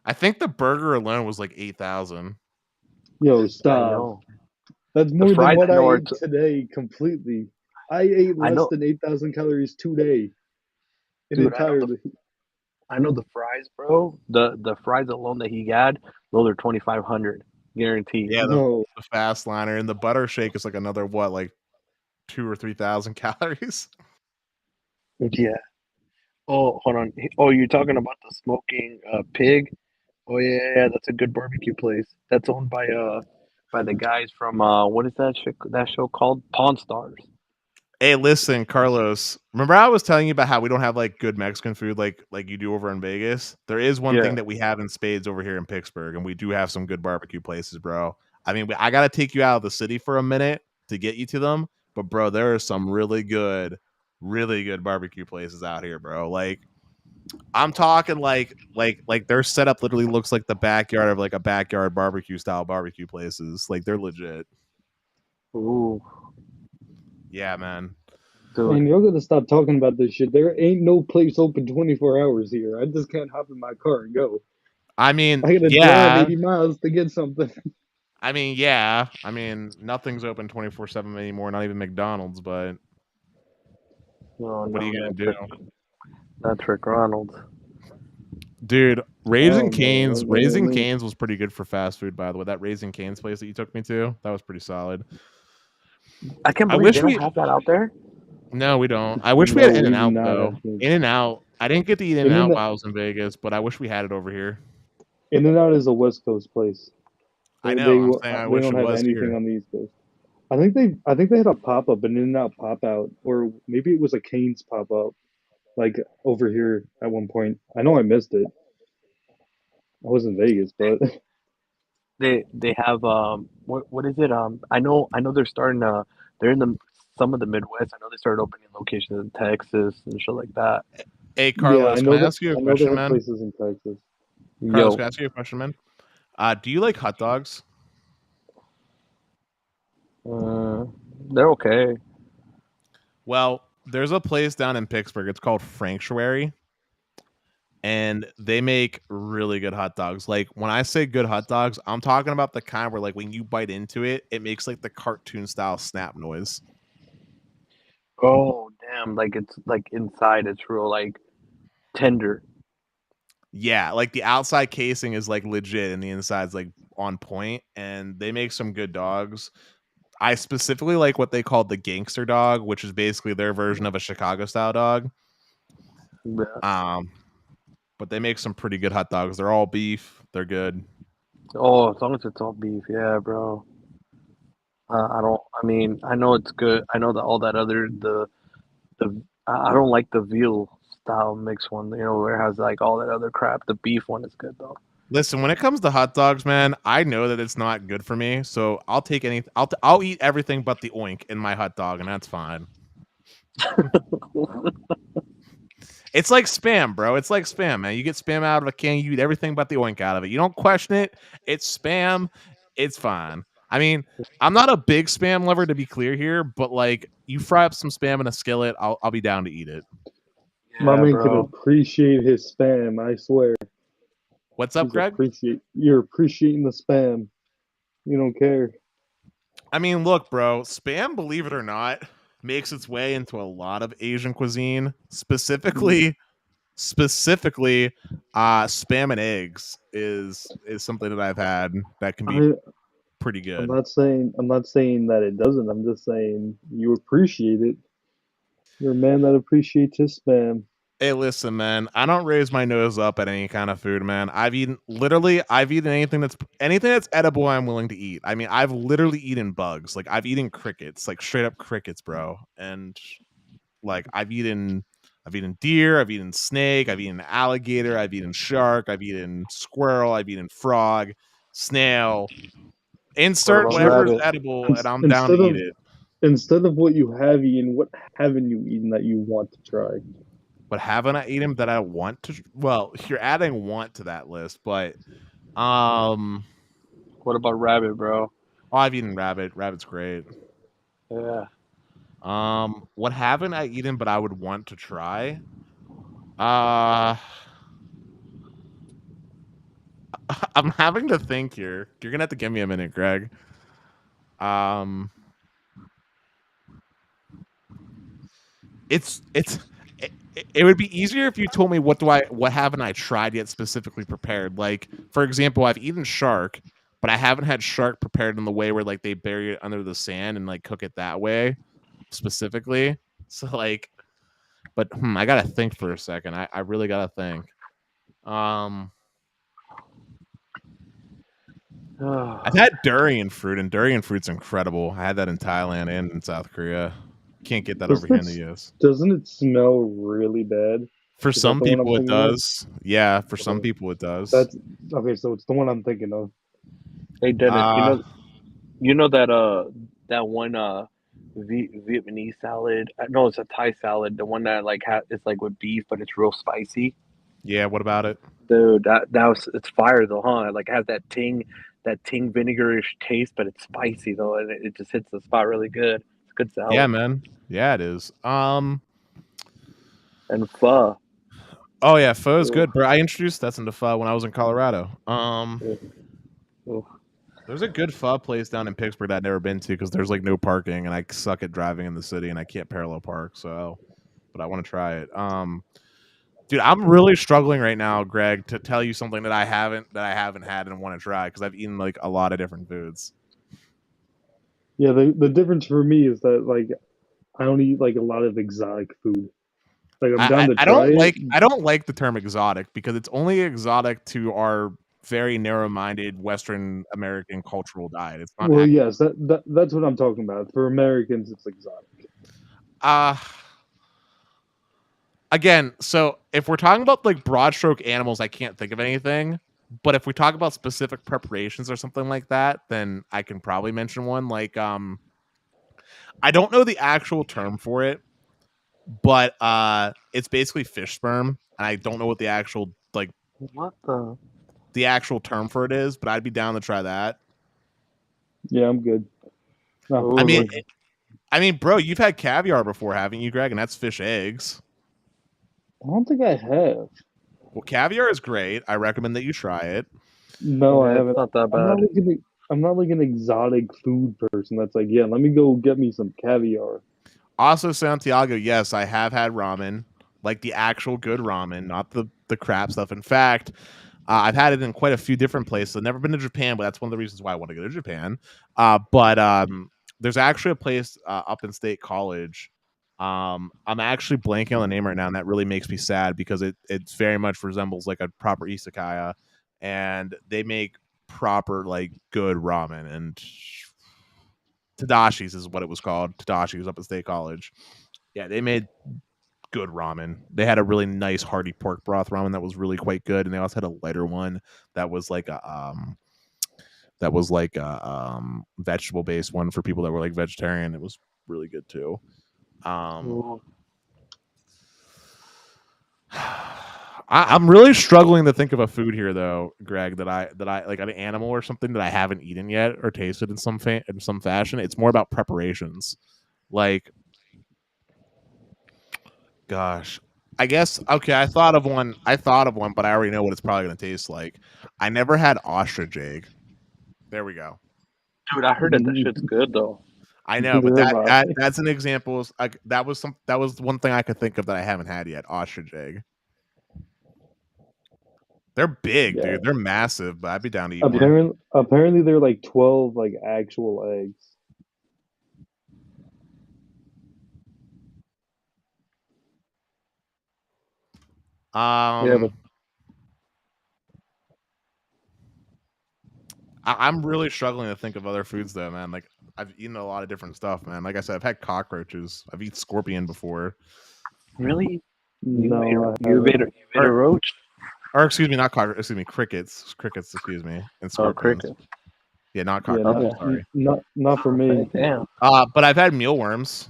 I think the burger alone was like 8,000. Yo, stop. That's The more than fries what I I know are. ate today completely. I ate I less know, than 8,000 calories today. dude. Entirely. I know the fries, bro. The fries alone that he had, those are 2,500 guaranteed. Yeah, No. the fast liner and the butter shake is like another what, like 2 or 3,000 calories. Yeah. Oh, hold on. Oh, you're talking about the smoking pig? Oh yeah, yeah, that's a good barbecue place. That's owned by the guys from what is that show called? Pawn Stars. Hey, listen, Carlos. Remember I was telling you about how we don't have like good Mexican food like you do over in Vegas? There is one Yeah. thing that we have in spades over here in Pittsburgh, and we do have some good barbecue places, bro. I mean, I gotta take you out of the city for a minute to get you to them, but bro, there are some really good barbecue places out here, bro. Like I'm talking like their setup literally looks like the backyard of like a backyard barbecue style barbecue places. Like they're legit. Ooh, Yeah, man. dude. Man, you're gonna stop talking about this shit. There ain't no place open 24 hours here. I just can't hop in my car and go. I mean, I gotta drive yeah. 80 miles to get something. I mean, yeah. I mean, nothing's open 24/7 anymore, not even McDonald's, but No, what are no, you going to do? not Trick Ronald. Dude, Oh no, Raising Cane's was pretty good for fast food, by the way. That Raising Cane's place that you took me to, that was pretty solid. I can't I believe wish they don't we have that out there. No, we don't. I wish we had No, we do In-N-Out not though. have In-N-Out. I didn't get to eat In In-N-Out and while I was in Vegas, but I wish we had it over here. In and Out is a West Coast place. I know. I'm saying I They wish don't it have was anything here. on the East Coast. I think they had a pop up, an In and Out pop out, or maybe it was a Cane's pop up, like over here at one point. I know I missed it. I was in Vegas, but They have what is it? I know they're in the some of the Midwest. I know they started opening locations in Texas and shit like that. Hey, yeah, Carlos, can I ask you a I know they question, have man? places in Texas. Carlos, Yo, can I ask you a question, man? Do you like hot dogs? uh, they're okay. Well, there's a place down in Pittsburgh. It's called Franctuary, and they make really good hot dogs. Like when I say good hot dogs, I'm talking about the kind where like when you bite into it, it makes like the cartoon style snap noise. Oh damn! Like it's like inside it's real like tender. Yeah, like the outside casing is like legit and the inside's like on point, and they make some good dogs. I specifically like what they call the gangster dog, which is basically their version of a Chicago style dog. Yeah. Um, but they make some pretty good hot dogs. They're all beef. They're good. Oh, as long as it's all beef, yeah, bro. I don't. I mean, I know it's good. I know that all that other the I don't like the veal style mix one. You know, where it has like all that other crap. The beef one is good though. Listen, when it comes to hot dogs, man, I know that it's not good for me, so I'll take any. I'll eat everything but the oink in my hot dog, and that's fine. It's like spam, bro. It's like spam, man. You get spam out of a can, you eat everything but the oink out of it. You don't question it. It's spam. It's fine. I mean, I'm not a big spam lover to be clear here, but like you fry up some spam in a skillet, I'll be down to eat it. My Yeah, man can bro. appreciate his spam. I swear, What's up, Greg? you're appreciating the spam. You don't care. I mean, look, bro, spam, believe it or not, makes its way into a lot of Asian cuisine, specifically spam and eggs is something that I've had that can be I pretty good. I'm not saying that it doesn't. I'm just saying you appreciate it. You're a man that appreciates his spam. Hey, listen, man. I don't raise my nose up at any kind of food, man. I've eaten anything that's edible. I'm willing to eat. I mean, I've literally eaten bugs. Like I've eaten crickets, like straight up crickets, bro. And like I've eaten deer. I've eaten snake. I've eaten alligator. I've eaten shark. I've eaten squirrel. I've eaten frog, snail. What Insert about whatever is rabbit? edible, and Ins- I'm down to Instead eat of it. instead of what you have eaten, what haven't you eaten that you want to try? But haven't I eaten that I want to? Well, you're adding want to that list, but um, What about rabbit, bro? oh, I've eaten rabbit. Rabbit's great. Yeah. What haven't I eaten but I would want to try? Uh, I'm having to think here. You're gonna have to give me a minute, Greg. It would be easier if you told me what haven't I tried yet specifically prepared. Like, for example, I've eaten shark, but I haven't had shark prepared in the way where like they bury it under the sand and like cook it that way specifically. So like, but I gotta think for a second. I really gotta think. I've had durian fruit, and durian fruit's incredible. I had that in Thailand and in South Korea. Can't get that over here in the US. Doesn't it smell really bad? For Is that some the one I'm people, it thinking of? does. Yeah, for some Okay. people, it does. That's okay. So it's the one I'm thinking of. Hey Dennis, Uh, you know that one Vietnamese salad? No, it's a Thai salad. The one that like it's like with beef, but it's real spicy. yeah. What about it? Dude, that was it's fire though, huh? It, like has that ting vinegarish taste, but it's spicy though, and it just hits the spot really good. It's good Yeah, salad. man. Yeah, it is. And pho. Oh yeah, pho is Ooh, good, bro. I introduced that into pho when I was in Colorado. ooh. There's a good pho place down in Pittsburgh that I've never been to because there's like no parking, and I suck at driving in the city, and I can't parallel park. So, but I want to try it. Dude, I'm really struggling right now, Greg, to tell you something that I haven't had and want to try because I've eaten like a lot of different foods. Yeah, the difference for me is that like I don't eat like a lot of exotic food. Like I'm down to I try it. I don't like the term exotic because it's only exotic to our very narrow-minded Western American cultural diet. It's not Well, yes, that's what I'm talking about. For Americans, it's exotic. uh again, so if we're talking about like broad stroke animals, I can't think of anything. But if we talk about specific preparations or something like that, then I can probably mention one. Like I don't know the actual term for it, but it's basically fish sperm. And I don't know what the actual like What the? the actual term for it is, but I'd be down to try that. Yeah, I'm good. No, Ooh, I mean, look. bro, you've had caviar before, haven't you, Greg? And that's fish eggs. I don't think I have. Well, caviar is great. I recommend that you try it. No, I Yeah, it's haven't. not that I'm not bad. I'm not like an exotic food person that's like, yeah, let me go get me some caviar. Also, Santiago, yes, I have had ramen, like the actual good ramen, not the crap stuff. In fact, I've had it in quite a few different places. I've never been to Japan, but that's one of the reasons why I want to go to Japan. But there's actually a place up in State College. I'm actually blanking on the name right now, and that really makes me sad because it very much resembles like a proper izakaya, and they make proper like good ramen. And Tadashi's is what it was called. Tadashi's up at State College. Yeah, they made good ramen. They had a really nice hearty pork broth ramen that was really quite good, and they also had a lighter one that was like a vegetable based one for people that were like vegetarian. It was really good too. Ooh. I'm really struggling to think of a food here though, Greg, that I like an animal or something that I haven't eaten yet or tasted in some fashion. It's more about preparations. Like, gosh, I guess okay. I thought of one, but I already know what it's probably going to taste like. I never had ostrich egg. There we go. Dude, I heard that shit's good though. I know, but Neither have I. that's an example. That was one thing I could think of that I haven't had yet. Ostrich egg. They're big, Yeah. dude. They're massive, but I'd be down to eat one. Apparently they're like 12 like actual eggs. Yeah, but I'm really struggling to think of other foods though, man. Like I've eaten a lot of different stuff, man. Like I said, I've had cockroaches. I've eaten scorpion before. really, No, I you haven't. made a roach? Or excuse me, not cockroach. Excuse me, crickets. Crickets. Excuse me, and Oh, scorpions. cricket. Yeah, not Yeah, cockroaches. Sorry. not for me. Okay, damn. But I've had mealworms.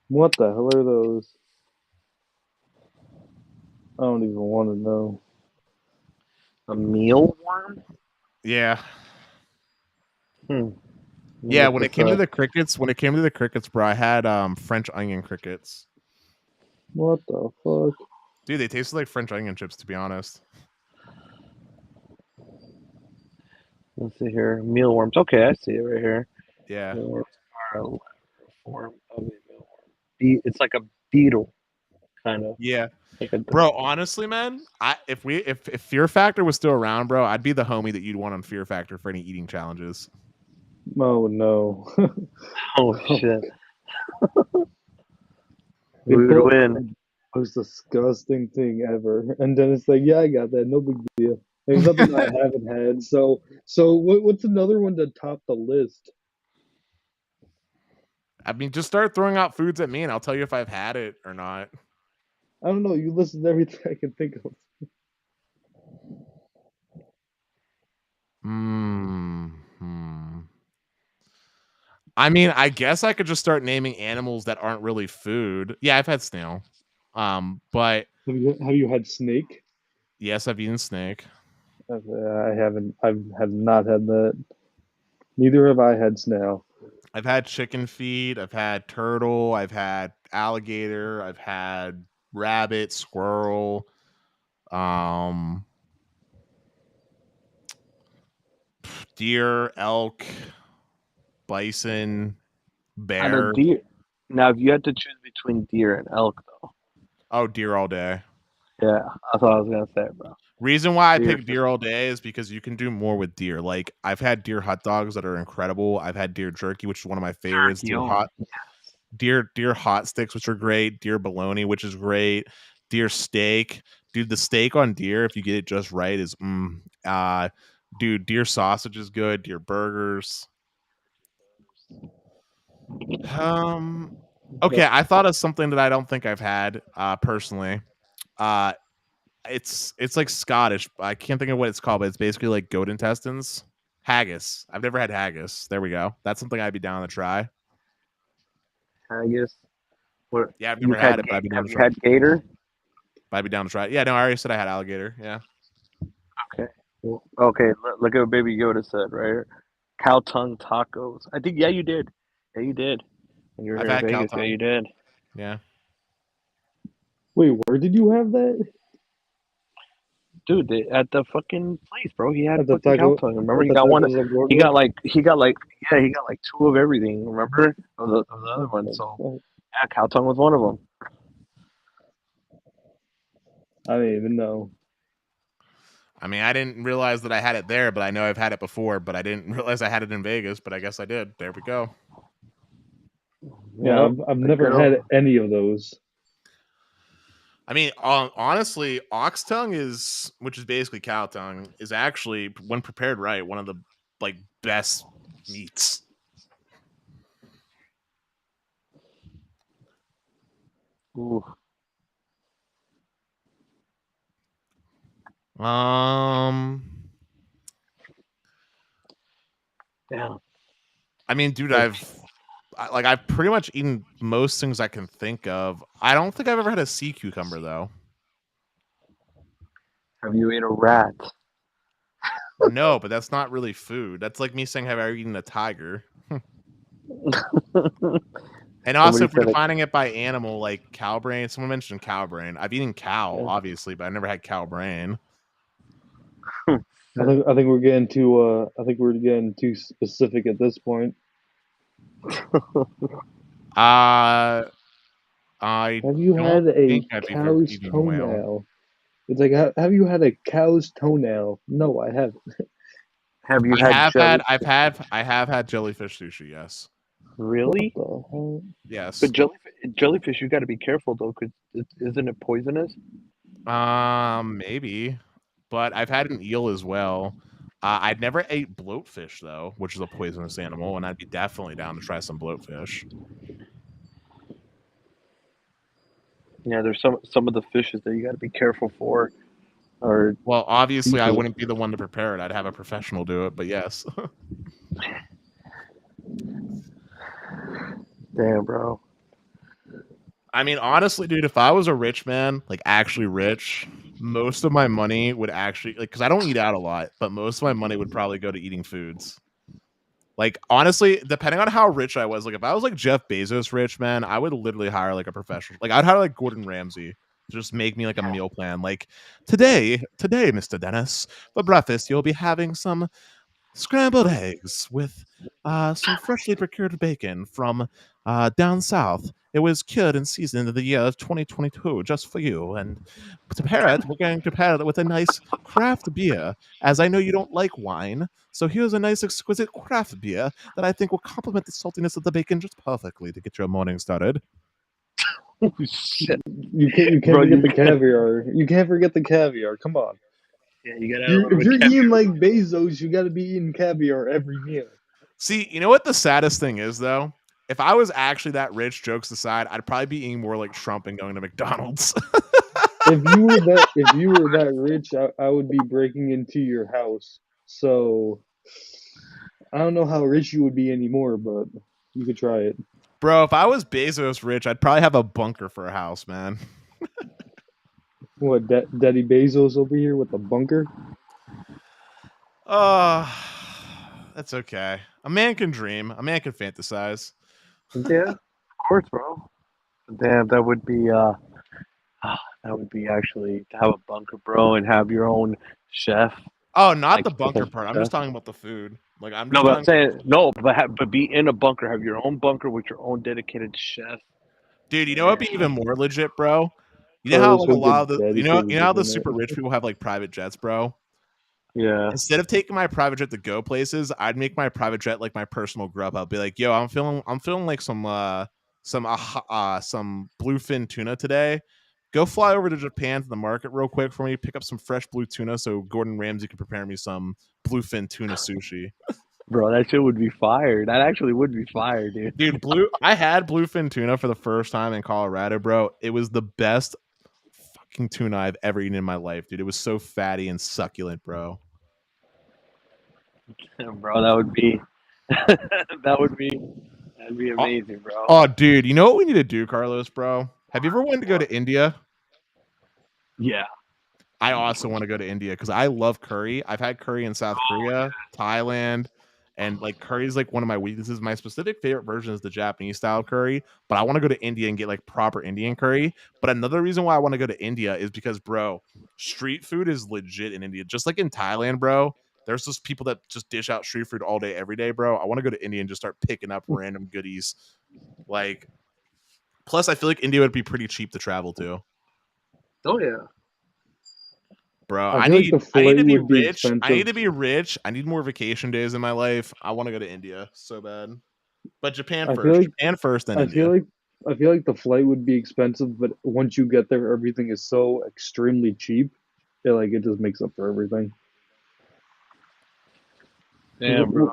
What the hell are those? I don't even want to know. A mealworm? Yeah, Hmm. yeah. Look When it this came to up. the crickets, bro, I had French onion crickets. What the fuck? Dude, they tasted like French onion chips, to be honest. Let's see here. Mealworms. Okay, I see it right here. Yeah. Worms are a lateral form of a mealworm. It's like a beetle, kind of Yeah. like a. Bro, honestly, man, if Fear Factor was still around, bro, I'd be the homie that you'd want on Fear Factor for any eating challenges. Oh no. Oh shit! They We would put win. most disgusting thing ever, and then it's like, yeah, I got that, no big deal. There's nothing I haven't had. So what's another one to top the list? I mean, just start throwing out foods at me and I'll tell you if I've had it or not. I don't know. You listen to everything I can think of. Hmm. I mean, I guess I could just start naming animals that aren't really food. Yeah, I've had snail. But Have you had snake? yes, I've eaten snake. I haven't. I have not had that. Neither have I had snail. I've had chicken feed, I've had turtle, I've had alligator, I've had rabbit, squirrel, um deer, elk, bison, Out of bear. deer. Now, if you had to choose between deer and elk, though, Oh, deer all day. yeah, that's what I was gonna say, bro. Reason why I Deer pick for deer all day is because you can do more with deer. Like I've had deer hot dogs that are incredible. I've had deer jerky, which is one of my favorites. turkey. Oh, Deer hot sticks, which are great. Deer bologna, which is great. Deer steak, dude. The steak on deer, if you get it just right, is dude. Deer sausage is good. Deer burgers. Okay, I thought of something that I don't think I've had personally. Uh, it's like Scottish. I can't think of what it's called, but it's basically like goat intestines. Haggis. I've never had haggis. There we go. That's something I'd be down to try. haggis. What Yeah, I've never you've had had? it, but I'd be down Have to you try. had gator? But I'd be down to try it. Yeah, no, I already said I had alligator. Yeah. Okay. Okay. Look at what Baby Yoda said right here. Cow tongue tacos. I think, yeah, you did. Yeah, you did. When you were I've here in had cow Vegas, yeah, tongue. you did. Yeah. Wait, where did you have that? Dude, at the fucking place, bro. He had At the fucking cow taco. tongue. Remember, At he the got one. tacos on He got boardwalk. like, yeah, he got like two of everything. Remember, of the other one. So yeah, cow tongue was one of them. I didn't even know. I mean, I didn't realize that I had it there, but I know I've had it before, but I didn't realize I had it in Vegas, but I guess I did. There we go. Yeah, Yep. I've The never good had old. any of those. I mean, honestly, ox tongue is, which is basically cow tongue, is actually, when prepared right, one of the like best meats. Ooh, Um, yeah. I mean, dude, I've pretty much eaten most things I can think of. I don't think I've ever had a sea cucumber though. Have you ate a rat? No, but that's not really food. That's like me saying, have I ever eaten a tiger? And also, Somebody if we're said it. defining it by animal, like cow brain, someone mentioned cow brain. I've eaten cow, obviously, but I never had cow brain. I think we're getting too. I think we're getting too specific at this point. I Have you don't had a think I've ever cow's eaten whale. toenail? It's like, have you had a cow's toenail? No, I haven't. Have you had jelly? I have had jellyfish sushi. Yes, What Really? the hell? But yes. jellyfish, you got to be careful though, because isn't it poisonous? Maybe, but I've had an eel as well. I'd never ate bloatfish though, which is a poisonous animal, and I'd be definitely down to try some bloatfish. Yeah, there's some of the fishes that you got to be careful for, or Well, obviously, I people. wouldn't be the one to prepare it. I'd have a professional do it, but yes. Damn, bro. I mean, honestly, dude, if I was a rich man, like actually rich, most of my money would actually, like, because I don't eat out a lot, but most of my money would probably go to eating foods. Like, honestly, depending on how rich I was, like, if I was like Jeff Bezos rich, man, I would literally hire like a professional. Like, I'd hire like Gordon Ramsay to just make me like a meal plan. Like, today, Mr. Dennis, for breakfast, you'll be having some scrambled eggs with some freshly procured bacon from down south. It was cured and seasoned in the year of 2022 just for you. And to pair it, we're going to pair it with a nice craft beer, as I know you don't like wine. So here's a nice exquisite craft beer that I think will complement the saltiness of the bacon just perfectly to get your morning started. Shit, You can't bro, forget the caviar. You can't forget the caviar. Come on. yeah, you gotta add a little If bit you're of caviar. eating like Bezos, you got to be eating caviar every meal. See, you know what the saddest thing is, though? If I was actually that rich, jokes aside, I'd probably be eating more like Trump and going to McDonald's. If you were that rich, I would be breaking into your house. So I don't know how rich you would be anymore, but you could try it. Bro, if I was Bezos rich, I'd probably have a bunker for a house, man. What, Daddy Bezos over here with the bunker? Oh, that's okay. A man can dream. A man can fantasize. Yeah, of course, bro. Damn, that would be actually to have a bunker, bro, and have your own chef. Oh, not Like the bunker special part. I'm just chef. talking about the food. Like I'm No, just but I'm talking, saying no, but be in a bunker, have your own bunker with your own dedicated chef. dude. You know what'd be Damn. even more legit, bro? You know how Carlos like a would lot of get the you dedicated know how the internet. super rich people have like private jets, bro. Yeah, Instead of taking my private jet to go places, I'd make my private jet like my personal grub. I'll be like, yo, I'm feeling like some bluefin tuna today. Go fly over to Japan to the market real quick for me. Pick up some fresh blue tuna so Gordon Ramsay can prepare me some bluefin tuna sushi. bro, that shit would be fire. That actually would be fire, dude. Dude, I had bluefin tuna for the first time in Colorado, bro. It was the best fucking tuna I've ever eaten in my life, dude. It was so fatty and succulent, bro. Bro, that would be that'd be Oh, amazing, bro. oh, dude, you know what we need to do, Carlos, bro? Have you ever wanted to go to India? Yeah. I also want to go to India because I love curry. I've had curry in South Korea, Thailand, and like curry is like one of my weaknesses. My specific favorite version is the Japanese style curry, but I want to go to India and get like proper Indian curry. But another reason why I want to go to India is because, bro, street food is legit in India. Just like in Thailand, bro. There's just people that just dish out street food all day, every day, bro. I want to go to India and just start picking up random goodies. Like, plus, I feel like India would be pretty cheap to travel to. Oh yeah. Bro, I feel like the I need to flight be would be rich. I need expensive. to be rich. I need more vacation days in my life. I want to go to India so bad. But Japan I feel first. like Japan first, then I feel India. like I feel like the flight would be expensive, but once you get there, everything is so extremely cheap. It just makes up for everything. Damn, bro.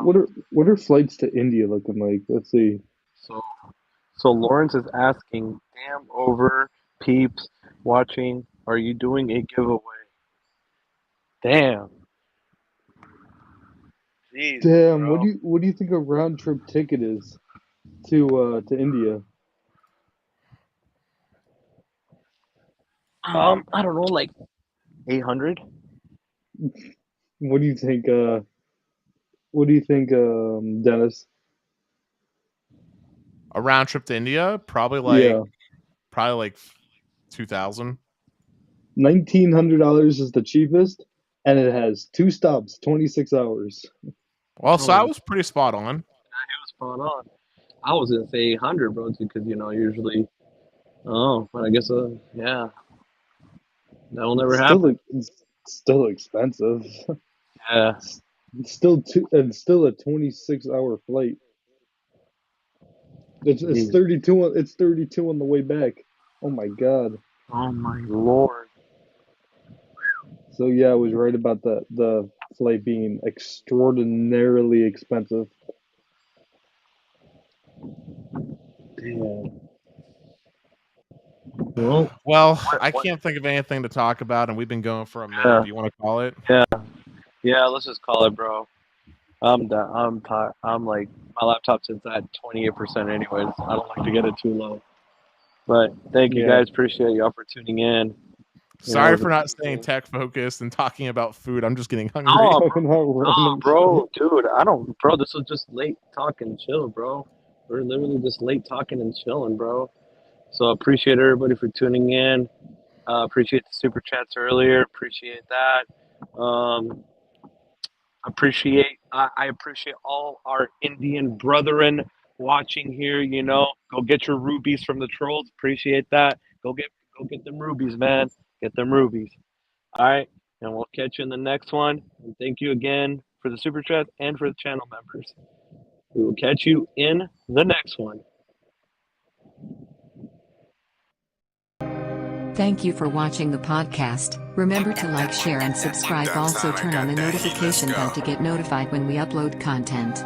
What are flights to India looking like? Let's see. So so Lawrence is asking, damn over peeps watching, are you doing a giveaway? Damn. Jeez, Damn, bro. what do you think a round trip ticket is to India? I don't know, like 800? What do you think? What do you think, Dennis? A round trip to India, Yeah, probably like 2,000. $1,900 is the cheapest, and it has two stops, 26 hours. Well, so I Oh, was pretty spot on. he was spot on. I was gonna say 800, bro, because usually. Oh, but I guess yeah, that'll never happen. It's still expensive. Yeah. It's still a 26-hour flight. It's Jeez. 32. It's 32 on the way back. Oh my God. Oh my lord. So yeah, I was right about the flight being extraordinarily expensive. Damn. Well, Well, I what? can't think of anything to talk about, and we've been going for a minute. Yeah, Do you want to call it? yeah, yeah. Let's just call it, bro. I'm done. I'm tired. I'm like my laptop's at 28% anyways. I don't like to get it too low. But thank you Yeah. guys. Appreciate y'all for tuning in. Sorry It was for not staying amazing. tech focused and talking about food. I'm just getting hungry. Oh, Talking about oh, random shit. bro, dude, I don't, bro. This was just late talking, chill, bro. We're literally just late talking and chilling, bro. So appreciate everybody for tuning in. Appreciate the super chats earlier. Appreciate that. I appreciate all our Indian brethren watching here. You know, go get your rubies from the trolls. Appreciate that. Go get them rubies, man. Get them rubies. All right, and we'll catch you in the next one. And thank you again for the super chat and for the channel members. We will catch you in the next one. Thank you for watching the podcast. Remember to like, share, and subscribe. Also turn on the notification bell to get notified when we upload content.